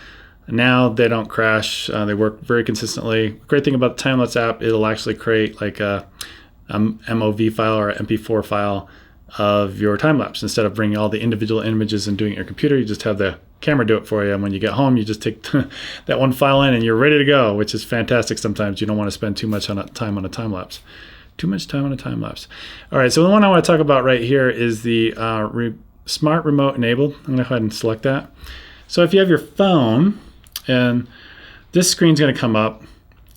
Now they don't crash. They work very consistently. Great thing about the time-lapse app, it'll actually create like a MOV file or an MP4 file of your time-lapse. Instead of bringing all the individual images and doing it on your computer, you just have the camera do it for you. And when you get home, you just take that one file in and you're ready to go, which is fantastic. Sometimes you don't want to spend too much time on a time-lapse. Too much time on a time-lapse. All right, so the one I want to talk about right here is the Smart Remote Enabled. I'm going to go ahead and select that. So if you have your phone, and this screen's going to come up,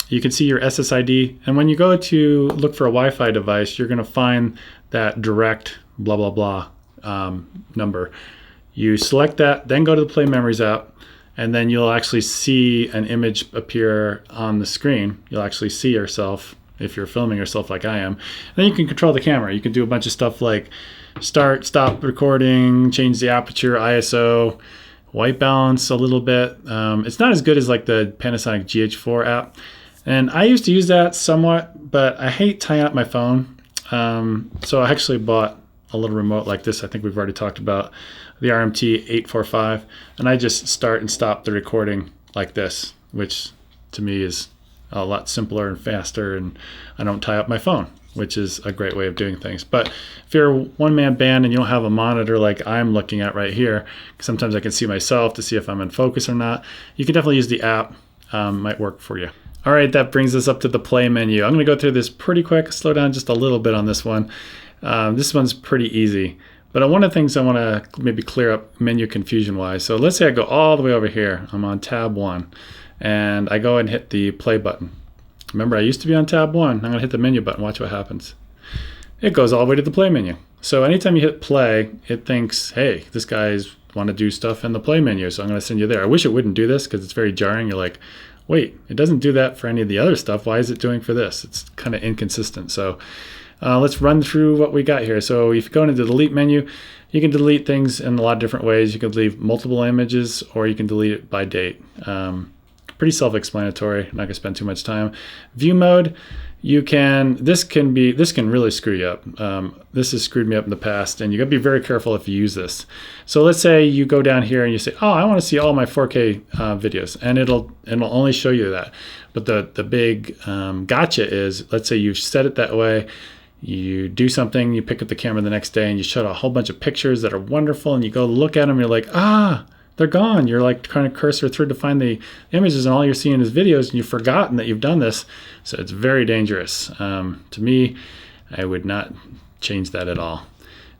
you can see your SSID, and when you go to look for a Wi-Fi device, you're going to find that direct blah blah blah number. You select that, then go to the Play Memories app, and then you'll actually see an image appear on the screen. You'll actually see yourself if you're filming yourself like I am. Then you can control the camera. You can do a bunch of stuff like start, stop recording, change the aperture, ISO, white balance a little bit. It's not as good as like the Panasonic GH4 app. And I used to use that somewhat, but I hate tying up my phone. So I actually bought a little remote like this. I think we've already talked about the RMT 845. And I just start and stop the recording like this, which to me is a lot simpler and faster. And I don't tie up my phone, which is a great way of doing things. But if you're a one-man band and you don't have a monitor like I'm looking at right here, sometimes I can see myself to see if I'm in focus or not, you can definitely use the app. Might work for you. All right, that brings us up to the play menu. I'm going to go through this pretty quick, slow down just a little bit on this one. This one's pretty easy. But one of the things I want to maybe clear up menu confusion-wise. So let's say I go all the way over here. I'm on tab 1, and I go and hit the play button. Remember, I used to be on tab 1. I'm going to hit the menu button. Watch what happens. It goes all the way to the play menu. So anytime you hit play, it thinks, hey, this guy's want to do stuff in the play menu, so I'm going to send you there. I wish it wouldn't do this because it's very jarring. You're like, wait, it doesn't do that for any of the other stuff. Why is it doing for this? It's kind of inconsistent. So let's run through what we got here. So if you go into the delete menu, you can delete things in a lot of different ways. You can leave multiple images, or you can delete it by date. Pretty self-explanatory. I'm not gonna spend too much time. View mode, this can really screw you up. This has screwed me up in the past, and you gotta be very careful if you use this. So let's say you go down here and you say, oh, I want to see all my 4K videos, and it'll only show you that. But the big gotcha is, let's say you set it that way, you do something, you pick up the camera the next day and you shot a whole bunch of pictures that are wonderful, and you go look at them and you're like, they're gone. You're like trying to cursor through to find the images, and all you're seeing is videos, and you've forgotten that you've done this. So it's very dangerous. To me, I would not change that at all.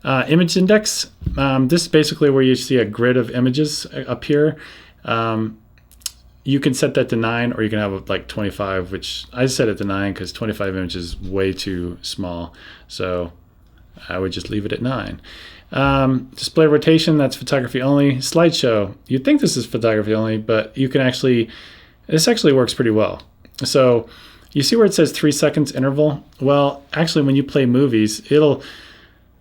Image index. This is basically where you see a grid of images appear. You can set that to 9, or you can have like 25, which I set it to 9 because 25 images is way too small. So I would just leave it at 9. Display rotation, that's photography only. Slideshow, you'd think this is photography only, but you can this actually works pretty well. So you see where it says 3 seconds interval? Well, actually when you play movies, it'll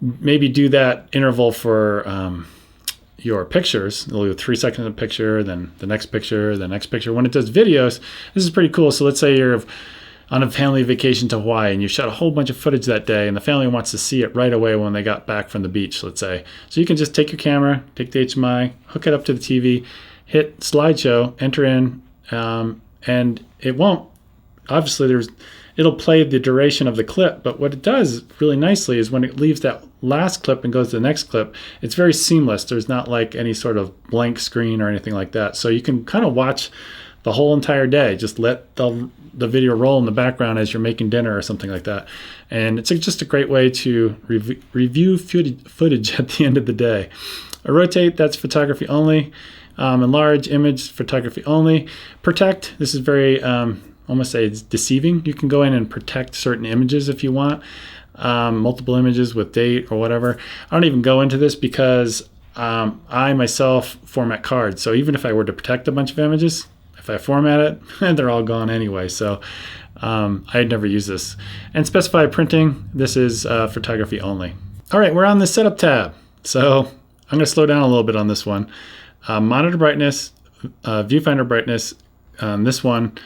maybe do that interval for your pictures. It'll do 3 seconds of picture, then the next picture, the next picture. When it does videos, this is pretty cool. So let's say you're on a family vacation to Hawaii and you shot a whole bunch of footage that day, and the family wants to see it right away when they got back from the beach, let's say. So you can just take your camera, take the HMI, hook it up to the TV, hit slideshow, enter in, and it won't, obviously it'll play the duration of the clip, but what it does really nicely is when it leaves that last clip and goes to the next clip, it's very seamless. There's not like any sort of blank screen or anything like that. So you can kind of watch the whole entire day. Just let the video roll in the background as you're making dinner or something like that. And it's just a great way to review footage at the end of the day. A rotate, that's photography only. Enlarge image, photography only. Protect, this is very, almost say it's deceiving. You can go in and protect certain images if you want. Multiple images with date or whatever. I don't even go into this because I myself format cards. So even if I were to protect a bunch of images, if I format it, they're all gone anyway. So I'd never use this. And specify printing, this is photography only. All right, we're on the setup tab. So I'm going to slow down a little bit on this one. Monitor brightness, viewfinder brightness, this one,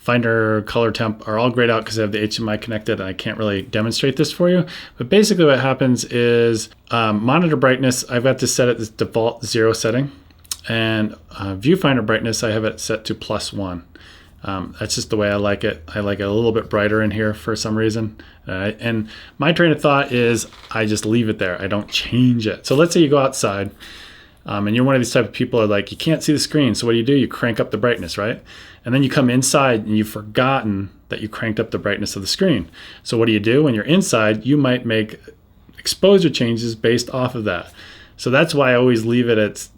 Finder, color temp are all grayed out because I have the HMI connected and I can't really demonstrate this for you. But basically what happens is monitor brightness, I've got to set it as default 0 setting. And viewfinder brightness, I have it set to +1. That's just the way I like it. I like it a little bit brighter in here for some reason. And my train of thought is I just leave it there. I don't change it. So let's say you go outside and you're one of these type of people are like, you can't see the screen. So what do? You crank up the brightness, right? And then you come inside and you've forgotten that you cranked up the brightness of the screen. So what do? When you're inside, you might make exposure changes based off of that. So that's why I always leave it at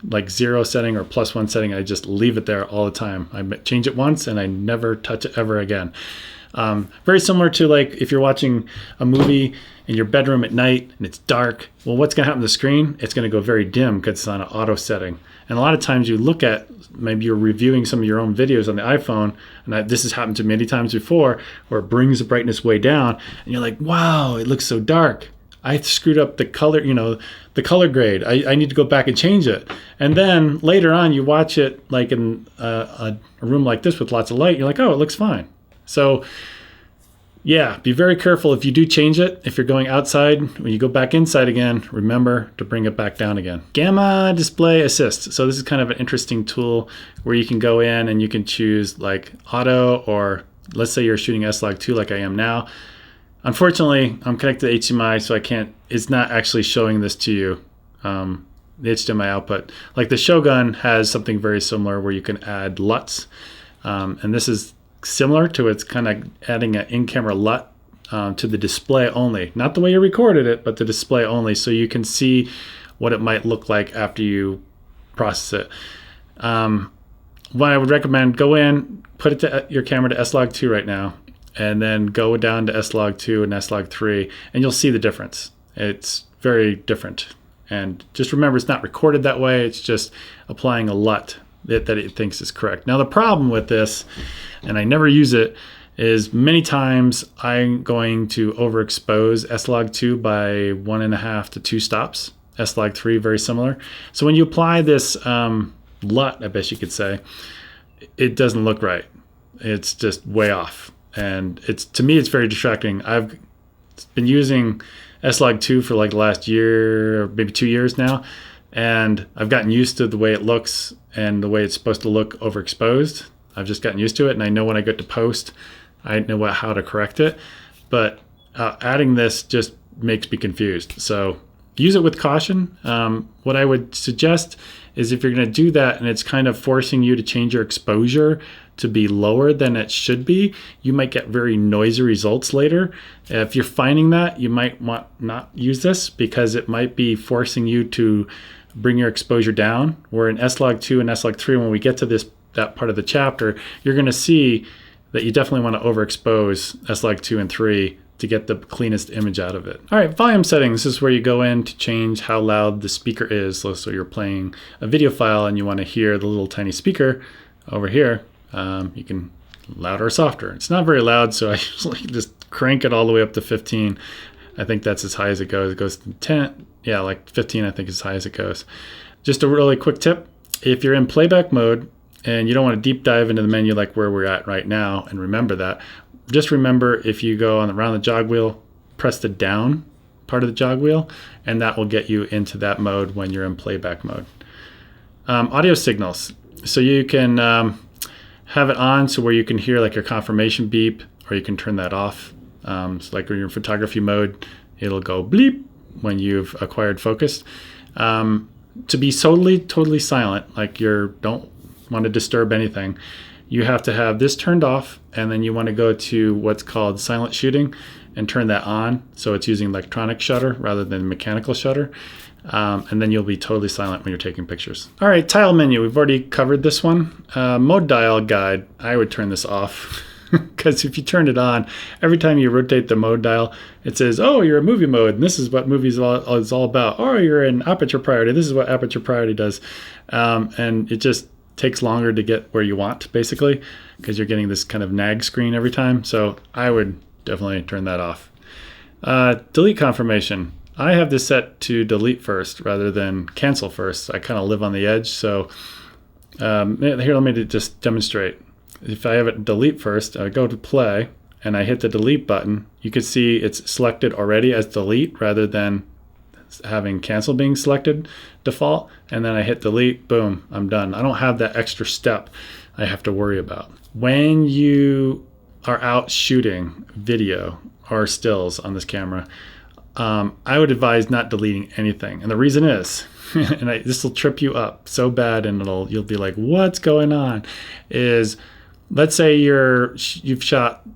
like 0 setting or +1 setting. I just leave it there all the time. I change it once and I never touch it ever again. Very similar to like if you're watching a movie in your bedroom at night and it's dark. Well, what's going to happen to the screen? It's going to go very dim because it's on an auto setting. And a lot of times you look at, maybe you're reviewing some of your own videos on the iPhone, and this has happened to me many times before, where it brings the brightness way down and you're like, wow, it looks so dark. I screwed up the color, the color grade. I need to go back and change it. And then later on, you watch it like in a room like this with lots of light. You're like, oh, it looks fine. So yeah, be very careful if you do change it. If you're going outside, when you go back inside again, remember to bring it back down again. Gamma display assist. So this is kind of an interesting tool where you can go in and you can choose like auto, or let's say you're shooting S-Log2 like I am now. Unfortunately, I'm connected to HDMI, so it's not actually showing this to you, the HDMI output. Like the Shogun has something very similar where you can add LUTs, and this is similar to it's kind of adding an in-camera LUT to the display only. Not the way you recorded it, but the display only, so you can see what it might look like after you process it. What I would recommend, go in, put your camera to S-Log2 right now, and then go down to S-Log2 and S-Log3, and you'll see the difference. It's very different. And just remember, it's not recorded that way. It's just applying a LUT that it thinks is correct. Now, the problem with this, and I never use it, is many times I'm going to overexpose S-Log2 by 1.5 to 2 stops. S-Log3, very similar. So when you apply this LUT, I guess you could say, it doesn't look right. It's just way off. And to me, it's very distracting. I've been using S-Log2 for like the last year, or maybe 2 years now, and I've gotten used to the way it looks and the way it's supposed to look overexposed. I've just gotten used to it, and I know when I get to post, I know how to correct it. But adding this just makes me confused. So use it with caution. What I would suggest is if you're going to do that and it's kind of forcing you to change your exposure to be lower than it should be, you might get very noisy results later. If you're finding that, you might want not use this because it might be forcing you to bring your exposure down. Where in S-Log2 and S-Log3, when we get to that part of the chapter, you're going to see that you definitely want to overexpose S-Log2 and 3 to get the cleanest image out of it. All right, volume settings. This is where you go in to change how loud the speaker is. So you're playing a video file and you want to hear the little tiny speaker over here. You can louder or softer. It's not very loud, so I usually just crank it all the way up to 15. I think that's as high as it goes. It goes to 10. Yeah, like 15 I think is as high as it goes. Just a really quick tip. If you're in playback mode and you don't want to deep dive into the menu like where we're at right now, and remember that, just remember if you go around the jog wheel, press the down part of the jog wheel, and that will get you into that mode when you're in playback mode. Audio signals. So you can have it on so where you can hear like your confirmation beep, or you can turn that off. So like when you're in photography mode, it'll go bleep when you've acquired focus. To be totally silent, like you don't want to disturb anything, you have to have this turned off, and then you want to go to what's called silent shooting and turn that on so it's using electronic shutter rather than mechanical shutter. And then you'll be totally silent when you're taking pictures. All right, tile menu. We've already covered this one. Mode dial guide. I would turn this off because if you turn it on, every time you rotate the mode dial, it says, oh, you're in movie mode, and this is what movies is all about. Or you're in aperture priority. This is what aperture priority does. And it just takes longer to get where you want, basically, because you're getting this kind of nag screen every time. So I would definitely turn that off. Delete confirmation. I have this set to delete first rather than cancel first. I kind of live on the edge. So here, let me just demonstrate. If I have it delete first, I go to play and I hit the delete button. You can see it's selected already as delete rather than having cancel being selected default. And then I hit delete, boom, I'm done. I don't have that extra step I have to worry about. When you are out shooting video or stills on this camera, I would advise not deleting anything. And the reason is, and this will trip you up so bad and you'll be like, what's going on? Is let's say you've shot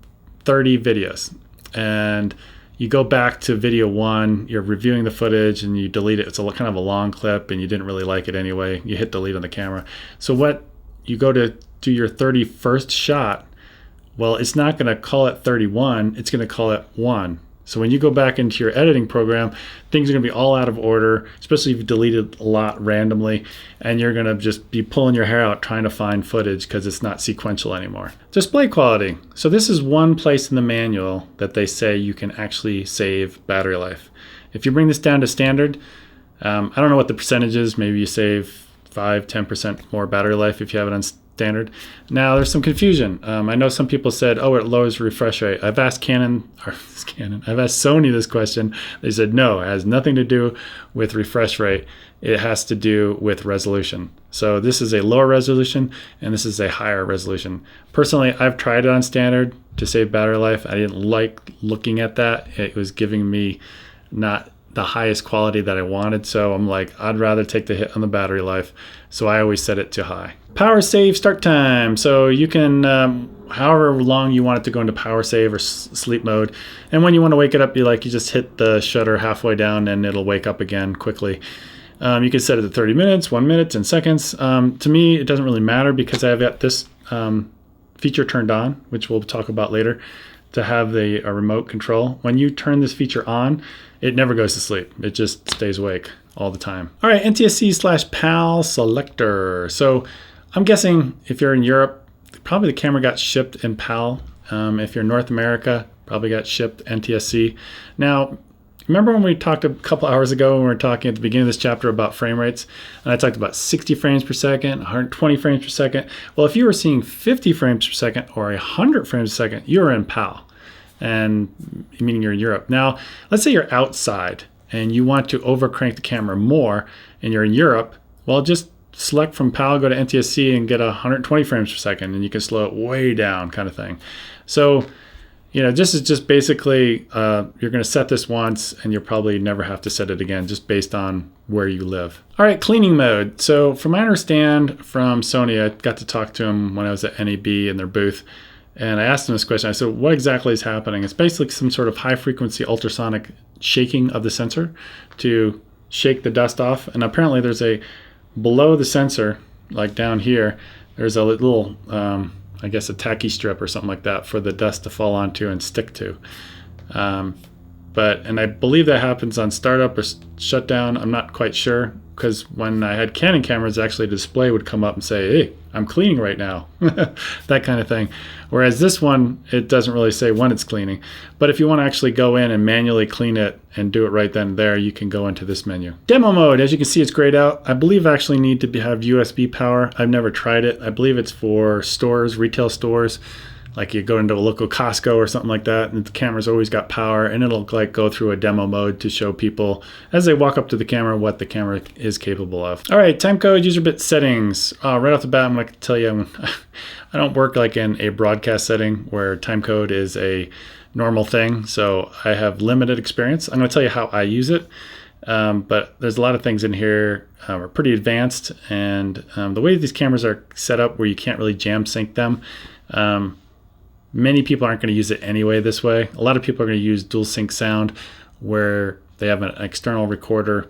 30 videos and you go back to video 1, you're reviewing the footage and you delete it. It's kind of a long clip and you didn't really like it anyway. You hit delete on the camera. So what you go to do your 31st shot, well, it's not going to call it 31. It's going to call it 1. So when you go back into your editing program, things are going to be all out of order, especially if you deleted a lot randomly, and you're going to just be pulling your hair out trying to find footage because it's not sequential anymore. Display quality. So this is one place in the manual that they say you can actually save battery life. If you bring this down to standard, I don't know what the percentage is. Maybe you save 5-10% more battery life if you have it on standard. Now there's some confusion. I know some people said, oh, it lowers refresh rate. I've asked I've asked Sony this question. They said no, it has nothing to do with refresh rate. It has to do with resolution. So this is a lower resolution and this is a higher resolution. Personally, I've tried it on standard to save battery life. I didn't like looking at that. It was giving me not the highest quality that I wanted. So I'm like, I'd rather take the hit on the battery life. So I always set it to high. Power save start time. So you can, however long you want it to go into power save or sleep mode. And when you want to wake it up, you just hit the shutter halfway down and it'll wake up again quickly. You can set it to 30 minutes, 1 minute, 10 seconds. To me, it doesn't really matter because I've got this feature turned on, which we'll talk about later, to have a remote control. When you turn this feature on, it never goes to sleep. It just stays awake all the time. All right, NTSC/PAL selector. So I'm guessing if you're in Europe, probably the camera got shipped in PAL. If you're in North America, probably got shipped NTSC. Now, remember when we talked a couple hours ago when we were talking at the beginning of this chapter about frame rates, and I talked about 60 frames per second, 120 frames per second. Well, if you were seeing 50 frames per second or 100 frames per second, you're in PAL, and meaning you're in Europe. Now, let's say you're outside and you want to overcrank the camera more and you're in Europe, well, just select from PAL, go to NTSC and get 120 frames per second and you can slow it way down kind of thing. So This is just basically, you're going to set this once and you'll probably never have to set it again, just based on where you live. All right, cleaning mode. So from what I understand from Sony, I got to talk to them when I was at NAB in their booth, and I asked them this question. I said, what exactly is happening? It's basically some sort of high frequency ultrasonic shaking of the sensor to shake the dust off. And apparently there's below the sensor, like down here, there's a little, I guess a tacky strip or something like that for the dust to fall onto and stick to. And I believe that happens on startup or shutdown. I'm not quite sure, because when I had Canon cameras, actually a display would come up and say, hey, I'm cleaning right now, that kind of thing. Whereas this one, it doesn't really say when it's cleaning. But if you want to actually go in and manually clean it and do it right then and there, you can go into this menu. Demo mode, as you can see, it's grayed out. I believe I actually need to have USB power. I've never tried it. I believe it's for stores, retail stores. Like you go into a local Costco or something like that, and the camera's always got power, and it'll like go through a demo mode to show people as they walk up to the camera what the camera is capable of. All right, timecode user bit settings. Right off the bat, I'm going to tell you, I don't work like in a broadcast setting where timecode is a normal thing, so I have limited experience. I'm going to tell you how I use it, but there's a lot of things in here are pretty advanced, and the way these cameras are set up where you can't really jam sync them, many people aren't going to use it anyway this way. A lot of people are going to use dual sync sound, where they have an external recorder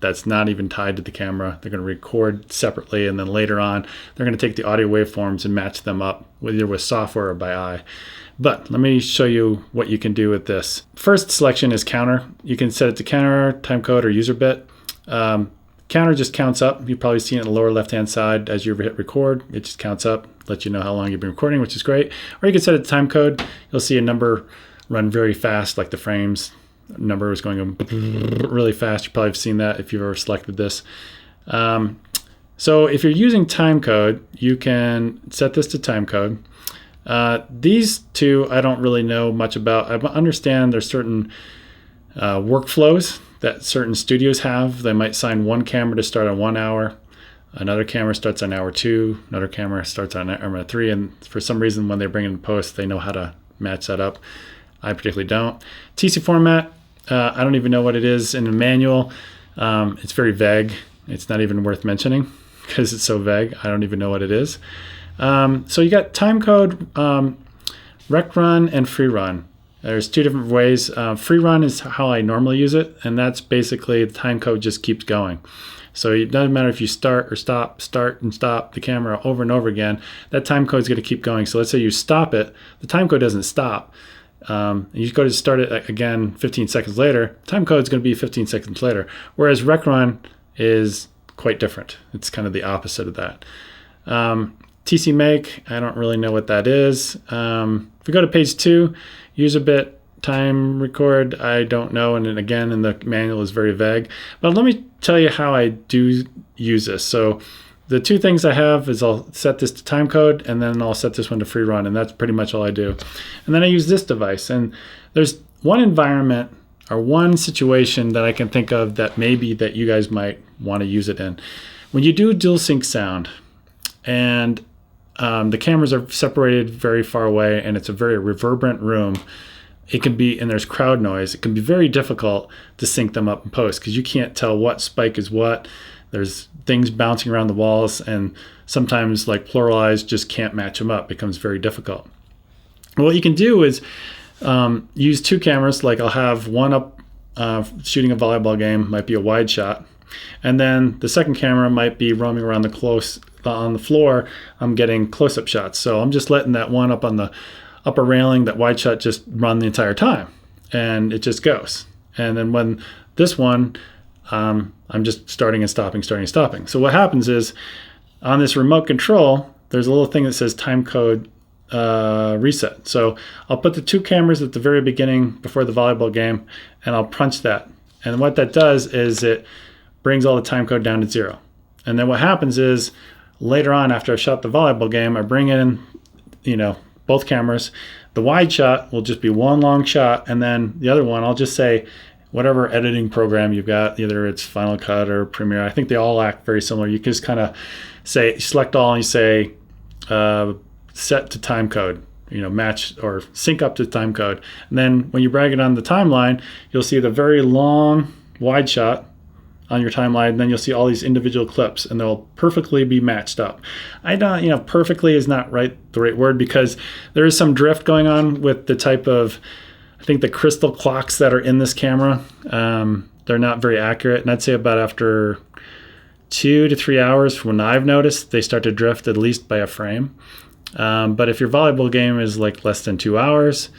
that's not even tied to the camera. They're going to record separately, and then later on they're going to take the audio waveforms and match them up either with software or by eye. But let me show you what you can do with this. First selection is counter. You can set it to counter, timecode, or user bit. Counter just counts up. You've probably seen it in the lower left-hand side as you hit record. It just counts up, lets you know how long you've been recording, which is great. Or you can set it to time code. You'll see a number run very fast, like the frames number is going really fast. You probably have seen that if you've ever selected this. So if you're using time code, you can set this to time code. These two I don't really know much about. I understand there's certain workflows that certain studios have. They might sign one camera to start on 1 hour, another camera starts on hour 2, another camera starts on hour 3, and for some reason when they bring it in post, they know how to match that up. I particularly don't. TC format, I don't even know what it is in the manual. It's very vague. It's not even worth mentioning because it's so vague. I don't even know what it is. So you got timecode, rec run, and free run. There's two different ways. Free run is how I normally use it, and that's basically the time code just keeps going. So it doesn't matter if you start or stop, start and stop the camera over and over again, that time code is going to keep going. So let's say you stop it, the time code doesn't stop. You go to start it again 15 seconds later, time code is going to be 15 seconds later. Whereas rec run is quite different. It's kind of the opposite of that. TC make, I don't really know what that is. If we go to page 2, user bit, time record, I don't know, and then again in the manual is very vague. But let me tell you how I do use this. So the two things I have is I'll set this to time code, and then I'll set this one to free run, and that's pretty much all I do. And then I use this device, and there's one environment or one situation that I can think of that maybe that you guys might want to use it in. When you do dual sync sound, and the cameras are separated very far away, and it's a very reverberant room, it can be, and there's crowd noise, it can be very difficult to sync them up in post because you can't tell what spike is what. There's things bouncing around the walls, and sometimes like plural eyes just can't match them up. It becomes very difficult. What you can do is use two cameras. Like I'll have one up shooting a volleyball game, might be a wide shot, and then the second camera might be roaming around on the floor. I'm getting close-up shots, so I'm just letting that one up on the upper railing, that wide shot, just run the entire time, and it just goes. And then when this one, I'm just starting and stopping, starting and stopping. So what happens is on this remote control, there's a little thing that says time code reset. So I'll put the two cameras at the very beginning before the volleyball game, and I'll punch that. And what that does is it brings all the time code down to 0. And then what happens is later on, after I've shot the volleyball game, I bring in, both cameras. The wide shot will just be one long shot, and then the other one, I'll just say whatever editing program you've got, either it's Final Cut or Premiere. I think they all act very similar. You can just kind of say, select all, and you say set to time code. match or sync up to the time code. And then when you drag it on the timeline, you'll see the very long wide shot on your timeline, and then you'll see all these individual clips, and they'll perfectly be matched up. I don't, perfectly is not the right word, because there is some drift going on with the type of, I think the crystal clocks that are in this camera. They're not very accurate, and I'd say about after 2 to 3 hours from when I've noticed, they start to drift at least by a frame. But if your volleyball game is like less than 2 hours,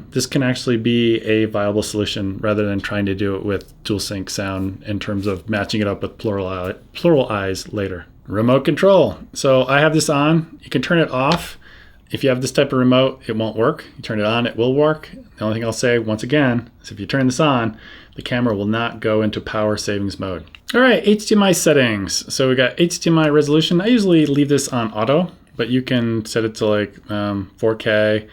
this can actually be a viable solution rather than trying to do it with dual sync sound in terms of matching it up with plural eyes later. Remote control. So I have this on. You can turn it off. If you have this type of remote, it won't work. You turn it on, it will work. The only thing I'll say once again is if you turn this on, the camera will not go into power savings mode. All right, HDMI settings. So we got HDMI resolution. I usually leave this on auto, but you can set it to like 4K,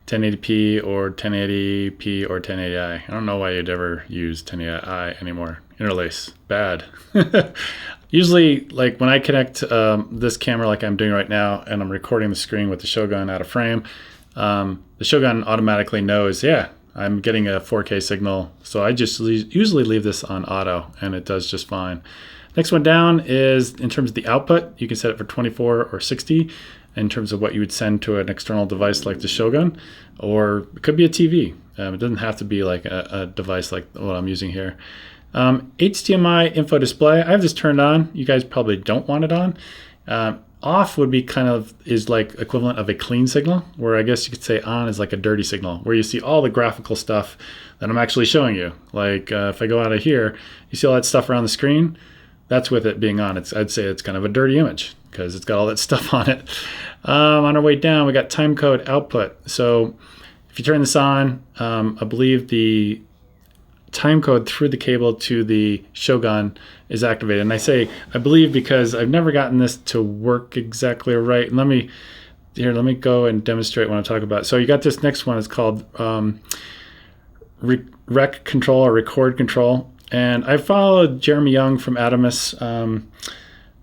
1080p or 1080p or 1080i. I don't know why you'd ever use 1080i anymore. Interlace, bad. Usually, like when I connect this camera like I'm doing right now, and I'm recording the screen with the Shogun out of frame, the Shogun automatically knows, yeah, I'm getting a 4K signal. So I just usually leave this on auto, and it does just fine. Next one down is in terms of the output. You can set it for 24 or 60 in terms of what you would send to an external device like the Shogun, or it could be a TV. It doesn't have to be like a device like what I'm using here. HDMI info display, I have this turned on. You guys probably don't want it on. Off would be is like equivalent of a clean signal, where I guess you could say on is like a dirty signal, where you see all the graphical stuff that I'm actually showing you. Like if I go out of here, you see all that stuff around the screen. That's with it being on. I'd say it's kind of a dirty image because it's got all that stuff on it. On our way down, we got time code output. So if you turn this on, I believe the time code through the cable to the Shogun is activated. And I say I believe because I've never gotten this to work exactly right. And let me go and demonstrate what I'm talking about. So you got this next one. It's called rec control or record control. And I followed Jeremy Young from Adamus,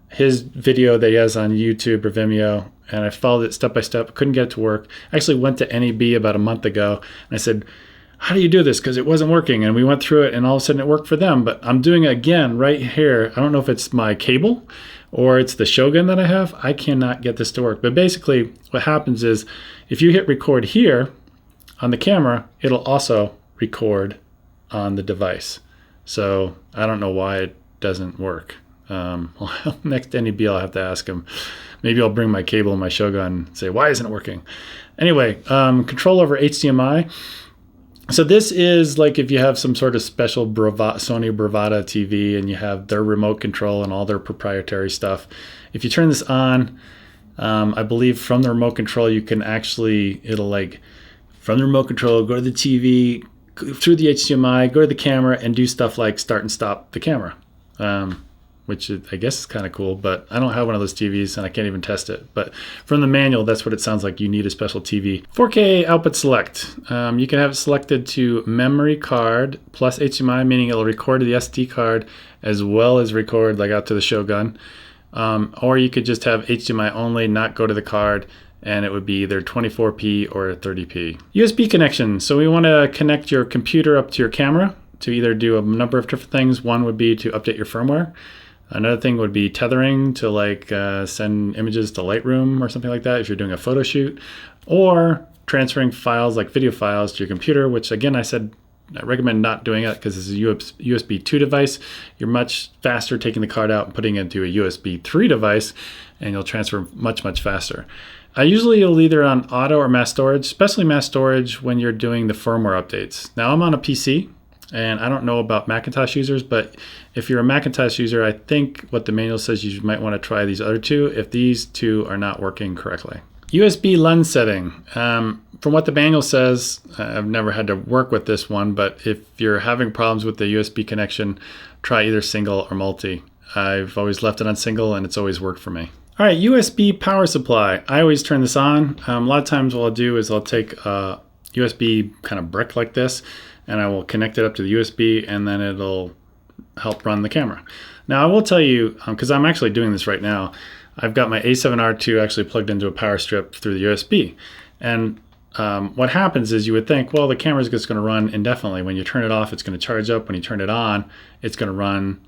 his video that he has on YouTube or Vimeo, and I followed it step by step. Couldn't get it to work. I actually went to NEB about a month ago, and I said, how do you do this? Because it wasn't working. And we went through it, and all of a sudden it worked for them. But I'm doing it again right here. I don't know if it's my cable or it's the Shogun that I have. I cannot get this to work. But basically what happens is if you hit record here on the camera, it'll also record on the device. So I don't know why it doesn't work. Next NEB, I'll have to ask him. Maybe I'll bring my cable and my Shogun and say, why isn't it working? Anyway, control over HDMI. So this is like if you have some sort of special Sony Bravada TV and you have their remote control and all their proprietary stuff. If you turn this on, I believe from the remote control, you can actually, from the remote control, go to the TV, through the HDMI, go to the camera, and do stuff like start and stop the camera, which I guess is kind of cool, but I don't have one of those TVs and I can't even test it. But from the manual, that's what it sounds like. You need a special TV. 4K output select. You can have it selected to memory card plus HDMI, meaning it'll record to the SD card as well as record like out to the Shogun. Or you could just have HDMI only, not go to the card, and it would be either 24p or 30p. USB connection. So we want to connect your computer up to your camera to either do a number of different things. One would be to update your firmware. Another thing would be tethering to send images to Lightroom or something like that if you're doing a photo shoot, or transferring files like video files to your computer, which again, I recommend not doing it because it's a USB 2 device. You're much faster taking the card out and putting it into a USB 3 device, and you'll transfer much, much faster. Usually you'll either on auto or mass storage, especially mass storage when you're doing the firmware updates. Now I'm on a PC, and I don't know about Macintosh users, but if you're a Macintosh user, I think what the manual says you might want to try these other two if these two are not working correctly. USB lens setting. From what the manual says, I've never had to work with this one, but if you're having problems with the USB connection, try either single or multi. I've always left it on single, and it's always worked for me. All right, USB power supply. I always turn this on. A lot of times what I'll do is I'll take a USB kind of brick like this, and I will connect it up to the USB, and then it'll help run the camera. Now I will tell you, because I'm actually doing this right now, I've got my a7R II actually plugged into a power strip through the USB. And what happens is you would think, well, the camera's just going to run indefinitely. When you turn it off, it's going to charge up. When you turn it on, it's going to run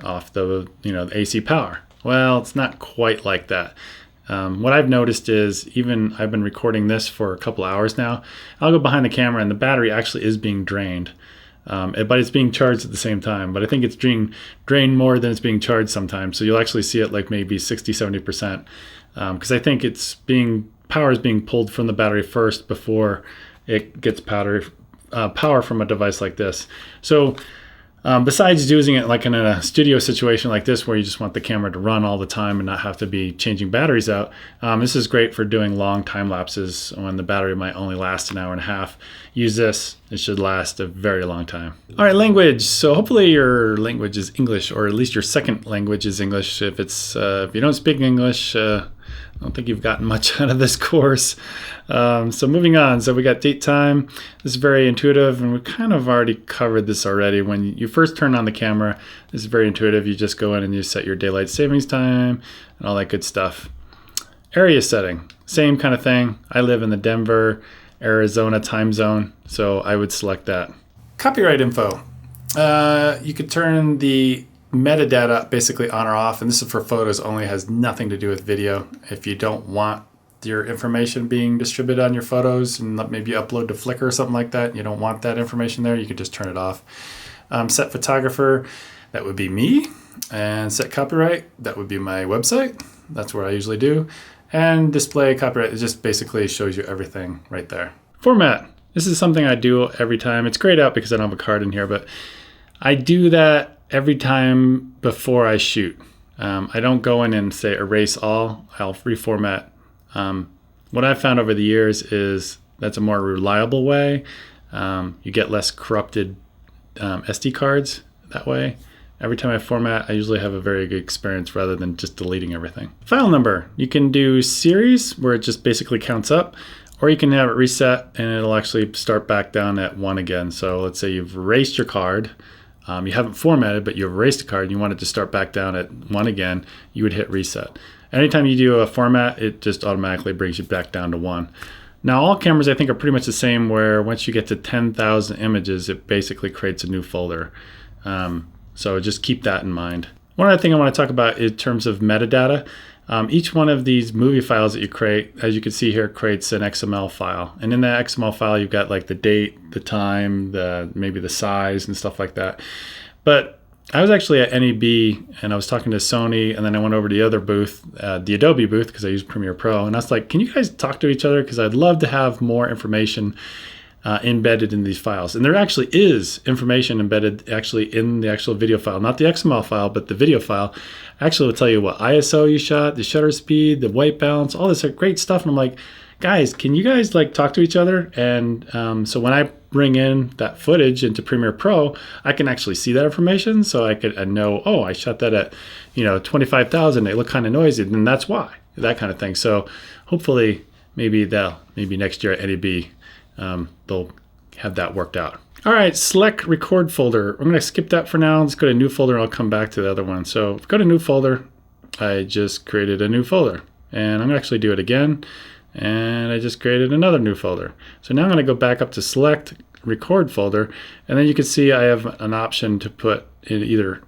off the the AC power. Well, it's not quite like that. What I've noticed is, even I've been recording this for a couple hours now, I'll go behind the camera and the battery actually is being drained. But it's being charged at the same time. But I think it's being drained more than it's being charged sometimes. So you'll actually see it like maybe 60-70%. Because I think power is being pulled from the battery first before it gets power from a device like this. So besides using it like in a studio situation like this where you just want the camera to run all the time and not have to be changing batteries out, this is great for doing long time lapses when the battery might only last an hour and a half. Use this, it should last a very long time. All right, language. So hopefully your language is English, or at least your second language is English. If you don't speak English, I don't think you've gotten much out of this course. So moving on. So we got date time. This is very intuitive, and we kind of already covered this already. When you first turn on the camera, this is very intuitive. You just go in and you set your daylight savings time and all that good stuff. Area setting, same kind of thing. I live in the Denver, Arizona time zone, so I would select that. Copyright info. You could turn the metadata basically on or off, and this is for photos only, has nothing to do with video. If you don't want your information being distributed on your photos and maybe upload to Flickr or something like that, you don't want that information there, you could just turn it off. Set photographer, that would be me. And set copyright, that would be my website. That's where I usually do. And display copyright, it just basically shows you everything right there. Format, this is something I do every time. It's grayed out because I don't have a card in here, but I do that every time before I shoot. I don't go in and say erase all, I'll reformat. What I've found over the years is that's a more reliable way. You get less corrupted SD cards that way. Every time I format, I usually have a very good experience rather than just deleting everything. File number, you can do series where it just basically counts up, or you can have it reset and it'll actually start back down at 1 again. So let's say you've erased your card. You haven't formatted, but you've erased a card and you want it to start back down at 1 again, you would hit reset. Anytime you do a format, it just automatically brings you back down to 1. Now, all cameras I think are pretty much the same, where once you get to 10,000 images, it basically creates a new folder. So just keep that in mind. One other thing I want to talk about in terms of metadata, each one of these movie files that you create, as you can see here, creates an XML file. And in that XML file, you've got like the date, the time, maybe the size and stuff like that. But I was actually at NEB and I was talking to Sony, and then I went over to the other booth, the Adobe booth, because I use Premiere Pro. And I was like, can you guys talk to each other? Because I'd love to have more information embedded in these files. And there actually is information embedded actually in the actual video file, not the XML file, but the video file. Actually will tell you what ISO you shot, the shutter speed, the white balance, all this great stuff. And I'm like, guys, can you guys like talk to each other? And so when I bring in that footage into Premiere Pro, I can actually see that information. So I could know, oh, I shot that at 25,000. They look kind of noisy, and that's why, that kind of thing. So hopefully maybe next year at NEB, they'll have that worked out. All right, select record folder. I'm going to skip that for now. Let's go to new folder and I'll come back to the other one. So go to new folder. I just created a new folder, and I'm going to actually do it again. And I just created another new folder. So now I'm going to go back up to select record folder, and then you can see I have an option to put in either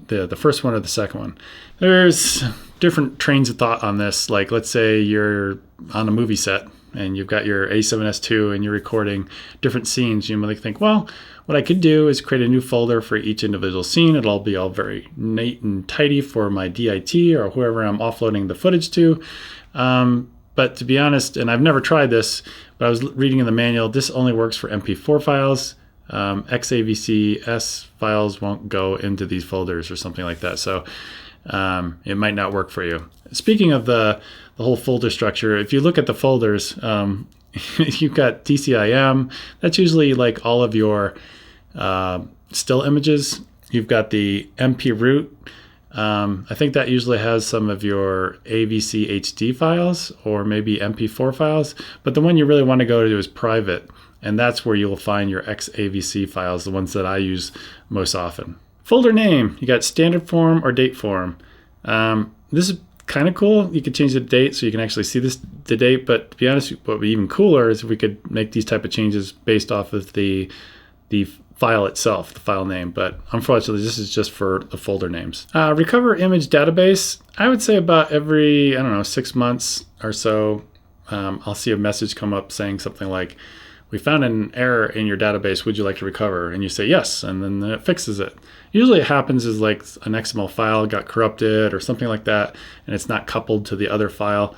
the first one or the second one. There's different trains of thought on this. Like, let's say you're on a movie set and you've got your a7S2 and you're recording different scenes. You might think, well, what I could do is create a new folder for each individual scene. It'll be all very neat and tidy for my DIT or whoever I'm offloading the footage to. But to be honest, and I've never tried this, but I was reading in the manual, this only works for MP4 files. XAVC files won't go into these folders or something like that. So it might not work for you. Speaking of the whole folder structure, if you look at the folders, you've got DCIM. That's usually like all of your still images. You've got the MP root. I think that usually has some of your AVC HD files or maybe MP4 files, but the one you really want to go to is private, and that's where you'll find your XAVC files, the ones that I use most often. Folder name, you got standard form or date form. This is kind of cool. You could change the date so you can actually see the date. But to be honest, what would be even cooler is if we could make these type of changes based off of the file itself, the file name. But unfortunately, this is just for the folder names. Recover image database. I would say about every, I don't know, 6 months or so, I'll see a message come up saying something like, we found an error in your database, would you like to recover? And you say yes, and then it fixes it. Usually it happens is like an XML file got corrupted or something like that, and it's not coupled to the other file.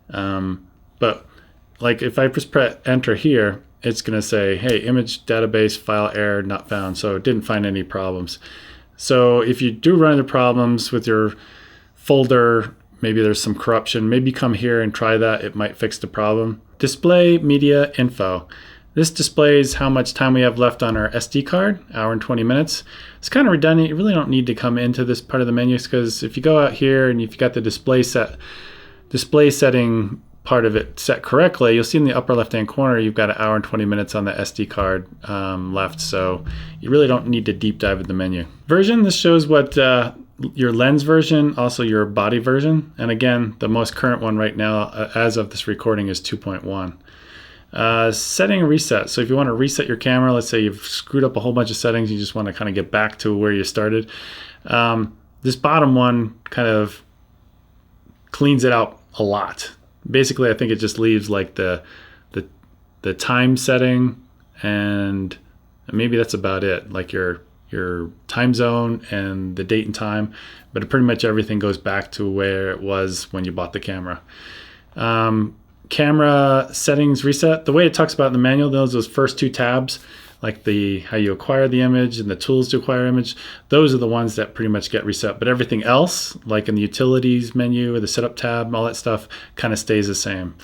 But like if I just press enter here, it's gonna say, hey, image database file error not found. So it didn't find any problems. So if you do run into problems with your folder, maybe there's some corruption, maybe come here and try that, it might fix the problem. Display media info. This displays how much time we have left on our SD card, hour and 20 minutes. It's kind of redundant. You really don't need to come into this part of the menu because if you go out here and if you got the display setting part of it set correctly, you'll see in the upper left-hand corner, you've got an hour and 20 minutes on the SD card left. So you really don't need to deep dive in the menu. Version, this shows what your lens version, also your body version. And again, the most current one right now, as of this recording, is 2.1. Setting and reset. So if you want to reset your camera, let's say you've screwed up a whole bunch of settings, you just want to kind of get back to where you started. This bottom one kind of cleans it out a lot. Basically, I think it just leaves like the time setting, and maybe that's about it. Like your time zone and the date and time, but pretty much everything goes back to where it was when you bought the camera. Camera settings reset. The way it talks about in the manual, those first two tabs, like how you acquire the image and the tools to acquire image, those are the ones that pretty much get reset. But everything else, like in the utilities menu or the setup tab, all that stuff kind of stays the same.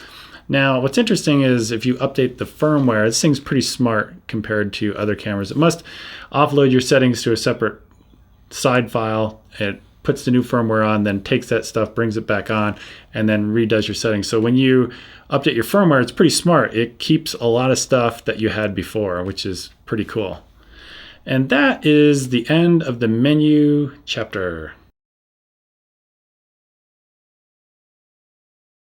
Now, what's interesting is if you update the firmware, this thing's pretty smart compared to other cameras. It must offload your settings to a separate side file. It puts the new firmware on, then takes that stuff, brings it back on, and then redoes your settings. So when you update your firmware, it's pretty smart. It keeps a lot of stuff that you had before, which is pretty cool. And that is the end of the menu chapter.